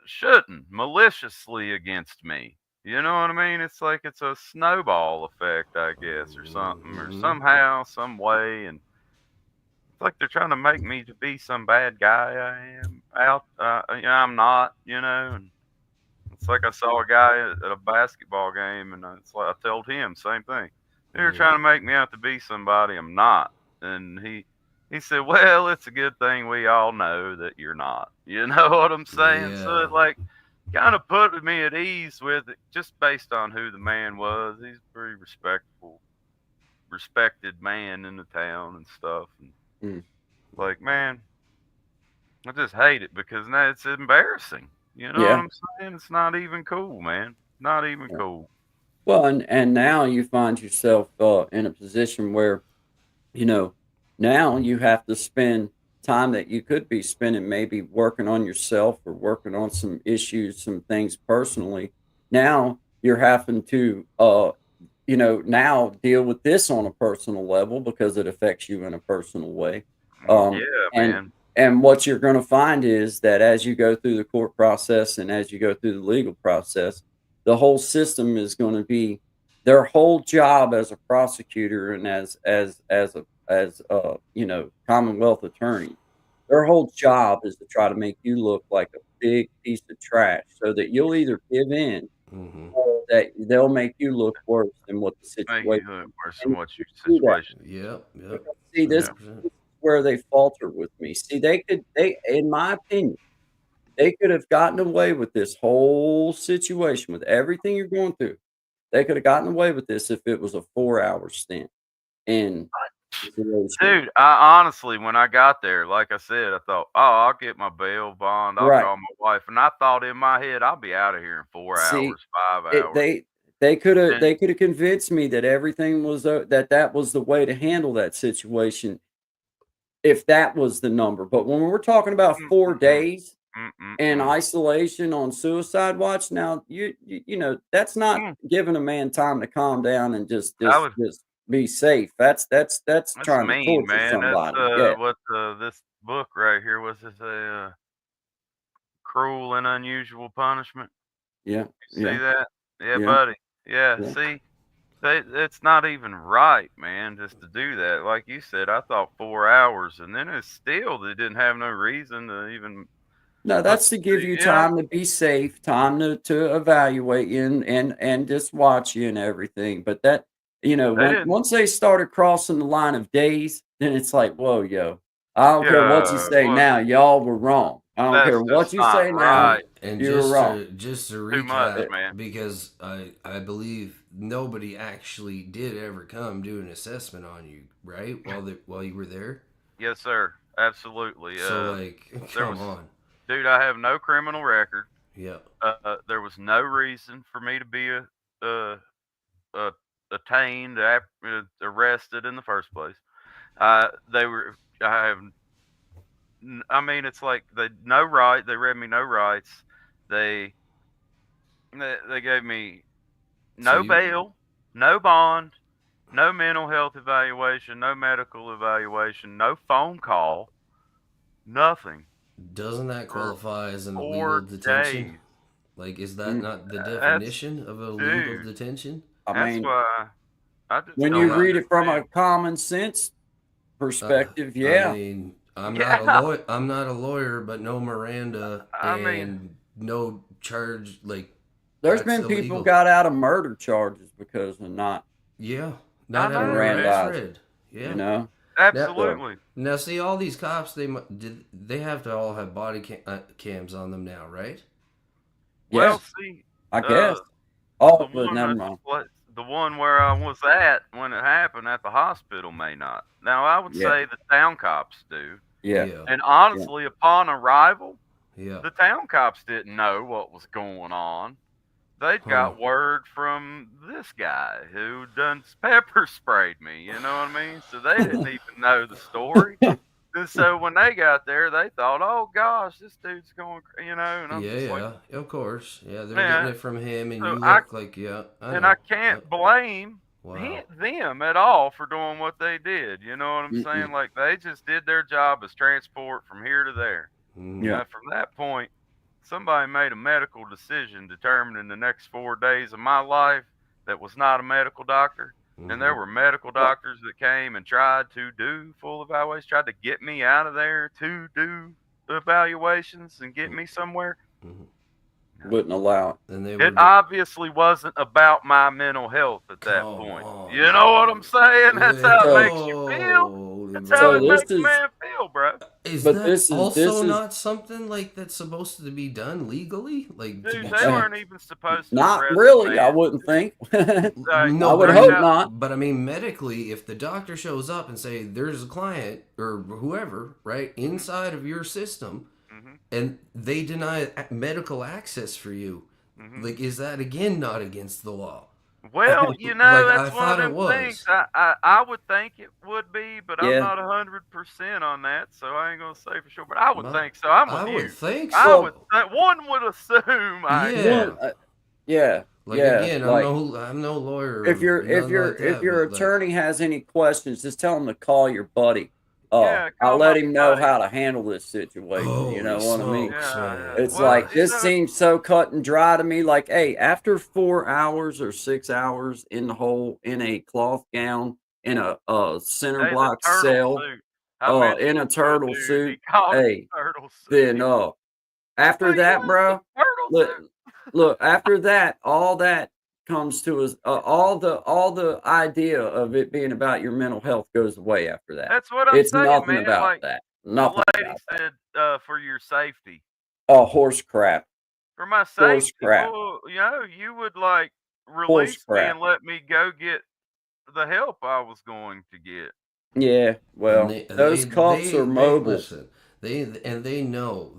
shouldn't maliciously against me. You know what I mean? It's like it's a snowball effect, I guess, or something, or somehow, some way, and it's like they're trying to make me to be some bad guy. I am out. I'm not. And it's like I saw a guy at a basketball game, and it's like I told him same thing. They're trying to make me out to be somebody I'm not, and he said, "Well, it's a good thing we all know that you're not." You know what I'm saying? So it like kind of put me at ease with it, just based on who the man was. He's a pretty respected man in the town and stuff. And like, man, I just hate it because now it's embarrassing. You know what I'm saying? It's not even cool, man. Not even cool. Well, and now you find yourself in a position where, now you have to spend time that you could be spending maybe working on yourself or working on some issues, some things personally. Now you're having to, now deal with this on a personal level because it affects you in a personal way. Man. And what you're going to find is that as you go through the court process and as you go through the legal process, the whole system is going to be their whole job as a prosecutor and as a Commonwealth attorney. Their whole job is to try to make you look like a big piece of trash, so that you'll either give in or that they'll make you look worse than what the situation. Worse than what your situation. Yep. See, this is where they falter with me. See, in my opinion, they could have gotten away with this whole situation with everything you're going through. They could have gotten away with this if it was a 4-hour stint. And dude, I honestly, when I got there, like I said, I thought, I'll get my bail bond. I'll call my wife, and I thought in my head, I'll be out of here in 4 hours, 5 hours. They could have convinced me that everything was that was the way to handle that situation, if that was the number. But when we're talking about 4 days in isolation on suicide watch, now you that's not giving a man time to calm down and just be safe. That's trying to torture somebody. That's what this book right here was. This a Cruel and Unusual Punishment. Yeah. You see that? Yeah, buddy. Yeah. See, it's not even right, man, just to do that. Like you said, I thought 4 hours, and then it's still they didn't have no reason to even. No, that's to give you time to be safe, time to evaluate you and just watch you and everything. But that, once they started crossing the line of days, then it's like, whoa, yo, I don't care what you say now, y'all were wrong. I don't care what you say now, and you're wrong. Just to recap, because I believe nobody actually did ever come do an assessment on you, right? While you were there. Yes, sir. Absolutely. So come on. Dude, I have no criminal record. Yeah. There was no reason for me to be attained, arrested in the first place. It's like they read me no rights. They gave me no bail, no bond, no mental health evaluation, no medical evaluation, no phone call, nothing. Doesn't that qualify as an illegal detention? Days. Like, is that not the definition of a legal detention? I why when you read it from a common sense perspective, I mean, I'm not a lawyer, but no Miranda and no charge. Like, there's been people got out of murder charges because of not not having Miranda. Yeah, absolutely. Now, see, all these cops, they have to all have body cams on them now, right? Well, see, I guess. Never mind. The one where I was at when it happened at the hospital may not. Now, I would say the town cops do. Yeah. And honestly, upon arrival, the town cops didn't know what was going on. They'd got word from this guy who done pepper sprayed me. You know what I mean? So they didn't even know the story. And so when they got there, they thought, "Oh gosh, this dude's going," and I'm just like, of course. Yeah, they're "Man." getting it from him, and So you look like, yeah, I and know. I can't blame Wow. them at all for doing what they did. You know what I'm saying? Mm-mm. Like they just did their job as transport from here to there. Yeah. From that point, somebody made a medical decision determining the next 4 days of my life that was not a medical doctor. And there were medical doctors that came and tried to do full evaluations, tried to get me out of there to do the evaluations and get me somewhere. Wouldn't allow it. And they It obviously wasn't about my mental health at that point. You know what I'm saying? That's how it makes you feel. That's how it makes a man feel, bro. Is But that this is- also this is- not something like that's supposed to be done legally? Like, to Dude, be they weren't even supposed to. Not arrest really, the I man. wouldn't think. No, I would but hope not. But I mean, medically, if the doctor shows up and say there's a client or whoever, right, inside of your system, and they deny medical access for you, like, is that again not against the law? Well, Like, that's I one of thought it them was. things. I would think it would be, but I'm Yeah. not 100% on that, so I ain't gonna say for sure. But I would Well, think so. I'm with I you. would think I so. would. One would assume. Yeah. Yeah. Like, yeah. again, like, I'm no lawyer. if your or nothing like if that, your but, like, attorney has any questions, just tell him to call your buddy. Yeah, I'll call let my him know buddy. how to handle this situation. You know Holy what I mean? smokes, man. It's Well, like this you know- seems so cut and dry to me. Like, hey, after 4 hours or 6 hours in the hole in a cloth gown in a center Hey, the block turtle cell, suit. I mentioned in a it to turtle dude, he suit, called it hey, turtle suit. then after Well, you that, want bro, the turtle look, suit? look, after that, all that comes to us. All the idea of it being about your mental health goes away after that. That's what I'm It's saying, nothing man. about Like that. the Nothing lady about that. said, for your safety. Oh, horse crap. For my Horse safety, crap. well, you would like release me crap. and let me go get the help I was going to get. Yeah, well, those cops are mobile. Listen, they know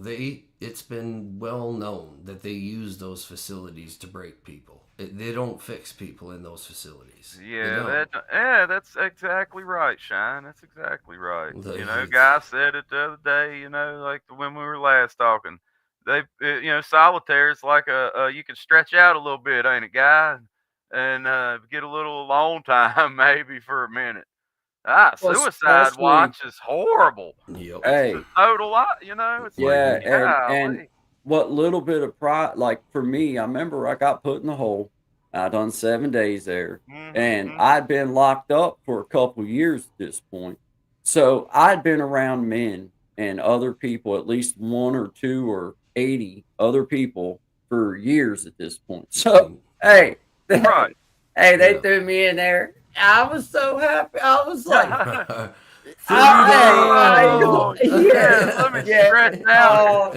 it's been well known that they use those facilities to break people. They don't fix people in those facilities. They don't. That's exactly right, Shine. That's exactly right. Like, Guy said it the other day. Like when we were last talking, they, solitaire is like you can stretch out a little bit, ain't it, guy? And get a little alone time maybe for a minute. Well, Suicide especially- watch is horrible. Yep. Hey, It's a total lot, It's yeah, like, and golly. what little bit of pride, like for me, I remember I got put in the hole. I done 7 days there, and I'd been locked up for a couple years at this point. So I'd been around men and other people, at least 1 or 2 or 80 other people for years at this point. So hey, Right. hey, they Yeah. threw me in there. I was so happy. I was like, Oh, yes, let me stretch out.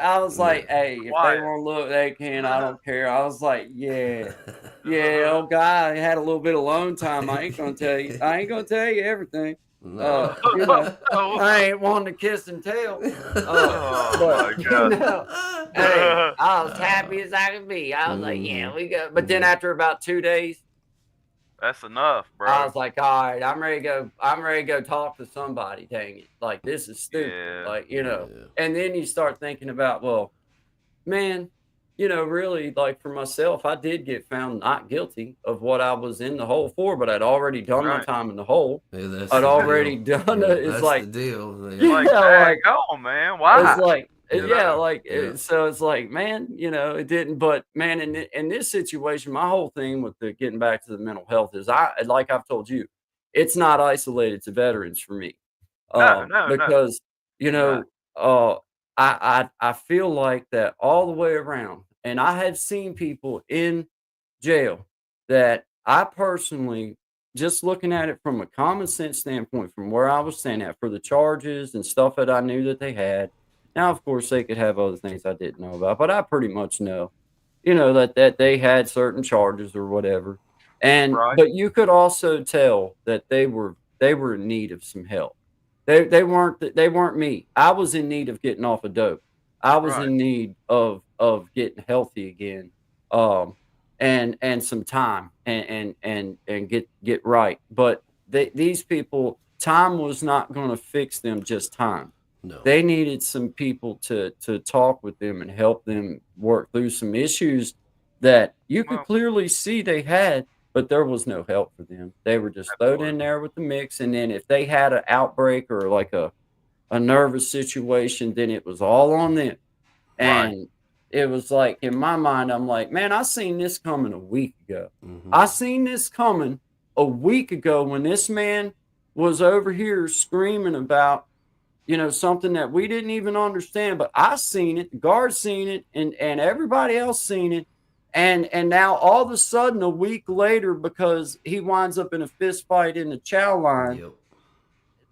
I was like, hey, if they Quiet. want to look, they can. I don't care. I was like, yeah. Oh, guy, I had a little bit of alone time. I ain't gonna tell you everything. No. I ain't wanting to kiss and tell. Oh, my God. Hey, I was happy as I could be. I was like, yeah, we go. But then after about 2 days, That's enough, bro. I was like, all right, I'm ready to go talk to somebody. Dang it. Like, this is stupid. Yeah. Like, and then you start thinking about, well, man, really, like for myself, I did get found not guilty of what I was in the hole for, but I'd already done my Right. time in the hole. Yeah, that's I'd the already deal. done Yeah, it. It's that's like, the deal. Like, yeah, go on, man. Why? it's like, Yeah. Yeah. so it's like, man, it didn't. But man, in this situation, my whole thing with the getting back to the mental health is, like I've told you, it's not isolated to veterans for me, No. because No. I feel like that all the way around, and I have seen people in jail that I personally, just looking at it from a common sense standpoint, from where I was standing at for the charges and stuff that I knew that they had. Now, of course, they could have other things I didn't know about, but I pretty much know, that they had certain charges or whatever. And Right. but you could also tell that they were in need of some help. They weren't me. I was in need of getting off of dope. I was Right. in need of getting healthy again, and some time and get right. But these people, time was not going to fix them, just time. No. They needed some people to talk with them and help them work through some issues that you could clearly see they had, but there was no help for them. They were just thrown in there with the mix, and then if they had an outbreak or like a nervous situation, then it was all on them. And it was like, in my mind, I'm like, man, I seen this coming a week ago. I seen this coming a week ago when this man was over here screaming about, you know, something that we didn't even understand, but I seen it, the guard seen it, and everybody else seen it. And now all of a sudden, a week later, because he winds up in a fist fight in the chow line,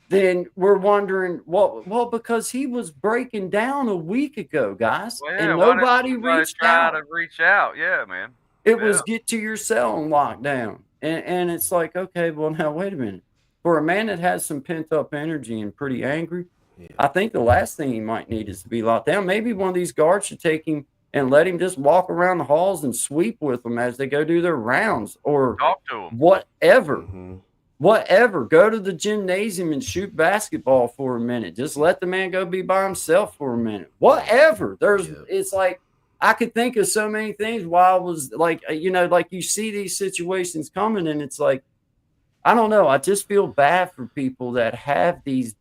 then we're wondering, well, because he was breaking down a week ago, guys, Well, and nobody reached out. To reach out, yeah, man. It was get to your cell and lock down. And it's like, okay, well, now wait a minute. For a man that has some pent up energy and pretty angry, I think the last thing he might need is to be locked down. Maybe one of these guards should take him and let him just walk around the halls and sweep with them as they go do their rounds, or talk to him. Whatever. Whatever. Go to the gymnasium and shoot basketball for a minute. Just let the man go be by himself for a minute. Whatever. It's like, I could think of so many things while I was like, you know, like you see these situations coming, and it's like, I don't know. I just feel bad for people that have these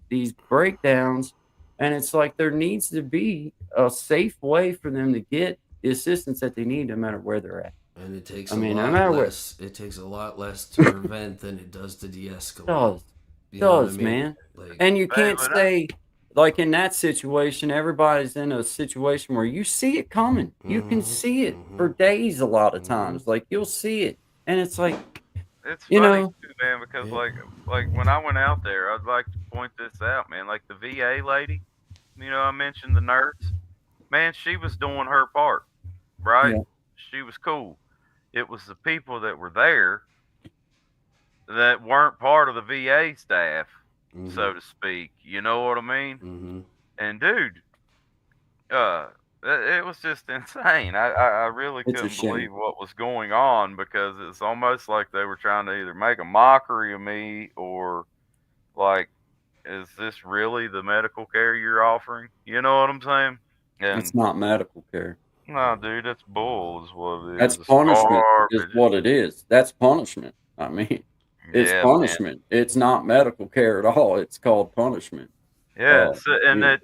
breakdowns, and it's like there needs to be a safe way for them to get the assistance that they need, no matter where they're at. And it takes it takes a lot less to prevent than it does to de-escalate. Does, man. Like, and you can't say, like in that situation, everybody's in a situation where you see it coming. You can see it for days a lot of times. Like, you'll see it. And it's like, it's funny too, man, because like when I went out there, I'd like to point this out, man. Like the VA lady, you know, I mentioned the nurse. Man, she was doing her part, right? Yeah. She was cool. It was the people that were there that weren't part of the VA staff, so to speak. You know what I mean? And dude, it was just insane. I really couldn't believe what was going on, because it's almost like they were trying to either make a mockery of me or like, is this really the medical care you're offering? You know what I'm saying? And it's not medical care. No, dude, that's bull is what it is. That's punishment is what it is. That's punishment. I mean, it's punishment. Man. It's not medical care at all. It's called punishment. Yeah, and it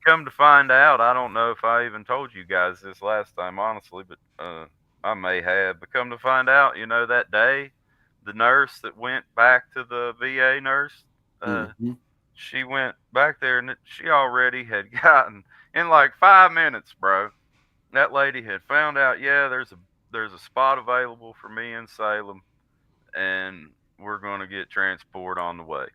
come to find out, I don't know if I even told you guys this last time, honestly, but I may have. But come to find out, you know, that day, the nurse that went back to the VA nurse, she went back there, and she already had gotten, in like 5 minutes, bro, that lady had found out, there's a spot available for me in Salem, and we're going to get transport on the way.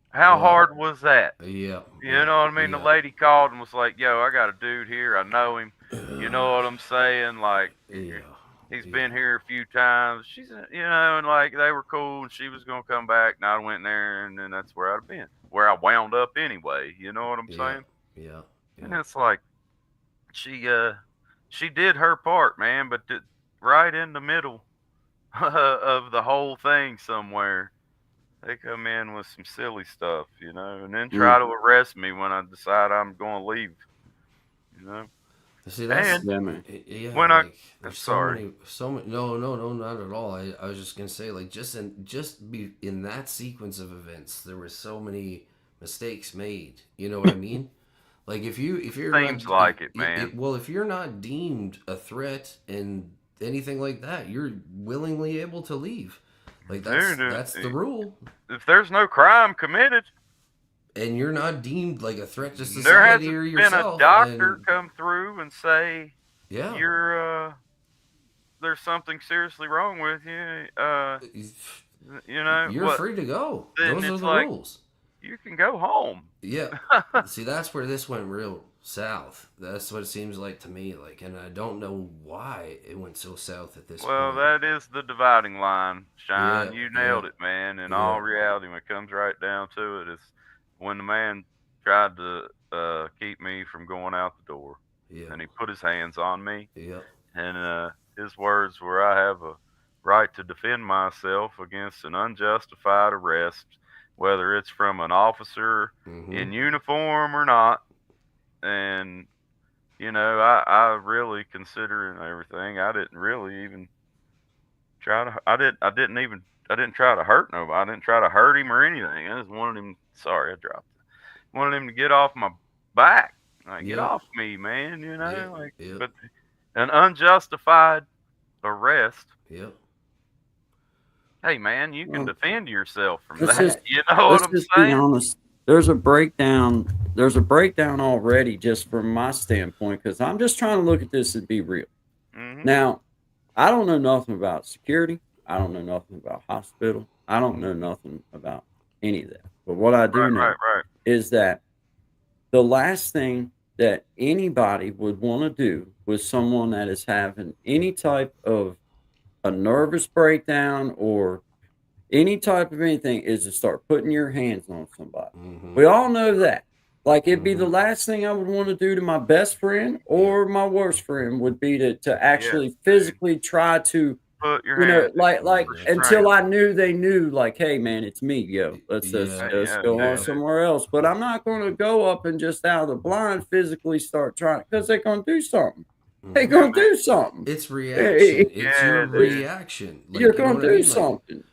How hard was that? Yeah. You know what I mean? Yeah. The lady called and was like, yo, I got a dude here. I know him. You know what I'm saying? Like, he's been here a few times. She's, you know, and like they were cool, and she was going to come back, and I went there, and then that's where I'd been. Where I wound up anyway. You know what I'm saying? Yeah. And it's like, she did her part, man, but right in the middle of the whole thing somewhere, they come in with some silly stuff, you know, and then try to arrest me when I decide I'm going to leave, you know. See, that's when like, I'm sorry. So many, no, not at all. I was just gonna say, like, just in that sequence of events, there were so many mistakes made. You know what I mean? Like if you're seems not, like it, man. Well, if you're not deemed a threat and anything like that, you're willingly able to leave. Like that's the rule. If there's no crime committed, and you're not deemed like a threat to society or yourself, been a doctor come through and say, you're there's something seriously wrong with you. You know, you're free to go. Those are the rules. You can go home. Yeah. See, that's where this went real south. That's what it seems like to me. Like, and I don't know why it went so south at this point. Well, that is the dividing line, Shine. You nailed it, man. In all reality, when it comes right down to it, it's when the man tried to keep me from going out the door. Yeah. And he put his hands on me. Yeah. And his words were, I have a right to defend myself against an unjustified arrest, whether it's from an officer in uniform or not. And I really consider and everything. I didn't really even try to. I didn't try to hurt nobody. I didn't try to hurt him or anything. I just wanted him. Sorry, I dropped it. Wanted him to get off my back. Like, get off me, man. But an unjustified arrest. Yep. Hey, man, you can defend yourself from let's that. just- You know what Let's I'm just saying? be honest. There's a breakdown. There's a breakdown already, just from my standpoint, because I'm just trying to look at this and be real. Now, I don't know nothing about security. I don't know nothing about hospital. I don't know nothing about any of that. But what I do know is that the last thing that anybody would want to do with someone that is having any type of a nervous breakdown or any type of anything is to start putting your hands on somebody. We all know that. Like, it'd be the last thing I would want to do to my best friend or my worst friend would be to actually physically try to put your hands like until I knew they knew, like, hey man, it's me, yo. Let's go on somewhere else. But I'm not going to go up and just out of the blind physically start trying, because they're going to do something. They're going to do something. It's reaction. It's your reaction. Like, you're going to do something.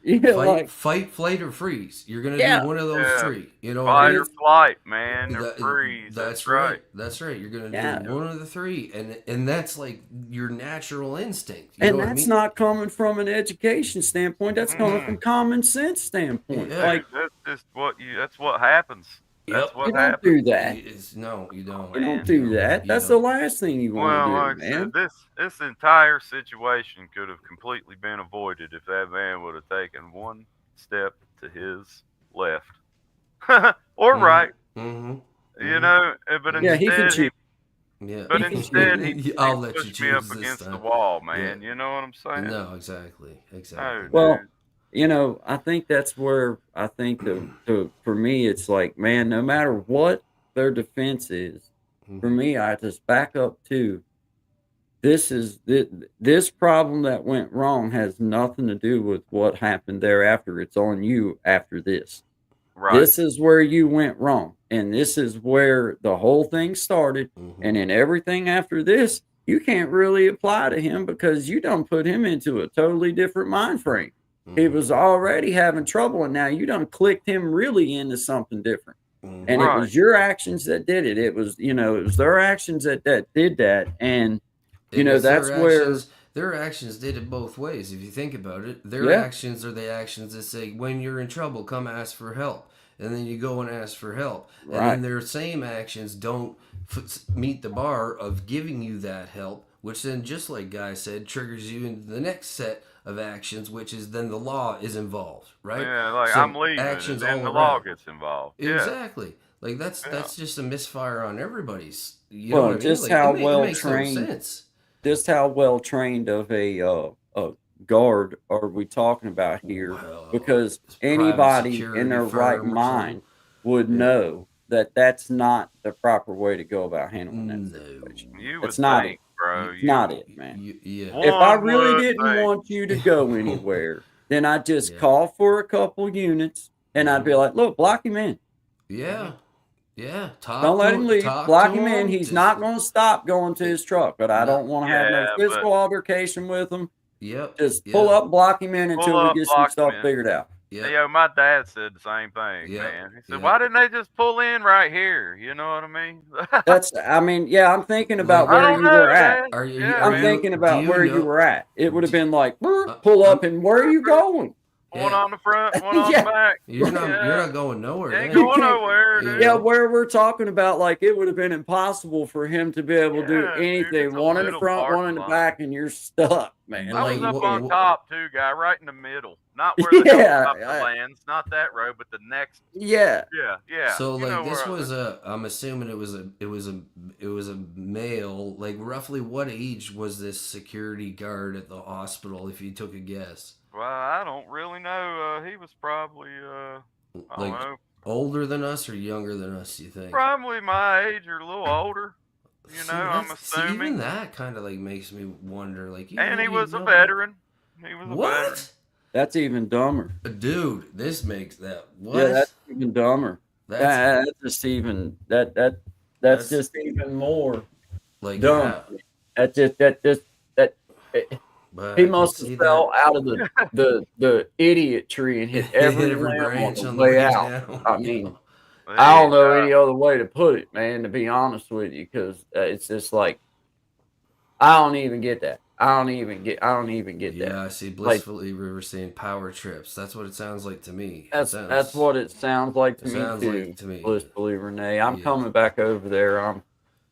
Fight, flight, or freeze. You're going to do one of those three. You know, fight or flight, man, or freeze. That's right. That's right. You're going to do one of the three, and that's like your natural instinct. And that's not coming from an education standpoint. That's coming from common sense standpoint. Yeah. Like, that's just that's what happens. That's what you don't happens. do that. No, you don't. You don't do that. That's the last thing you want to do, man. This entire situation could have completely been avoided if that man would have taken one step to his left or right. You know, but instead, he pushed me up against the wall, man. You know what I'm saying? No, exactly. Oh, well, I think that's where I think for me, it's like, man, no matter what their defense is, for me, I just back up to this problem that went wrong has nothing to do with what happened thereafter. It's on you after this. Right. This is where you went wrong, and this is where the whole thing started. And then everything after this, you can't really apply to him because you don't put him into a totally different mind frame. He was already having trouble, and now you done clicked him really into something different. And it was your actions that did it. It was, it was their actions that did that. And, that's where their actions did it both ways. If you think about it, their actions are the actions that say, when you're in trouble, come ask for help. And then you go and ask for help. And then their same actions don't meet the bar of giving you that help, which then, just like Guy said, triggers you into the next set of actions, which is then the law is involved, right? Yeah, like, so I'm leaving, and then the law gets involved. Exactly. Like, that's just a misfire on everybody's. You know what I mean? Just like, how well trained. Just how well trained of a guard are we talking about here? Because anybody in their right mind would know that that's not the proper way to go about handling that situation. It's not it, bro. It's not it, man. If I really didn't want you to go anywhere, then I'd just call for a couple units, and I'd be like, look, block him in. Yeah. Don't let him leave. Block him in. He's not going to stop going to his truck, but I don't want to have no physical altercation with him. Just pull up, block him in until we get some stuff figured out. Yo, my dad said the same thing, man. He said, why didn't they just pull in right here? You know what I mean? I'm thinking about where you were at. I'm thinking about where you were at. It would have been like, pull up, and where are you going? One on the front, one on the back. You're not going nowhere. Ain't going nowhere, dude. Yeah, where we're talking about, like, it would have been impossible for him to be able to do anything. One in the front, one in the back, and you're stuck, man. I was up on top too, guy, right in the middle. Not where the helicopter lands, not that road, but the next. Yeah. So like, this was I'm assuming it was a male. Like, roughly what age was this security guard at the hospital, if you took a guess? Well, I don't really know. He was probably I don't know, older than us or younger than us, you think? Probably my age or a little older. You know, I'm assuming. Even that kind of like makes me wonder. Like, and he was a veteran. He was a What? veteran. That's even dumber. Dude, this makes that what? Yeah, that's even dumber. That's just even that's just even more like dumb. That he must have fell out of the idiot tree and hit every branch on the way out. Down. I mean, I don't know any other way to put it, man. To be honest with you, because it's just like I don't even get that. I don't even get that. Yeah, I see Blissfully River saying power trips. That's what it sounds like to me. That's what it sounds like to me too. Blissfully Renee. I'm coming back over there.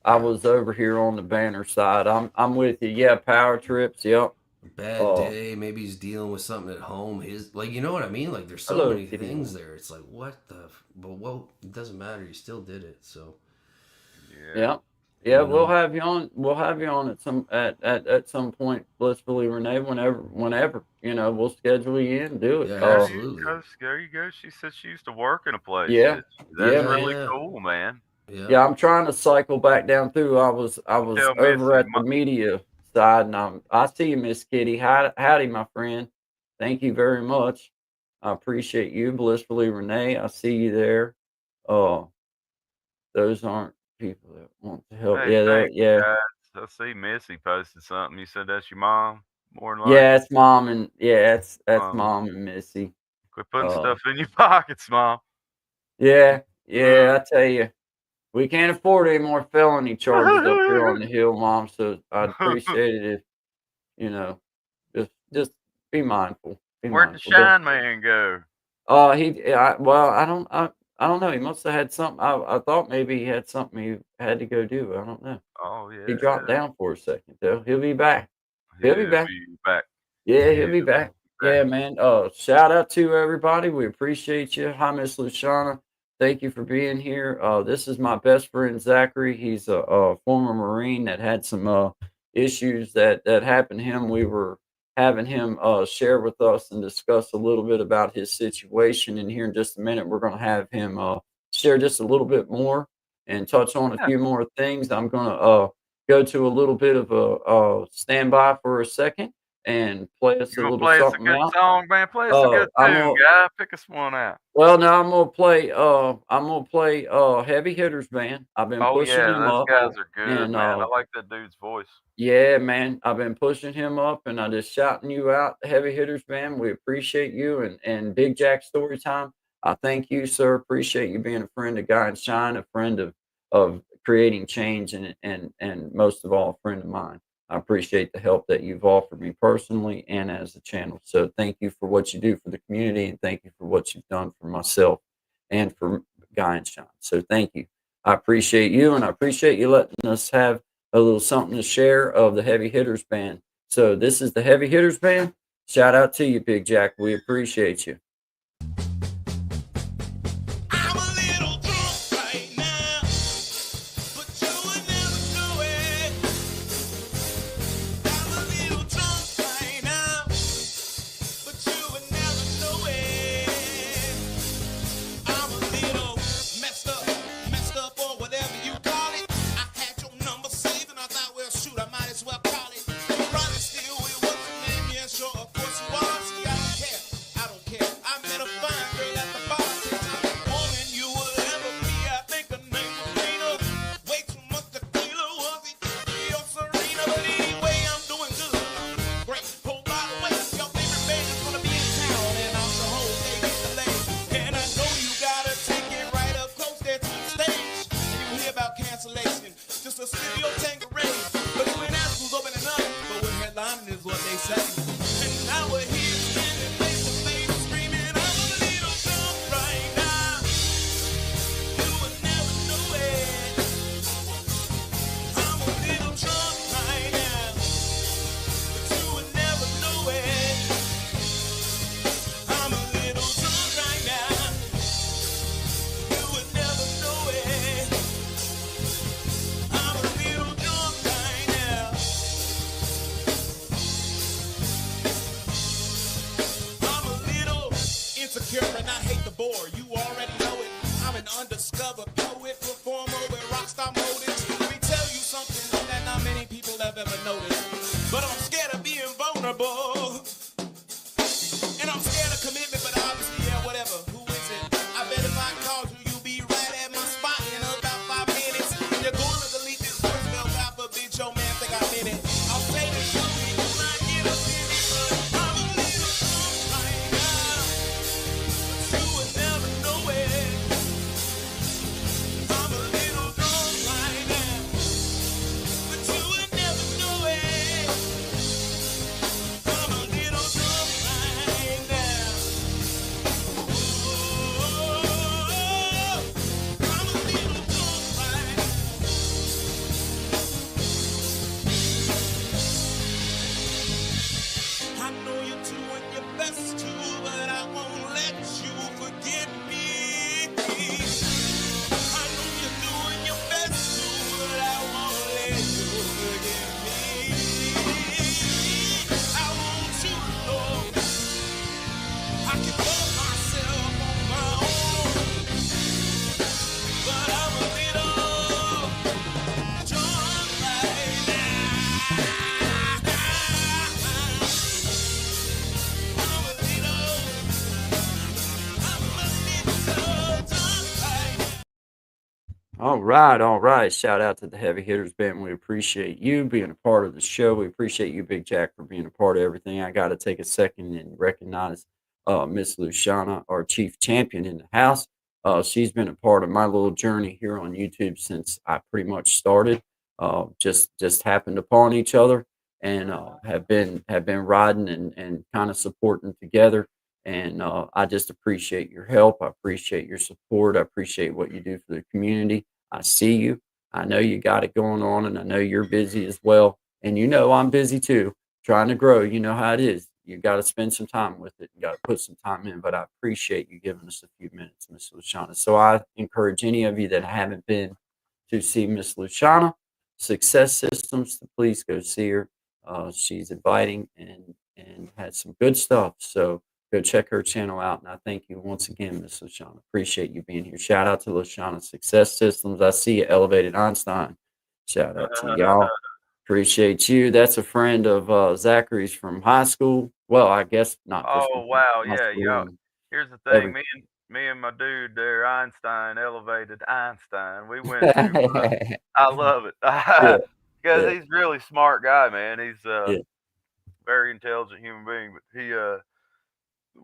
I was over here on the Banner side. I'm with you. Yeah, power trips. Yep. Bad day. Maybe he's dealing with something at home. You know what I mean? Like there's so many things there. It's like what the. But it doesn't matter. You still did it. So. Yeah. Yeah, we'll have you on. We'll have you on at some point, Blissfully Renee. Whenever we'll schedule you in. Do it. Yeah, absolutely. There you go. She said she used to work in a place. Yeah, that's really cool, man. Yeah, I'm trying to cycle back down through. I was over at the media side, and I see you, Miss Kitty. Howdy, my friend. Thank you very much. I appreciate you, Blissfully Renee. I see you there. Those aren't people that want to help. Hey, yeah. Guys. I see Missy posted something. You said that's your mom, more than likely. Yeah, it's mom and that's mom and Missy. Quit putting stuff in your pockets, Mom. Yeah, I tell you, we can't afford any more felony charges up here on the hill, Mom. So I'd appreciate it if just be mindful. Where'd the Shine Man go? I don't know. He must have had something. I thought maybe he had something he had to go do. I don't know. Oh yeah. He dropped down for a second though. He'll be back. He'll be back. Yeah, he'll be back. Yeah, man. Shout out to everybody. We appreciate you. Hi, Miss Luciana. Thank you for being here. This is my best friend Zachary. He's a former Marine that had some issues that happened to him. We were having him share with us and discuss a little bit about his situation. And here in just a minute, we're going to have him share just a little bit more and touch on a few more things. I'm going to go to a little bit of a standby for a second and play us a little something out. Play us a good song, man. Play us a good tune, guy. Pick us one out. Well, now I'm gonna play Heavy Hitters Band. I've been pushing him up. Those guys are good, and, man. I like that dude's voice. Yeah, man. I've been pushing him up, and I just shouting you out, Heavy Hitters Band. We appreciate you, and Big Jack Storytime. I thank you, sir. Appreciate you being a friend of Guy and Shine, a friend of creating change, and most of all, a friend of mine. I appreciate the help that you've offered me personally and as a channel. So thank you for what you do for the community, and thank you for what you've done for myself and for Guy and Shine. So thank you. I appreciate you, and I appreciate you letting us have a little something to share of the Heavy Hitters Band. So this is the Heavy Hitters Band. Shout out to you, Big Jack. We appreciate you. And I hate the bore, you already know it. I'm an undiscovered poet, performer with rockstar motives. Let me tell you something that not many people have ever noticed. But I'm scared of being vulnerable. best to, but I won't let you forget me. I know you're doing your best to, but I won't let you forget me. I want you to know I can love myself on my own, but I'm a little drunk right now. I'm a little drunk right now. All right. Shout out to the Heavy Hitters Band. We appreciate you being a part of the show. We appreciate you, Big Jack, for being a part of everything. I got to take a second and recognize Miss Luciana, our chief champion in the house. She's been a part of my little journey here on YouTube since I pretty much started. Just happened upon each other and have been riding and kind of supporting together. And I just appreciate your help. I appreciate your support. I appreciate what you do for the community. I see you. I know you got it going on, and I know you're busy as well. And you know I'm busy too, trying to grow. You know how it is. You got to spend some time with it. You got to put some time in. But I appreciate you giving us a few minutes, Miss Luciana. So I encourage any of you that haven't been to see Miss Luciana Success Systems to please go see her. She's inviting and has some good stuff. So go check her channel out. And I thank you once again, Miss Luciana. Appreciate you being here. Shout out to Luciana Success Systems. I see you, Elevated Einstein. Shout out to y'all. Appreciate you. That's a friend of Zachary's from high school. Well, I guess not. Oh wow, yeah, yo. Here's the thing, me and my dude there, Einstein, Elevated Einstein. We went to, I love it. Because he's a really smart guy, man. He's very intelligent human being. But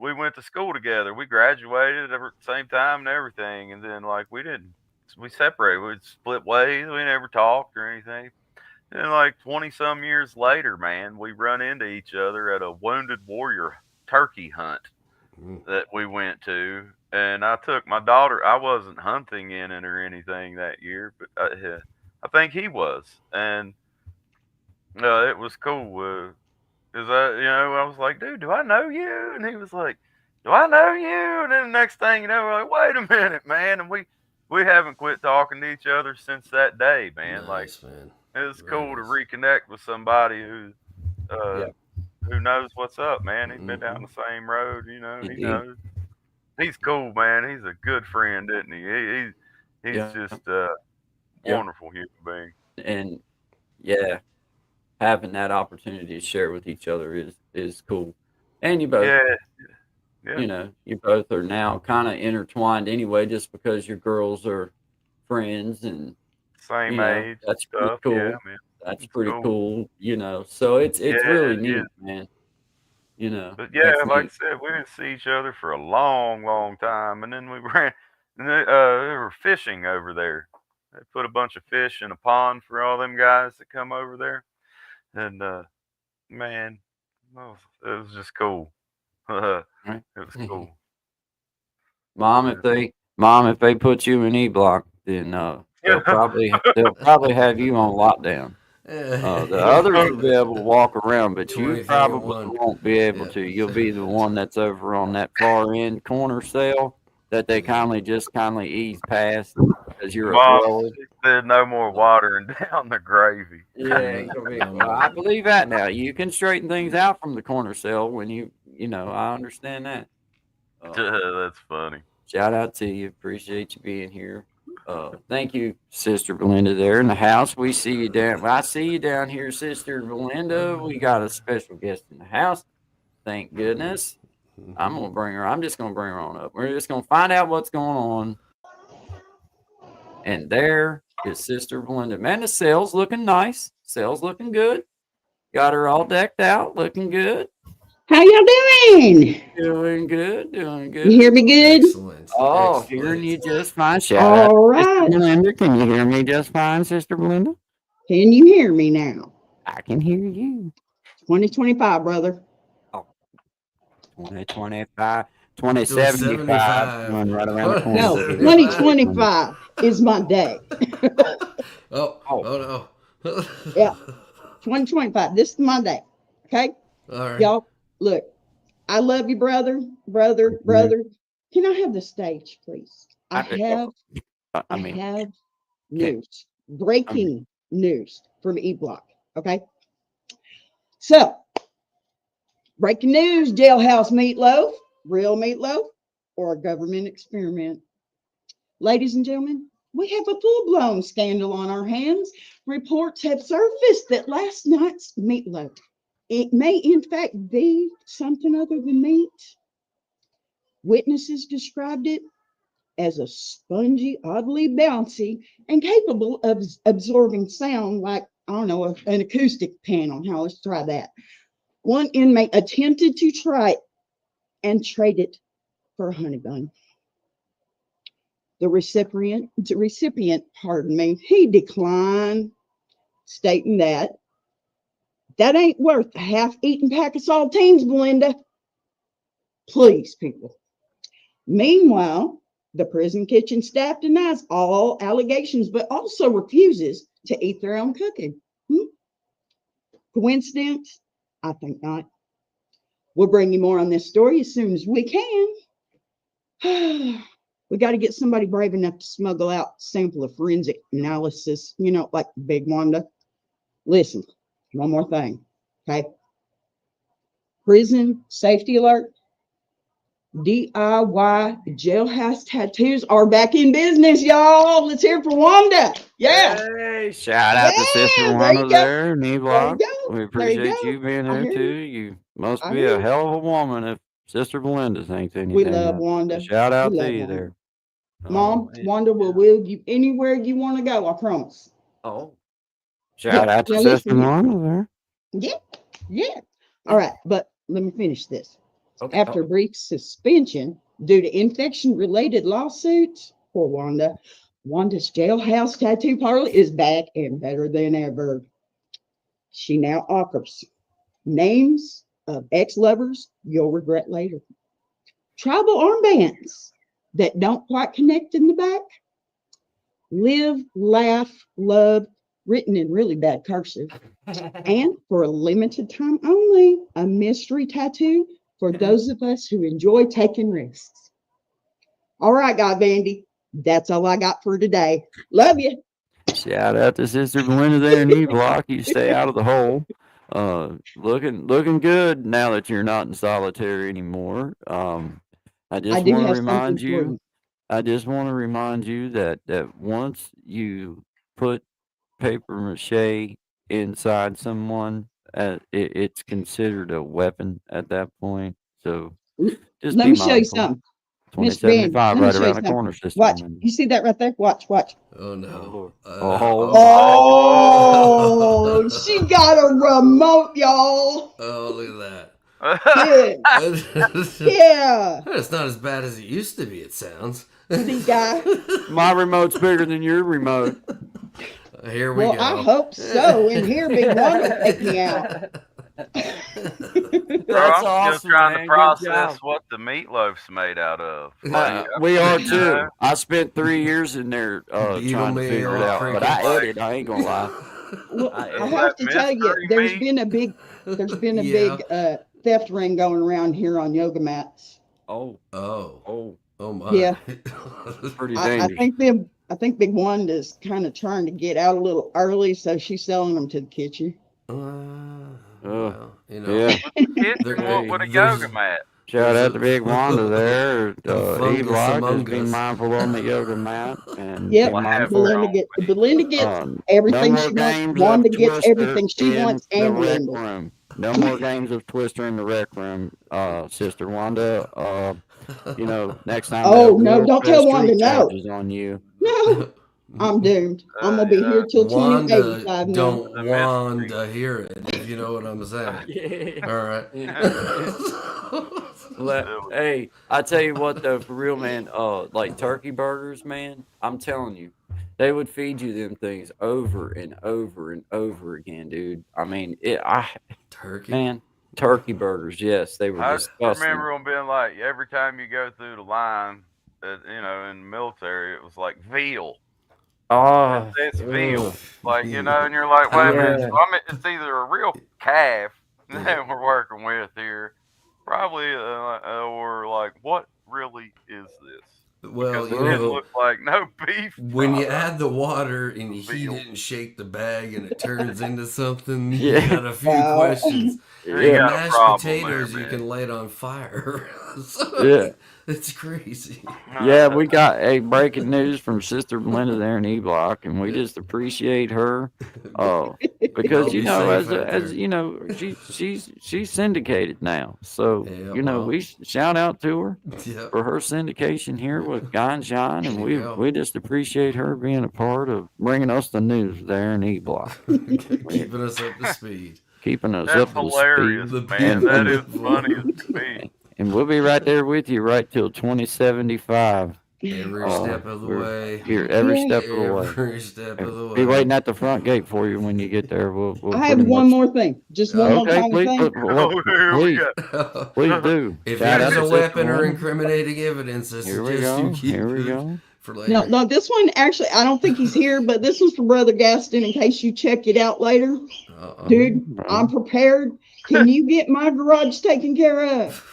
we went to school together. We graduated at the same time and everything. And then we separated. We split ways. We never talked or anything. And like 20 some years later, man, we run into each other at a Wounded Warrior turkey hunt that we went to. And I took my daughter. I wasn't hunting in it or anything that year, but I think he was. And it was cool. Cause I was like, dude, do I know you? And he was like, do I know you? And then the next thing you know, we're like, wait a minute, man. And we haven't quit talking to each other since that day, man. Nice, man. It was cool to reconnect with somebody who knows what's up, man. He's been down the same road, he knows. He's cool, man. He's a good friend, isn't he? He's just a wonderful human being. And having that opportunity to share with each other is cool. And you both, you both are now kind of intertwined anyway, just because your girls are friends and same age. That's pretty cool. Yeah, man. That's pretty cool. So it's really neat, man. But like I said, we didn't see each other for a long, long time, and then we ran. And they were fishing over there. They put a bunch of fish in a pond for all them guys that come over there. And man, it was just cool. It was cool. Mom, if they put you in E-Block, then they'll probably have you on lockdown. The others will be able to walk around, but you probably won't be able to. You'll be the one that's over on that far end corner cell that they kindly ease past because you're a grower. There's no more watering down the gravy. Yeah, well, I believe that now. You can straighten things out from the corner cell when I understand that. That's funny. Shout out to you. Appreciate you being here. Thank you, Sister Belinda, there in the house. We see you down. I see you down here, Sister Belinda. We got a special guest in the house. Thank goodness. I'm just gonna bring her on up. We're just gonna find out what's going on. And there is Sister Belinda. Man, the cell's looking nice. Cell's looking good. Got her all decked out, looking good. How y'all doing? Doing good. You hear me good? Excellent. Oh, hearing you just fine. Shout out, all right. Sister Belinda, can you hear me just fine, Sister Belinda? Can you hear me now? I can hear you. 2025, brother. Oh, 2025. 2075. Going right around the corner. No, 2025 is my day. Oh no. Yeah. 2025. This is my day. Okay? All right. Y'all, look, I love you, brother. Can I have the stage, please? I mean, have news. Breaking news from E Block. Okay. So, breaking news: jailhouse meatloaf, real meatloaf, or a government experiment. Ladies and gentlemen, we have a full-blown scandal on our hands. Reports have surfaced that last night's meatloaf, it may in fact be something other than meat. Witnesses described it as a spongy, oddly bouncy, and capable of absorbing sound like, I don't know, an acoustic panel. Now let's try that. One inmate attempted to try it and trade it for a honey bun. The recipient, he declined, stating that ain't worth a half-eaten pack of saltines, Belinda. Please, people. Meanwhile, the prison kitchen staff denies all allegations, but also refuses to eat their own cooking. Coincidence? I think not. We'll bring you more on this story as soon as we can. We got to get somebody brave enough to smuggle out a sample of forensic analysis, like Big Wanda. Listen, one more thing, okay? Prison safety alert. DIY jailhouse tattoos are back in business, y'all. Let's hear it for Wanda. Yeah. Hey, shout out to Sister Wanda there, knee block. We appreciate you being there too. You must be a hell of a woman if Sister Belinda thinks anything. We love Wanda. Shout out to you there. Mom, Wanda will wheel you anywhere you want to go, I promise. Oh. Shout out to Sister Wanda there. Yeah. All right, but let me finish this. Okay. After a brief suspension due to infection-related lawsuits for Wanda, Wanda's jailhouse tattoo parlor is back and better than ever. She now offers names of ex-lovers you'll regret later. Tribal armbands that don't quite connect in the back. Live, laugh, love, written in really bad cursive. And for a limited time only, a mystery tattoo for those of us who enjoy taking risks. All right, God Vandy, that's all I got for today. Love you. Shout out to Sister Belinda there in E Block. You stay out of the hole. Looking good now that you're not in solitary anymore. I just want to remind you that once you put paper mache inside someone, it's considered a weapon at that point. So just let me show you something. 2075 right around the corner, Sister. Watch. You see that right there? Watch. Oh no. Oh, she got a remote, y'all. Oh, look at that. Yeah. It's not as bad as it used to be, it sounds. See, guy. My remote's bigger than your remote. Here we go. I hope so. And here Big Wanda will take me out. That's awesome, still trying to process what the meatloaf's made out of. We are too. I spent 3 years in there trying to figure it out, but I ate it. I ain't gonna lie. Well, I have to tell you, there's been a big theft ring going around here on yoga mats. Oh my! Yeah, pretty dangerous. I think Big Wanda's kind of trying to get out a little early, so she's selling them to the kitchen. Well, yeah. With a yoga mat. Shout out to Big Wanda there. E Block is being mindful on the yoga mat. And Belinda gets everything she wants. Wanda gets everything she wants, and Belinda. No more games of Twister in the rec room, Sister Wanda. Next time. Oh no! Don't tell Wanda no. On you. No. I'm doomed. I'm gonna be here till 2085. Don't want to hear it, if you know what I'm saying. Yeah. All right. Hey, I tell you what though, for real, man. Like turkey burgers, man. I'm telling you, they would feed you them things over and over and over again, dude. I mean, turkey burgers. Yes, they were disgusting. I remember them being like, every time you go through the line, in the military, it was like veal. Oh, it's veal, and you're like, wait a minute. So it's either a real calf that we're working with here, Probably, or like, what really is this? Well, Because you it didn't know, look like no beef. when you product. add the water and you heat Veal. it and shake the bag and it turns into something, you Yeah. got a few Wow. questions. You The got a mashed problem there, potatoes you man. can light on fire. So, Yeah. it's crazy. Yeah, we got a breaking news from Sister Belinda there in E Block, and we Yeah. just appreciate her. Y'all Because be safe out as there. you know, she's syndicated now. So Yeah, we well, shout out to her yeah, for her syndication here with Guy and Shine, and there you we go. just appreciate her being a part of bringing us the news there in E Block, Keeping us up to speed. keeping us That's up to hilarious, speed, man. That is beautiful. funny as can be. and we'll be right there with you right till 2075. Every step of the We're way. here every Yeah. step of the way. Every step of the Be way. waiting at the front gate for you when you get there. We'll I have pretty one much. more thing. Just one more Okay, tiny please, thing. Oh, here we please, go. please do. If Shout out there's to a Sister weapon or Belinda. incriminating evidence, I Here we suggest go. you keep Here we it go. for No, later. no, this one actually, I don't think he's here, but this was for Brother Gaston in case you check it out later. Uh-uh. Dude, I'm prepared. Can you get my garage taken care of?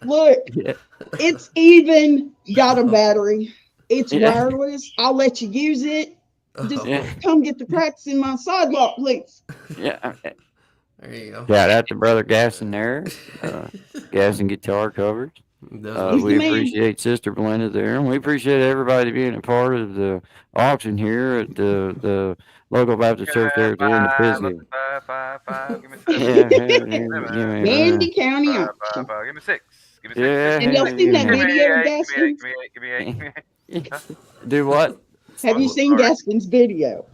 Look, Yeah. it's even got a battery. It's Yeah. wireless. I'll let you use it. Just Yeah. come get the cracks in my sidewalk, please. Yeah. There you go. Shout out to Brother Gaston there. Gaston Guitar Covers. He's the We man. appreciate Sister Belinda there, and we appreciate everybody being a part of the auction here at the local Baptist church there at the end of Pisgah. Five. Give me seven. Yeah, Candy County Five. auction. Give me six. Give me six. yeah. Have y'all seen that Give me video of eight. Gaston's? Give me eight. Do what? Have you seen Sorry. Gaston's video?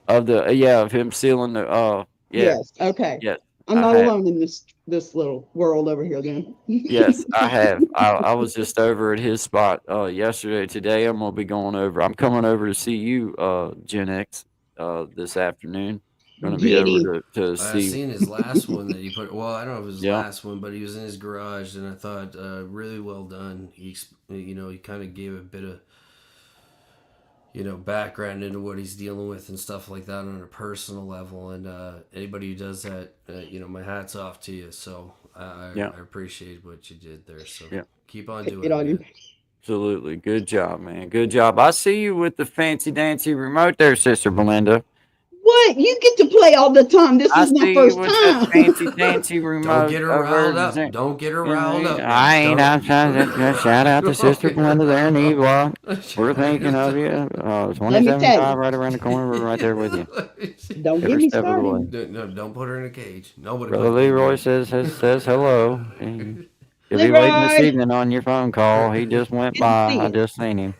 Of him sealing the Yes. Okay. Yes, I'm I not have. alone in this little world over here then. Yes, I have. I was just over at his spot yesterday. Today I'm gonna be going over. I'm coming over to see you, Gen X, this afternoon. Gonna be Get him. over to I see. seen his last one that he put. Well, I don't know if it was his Yeah. last one, but he was in his garage, and I thought really well done. He kind of gave a bit of background into what he's dealing with and stuff like that on a personal level. And anybody who does that, my hat's off to you. So I appreciate what you did there. So Yeah. keep on doing Get on it. you. Man. Absolutely, good job, man. Good job. I see you with the fancy dancy remote there, Sister Belinda. What? You get to play all the time. This I is my see you first with that time. fancy dancy remote. Don't get her over riled in up. Zen- Don't get her in riled the- up. I ain't. I'm trying to shout out to Sister Belinda there in E Block. We're thinking of you. Let me 27.5 tell you. right around the corner. We're right there with you. Don't get Every me step of the way. started. No, don't put her in a cage. Nobody. Brother puts me in a Leroy cage. says hello. He'll be waiting this Leroy! evening on your phone call. He just went Good to by. see I you. just seen him.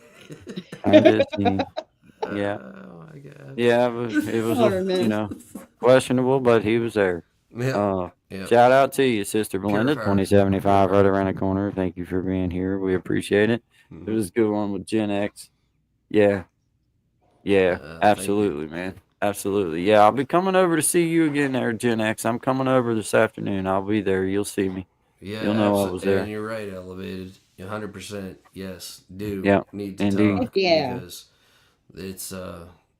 I just seen him. Yeah. Oh my God. Yeah, it was Sorry, man. questionable, but he was there. Yeah. Yeah. Shout out to you, Sister Belinda, Pure heart. 2075 right around the corner. Thank you for being here. We appreciate it. It was a good one with Gen X. Yeah. Yeah, thank you. absolutely, man. Absolutely. Yeah, I'll be coming over to see you again there, Gen X. I'm coming over this afternoon. I'll be there. You'll see me. Yeah, You'll know I was absolutely. there. And you're right, Elevated. 100%. Yes, do Yeah, need to indeed. talk Yeah. because it's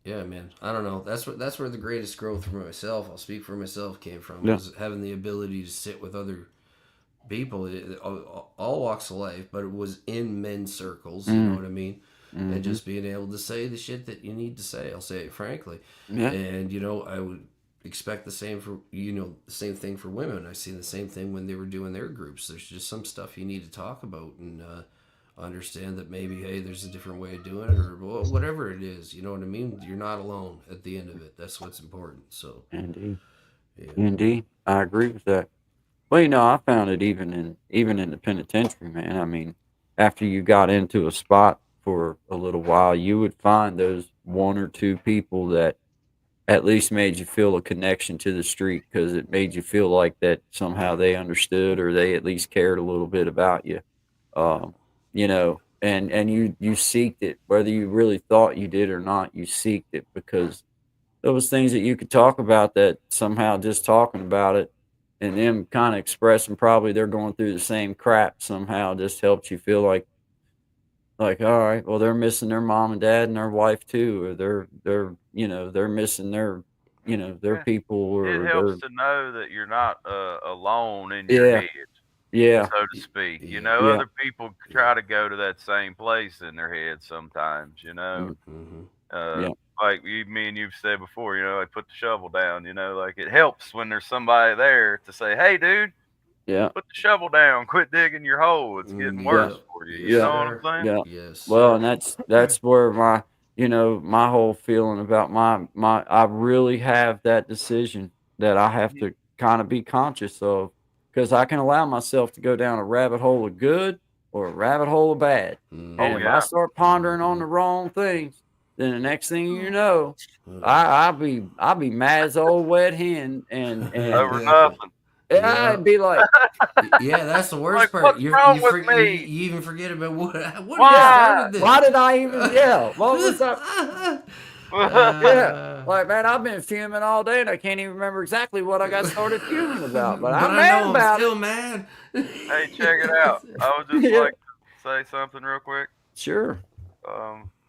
yeah, man. I don't know. That's where the greatest growth for myself. I'll speak for myself came from Yeah. was having the ability to sit with other people, all walks of life, but it was in men's circles. You know what I mean? And just being able to say the shit that you need to say. I'll say it frankly. Yeah. And I would expect the same for the same thing for women. I see the same thing when they were doing their groups. There's just some stuff you need to talk about and understand that maybe hey, there's a different way of doing it or whatever it is. You know what I mean? You're not alone at the end of it. That's what's important. So Indeed. yeah. Indeed. I agree with that. Well, I found it even in the penitentiary, man. I mean, after you got into a spot for a little while, you would find those one or two people that at least made you feel a connection to the street because it made you feel like that somehow they understood or they at least cared a little bit about you. And you seeked it, whether you really thought you did or not, you seeked it because there was things that you could talk about that somehow just talking about it and them kind of expressing probably they're going through the same crap somehow just helped you feel like all right, well they're missing their mom and dad and their wife too, or they're missing their you know, they're people or It they're, helps to know that you're not alone in your yeah, head, yeah, so to speak. You know, yeah, other people try to go to that same place in their head sometimes. You know, yeah, like me and you've said before. You know, like put the shovel down. You know, like it helps when there's somebody there to say, "Hey, dude, yeah, put the shovel down. Quit digging your hole. It's getting worse for you." You yeah, know what I'm saying? yeah. Yes. Well, and that's where my, you know, my whole feeling about I really have that decision that I have to kind of be conscious of, because I can allow myself to go down a rabbit hole of good or a rabbit hole of bad. And Oh if I yeah. start pondering on the wrong things, then the next thing you know, I'll be mad as an old wet hen, and Over nothing. yeah, I'd be like, Yeah, that's the worst Like, part. what's wrong with You me? even forget about what Why? started this. why did I even? Yeah, what was that? Yeah, like, man, I've been fuming all day, and I can't even remember exactly what I got started fuming about. But I'm I mad know about I'm still it. mad. Hey, check it out. I would just Yeah. like to say something real quick. Sure.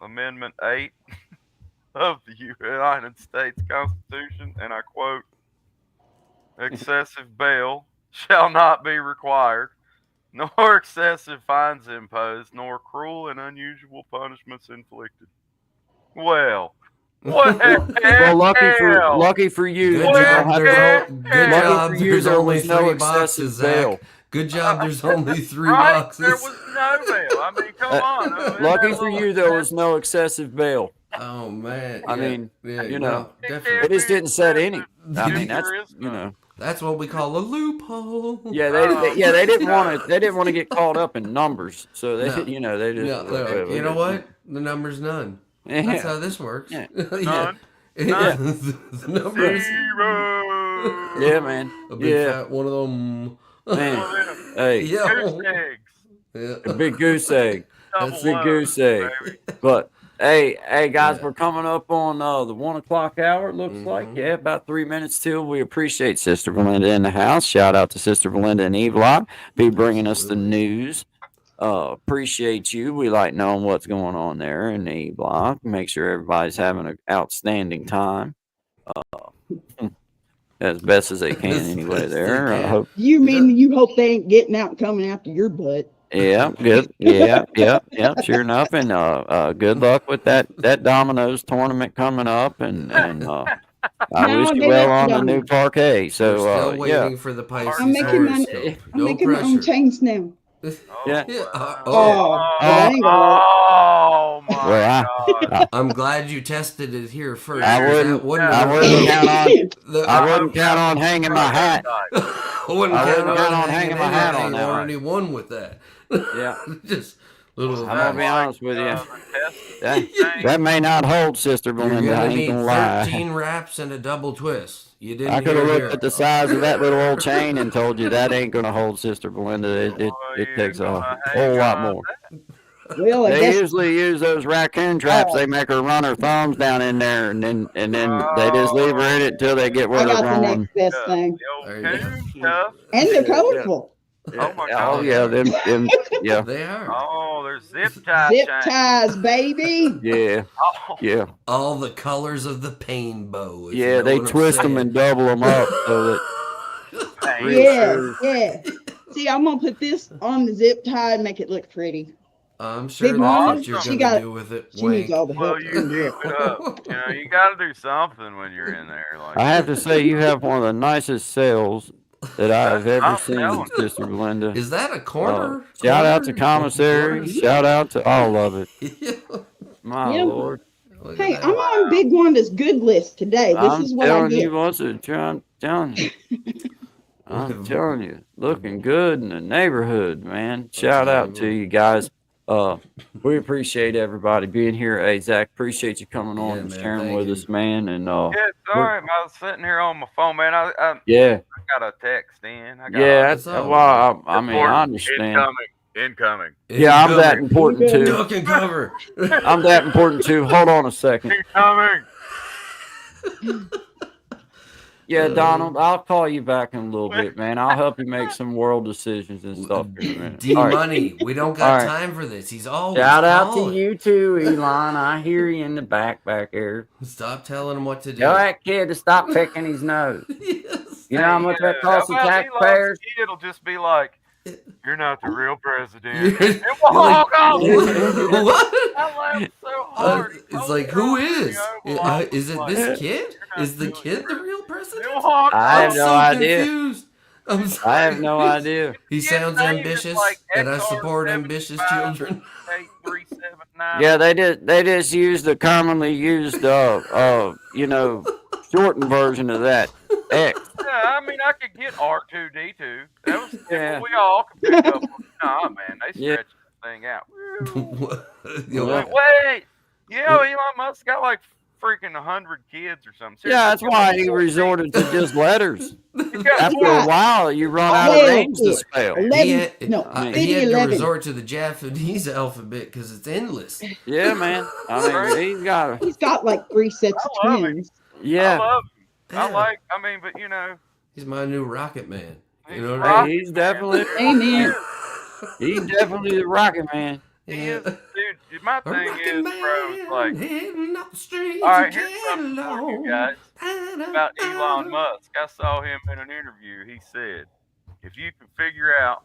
Amendment 8 of the United States Constitution, and I quote, excessive bail shall not be required, nor excessive fines imposed, nor cruel and unusual punishments inflicted. Well, Well, lucky for you, Good that you job. don't have There's to. good Lucky job. for you, There's there only was no 3 excessive boxes, bail. Zach. Good job. There's only 3 right? boxes. There was no bail. I mean, come on. Isn't Lucky that for little you, there was no excessive bail. Oh man. I Yeah, mean, yeah, you no, know, definitely. It just didn't set any. I mean, There that's, is you none. know. That's what we call a loophole. Yeah, they didn't want to get caught up in numbers, so they No. you know they just No, they're like, you know what? The number's none. Yeah. That's how this works. Yeah. None. Yeah. The numbers. Zero. Yeah, man. A big Yeah, fat one of them. man. Hey, Yeah. Goose eggs. Yeah. a big goose egg. Double That's a big loads, goose egg. baby. But hey, guys, Yeah. we're coming up on the 1 o'clock hour. It looks like, yeah, about 3 minutes till. We appreciate Sister Belinda in the house. Shout out to Sister Belinda and E-Block. Be bringing us the news. Appreciate you. We like knowing what's going on there in the E-Block. Make sure everybody's having an outstanding time. As best as they can As anyway best there. they I can. hope. You mean you hope they ain't getting out and coming after your butt? Yeah, good. Yeah, sure enough. And good luck with that Domino's tournament coming up, and I No, wish you they well left on the new Domino's. parquet. We're So still waiting yeah, for the Pisces I'm making my horoscope. I'm No making my own pressure. chains now. Yeah. Oh, Oh, that ain't gonna work. Oh my well, God. I'm glad you tested it here first. I 'cause wouldn't. that wouldn't I have wouldn't really- count on. the- I I wouldn't hope count that on was hanging my Friday hat. night. I wouldn't I count wouldn't count on hanging my hat on anything. that one. Already won with that. Yeah. Just little. I'm gonna be honest with you. The test That may not hold, Sister You're Belinda. I gonna ain't need gonna lie. 13 wraps and a double twist. You didn't. I could have hear looked here. at the size of that little old chain and told you that ain't gonna hold, Sister Belinda. It takes a whole lot more. Well, I They guess usually use those raccoon traps. They make her run her thumbs down in there, and then they just leave her in it until they get where I they're got the going. next best thing. The There old you coon go. cuff. And they're colorful. Oh my Oh God. yeah, them yeah, They are. Oh, there's zip tie Zip chains. ties, baby. yeah, Oh, yeah, All the colors of the painbow. if you yeah. know They what I'm twist them saying. and double them up so that pain. Yeah, yeah. See, I'm gonna put this on the zip tie and make it look pretty. I'm sure Big that's Mama, what you're she gonna got- do with it. She needs Wink. all the Well, help. you she can keep get. it up. You know, you got to do something when you're in there. Like, I have to say you have one of the nicest sales that I have ever I'm seen, telling you. Sister Belinda. Is that a corner? Shout out to Corner? commissary. Corner? Shout out to all of it. Yeah. My Yeah. Lord. Look Hey, at I'm that. on Big Wanda's good list today. This I'm is what I telling get. you what's it. I'm telling you. I'm telling you, looking good in the neighborhood, man. Shout out to you guys. We appreciate everybody being here. Hey, Zach, appreciate you coming on Yeah, and man, sharing thank with you. us, man. And yeah, it's all right. I was sitting here on my phone, man. I yeah, got a text in. I got yeah. That's That's all. well, I mean, I Important. understand. Incoming. Yeah, I'm that important too. Duck and cover. I'm that important too. Hold on a second. Incoming. Yeah, Donald, I'll call you back in a little bit, man. I'll help you make some world decisions and stuff. D Money, we don't got time for this. He's always Shout out calling. to you too, Elon. I hear you in the back here. Stop telling him what to do. Tell that kid to stop picking his nose. Yes. You know how much that costs the taxpayers? It'll just be like, you're not the real president. You're What? what? I laughed so hard. It's like, who is? Is it this kid? Is the kid the real president? I have I'm no so idea. confused. I'm sorry. I have no idea. He sounds ambitious, and I support ambitious children. 8379. Yeah, they just used the commonly used shortened version of that. X. Yeah, I mean, I could get R2D2. That was we all could pick up. Nah, man, they stretched the thing out. Wait, Elon Musk got like freaking 100 kids or something. Seriously, Yeah, that's why he resorted to just letters. After Yeah. a while, you run out of names to spell. He had to 11. resort to the Japanese alphabet because it's endless. Yeah, man. I mean, He's got like 3 sets of I love it. twins. Yeah. I love him. Yeah. But you know. He's my new Rocket Man. You know what I mean? He's definitely. Amen. He's definitely the Rocket Man. He is, dude. My thing is, bro, it's like, heading up the streets all right, of here's something for you Catalan. guys about Elon Musk. I saw him in an interview. He said, if you can figure out,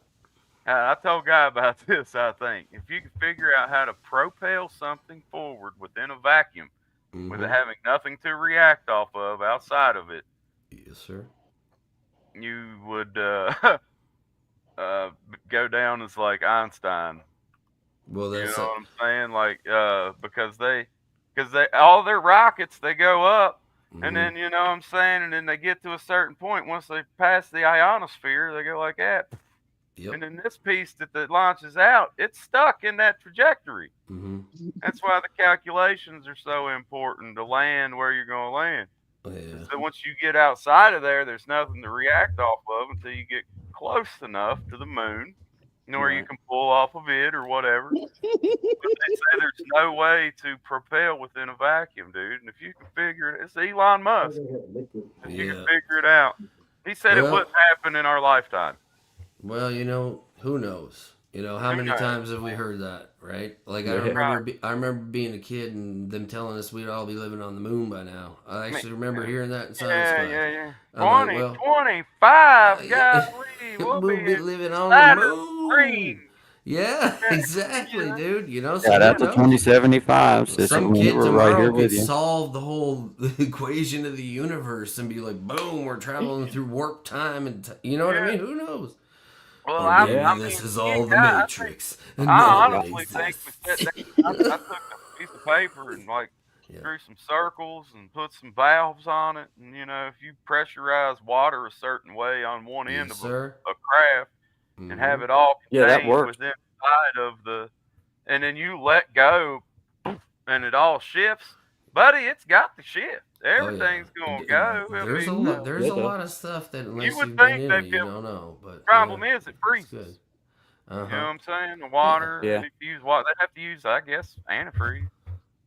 I told Guy about this, I think. If you can figure out how to propel something forward within a vacuum, with it having nothing to react off of outside of it, yes, sir, you would go down as like Einstein. Well, that's you know what I'm saying? Like, because they all their rockets, they go up, and then, you know what I'm saying, and then they get to a certain point. Once they pass the ionosphere, they go like that. Yep. And then this piece that launches out, it's stuck in that trajectory. That's why the calculations are so important to land where you're going to land. Yeah. So once you get outside of there, there's nothing to react off of until you get close enough to the moon, where you can pull off of it or whatever. But they say there's no way to propel within a vacuum, dude. And if you can figure it, it's Elon Musk. If you can figure it out, he said it wouldn't happen in our lifetime. Well, who knows? How many times have we heard that, right? Like I remember being a kid and them telling us we'd all be living on the moon by now. I actually remember hearing that in science class. Yeah. I'm 2025, guys, we'll be living on the moon. Yeah, exactly, dude. Shout out to 2075. Some kid tomorrow could solve the whole equation of the universe and be like, boom, we're traveling through warp time, and you know what I mean? Who knows? Well, this is all the Matrix. I honestly think I took a piece of paper and drew some circles and put some valves on it. And if you pressurize water a certain way on one end of a craft and have it all contained within inside of and then you let go and it all shifts, buddy, it's got to shift. Everything's gonna go. There's a lot of stuff that unless you would you've think been in that it, you don't know. But problem is it freezes. You know what I'm saying? The water. If you use water, they have to use, I guess, antifreeze.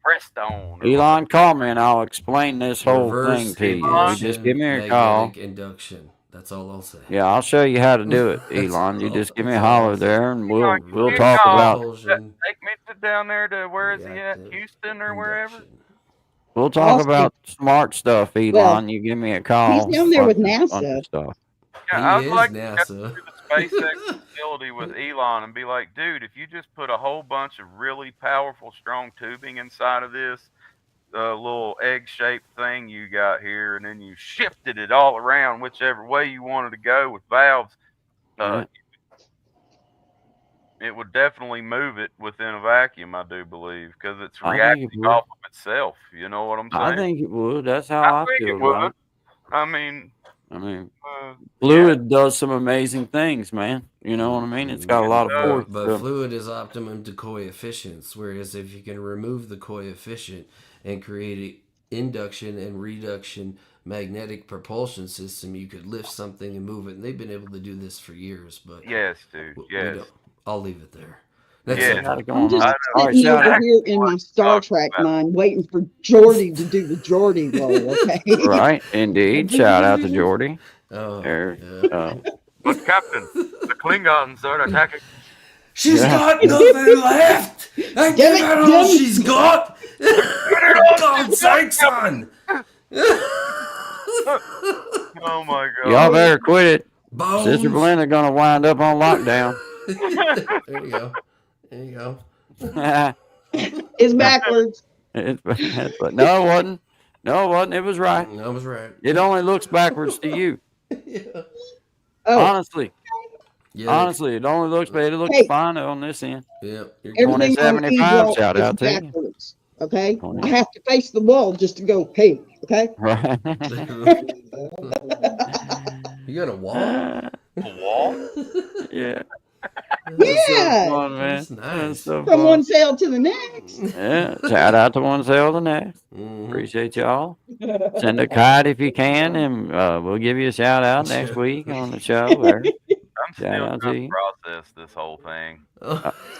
Prestone. Elon, call me and I'll explain this whole thing to you. You just give me a call. Induction. That's all I'll say. Yeah, I'll show you how to do it, Elon. You just give me a holler there, and we'll talk about. Take me down there to where is he at? Houston or wherever. We'll talk about smart stuff, Elon. Well, you give me a call. He's down there with NASA. Stuff. Yeah, I'd like to go to the SpaceX facility with Elon and be like, dude, if you just put a whole bunch of really powerful, strong tubing inside of this little egg-shaped thing you got here, and then you shifted it all around whichever way you wanted to go with valves, it would definitely move it within a vacuum, I do believe, because it's reacting off of itself. You know what I'm saying? I think it would. That's how I feel. It would. I mean, fluid does some amazing things, man. You know what I mean? It's got a lot of force. But fluid is optimum to coefficients, whereas if you can remove the coefficient and create an induction and reduction magnetic propulsion system, you could lift something and move it. And they've been able to do this for years. But yes, dude. Yes. I'll leave it there. That's Yeah. it. Got it I'm going just on. All right, sitting shout over out. here in my Star Trek mind, waiting for Jordy to do the Jordy role. Okay. Right, indeed. Shout out to Jordy. Oh, There, yeah. But Captain, the Klingons are attacking. She's Yeah. got nothing left. I give it, her all damn it. she's got. For God's sake, son. Oh my god. y'all better quit it. Bones. Sister Belinda gonna wind up on lockdown. There you go. There you go. It's backwards. But no, it wasn't. No, it wasn't. It was right. I was right. It only looks backwards to you. Yeah. Oh, Honestly, Yeah. honestly, it only looks bad. It looks Hey. fine on this end. Yeah. everything on 2075, Ebro shout is out to you. backwards. Okay. 20. I have to face the wall just to go pee. Okay. Right. You got a wall? A wall? Yeah. Yeah. So fun, man. That's nice. That's so From fun. one cell to the next. Yeah. Shout out to one cell the next. Mhm. Appreciate y'all. Send a kite if you can, and we'll give you a shout out next week on the show. There. I'm Shout still out to trying to you. process this whole thing.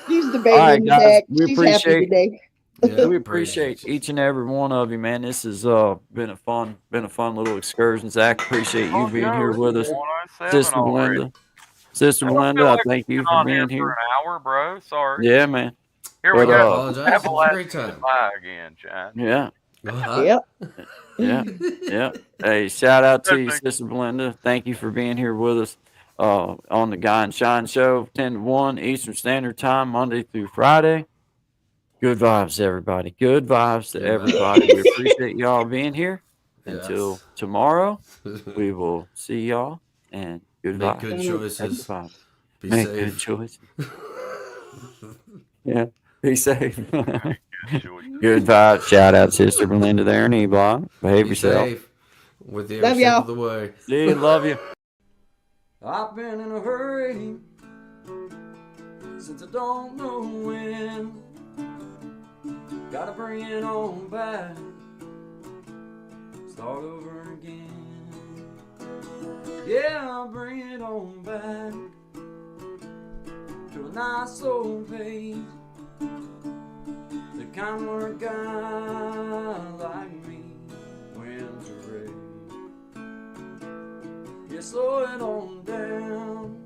She's the baby All right, in the guys, back. we She's happy appreciate- today. Yeah, We appreciate each and every one of you, man. This has been a fun little excursion. Zach, appreciate you Oh, being no, here it's with us. 107 Sister already. Belinda. Sister I don't Belinda, feel I like thank you Been for on being here here. for an hour, bro. Sorry. Yeah, man. Here But, we I go. apologize. Have a It was a last great time. goodbye again, Chad. Yeah, Yep. yeah, yeah. Hey, shout out to you, Thank Sister Belinda. Thank you for being here with us on the Guy and Shine Show, 10 to 1 Eastern Standard Time, Monday through Friday. Good vibes, everybody. Good vibes to Good everybody. We appreciate y'all being here. Until Yes. tomorrow, we will see y'all, and good Make vibes. good Good choices. vibes. Be Make good safe. choices. Yeah, be safe. Choice. Good vibes. Shout out Sister Belinda there in E-Block. Behave Be yourself. safe. With the Love every step y'all. of the way. See you. Love you. I've been in a hurry since I don't know when. Gotta bring it on back. Start over again. Yeah, I'll bring it on back to a nice old pace. The kind where a guy like me wins a race. Yeah, slow it on down.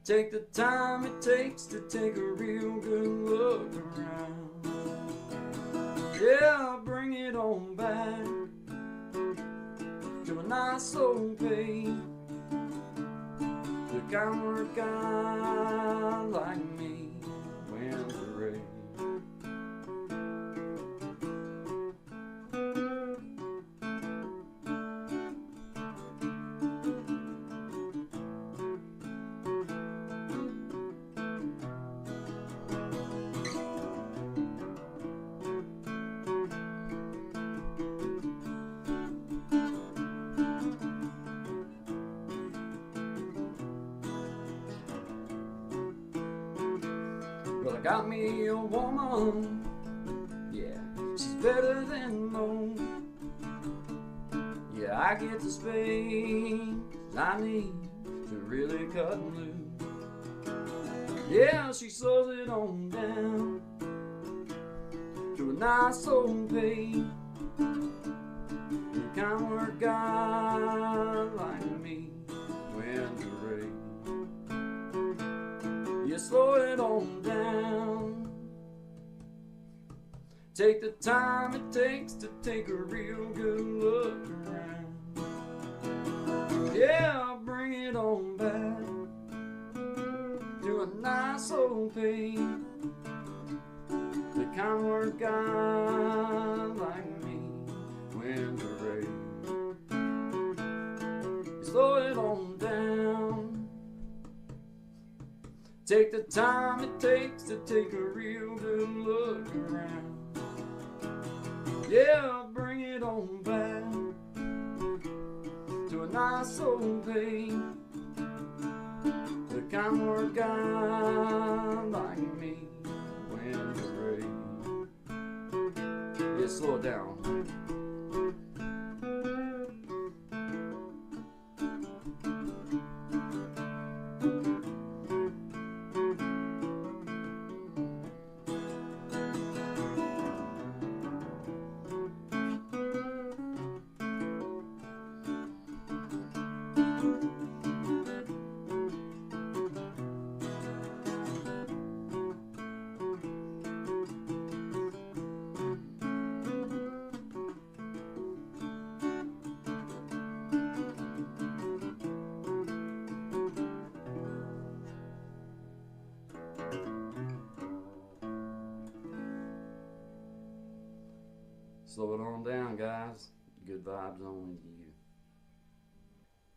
Take the time it takes to take a real good look around. Yeah, I'll bring it on back to a nice old pace. The kind where a guy like me wins the race. Well, I got me a woman, yeah, she's better than most. Yeah, I get the space I need to really cut loose. Yeah, she slows it on down to a nice old pace. The kind where a guy like me wins the race. You slow it on down. Take the time it takes to take a real good look around. Yeah, I'll bring it on back to a nice old pace. The kind where a guy like me wins a race. You slow it on down. Take the time it takes to take a real good look around. Yeah, I'll bring it on back to a nice old pace. The kind where a guy like me wins the race. Yeah, slow it down. Slow it on down, guys. Good vibes only to you.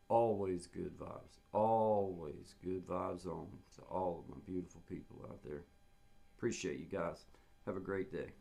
Always good vibes. Always good vibes only to all of my beautiful people out there. Appreciate you guys. Have a great day.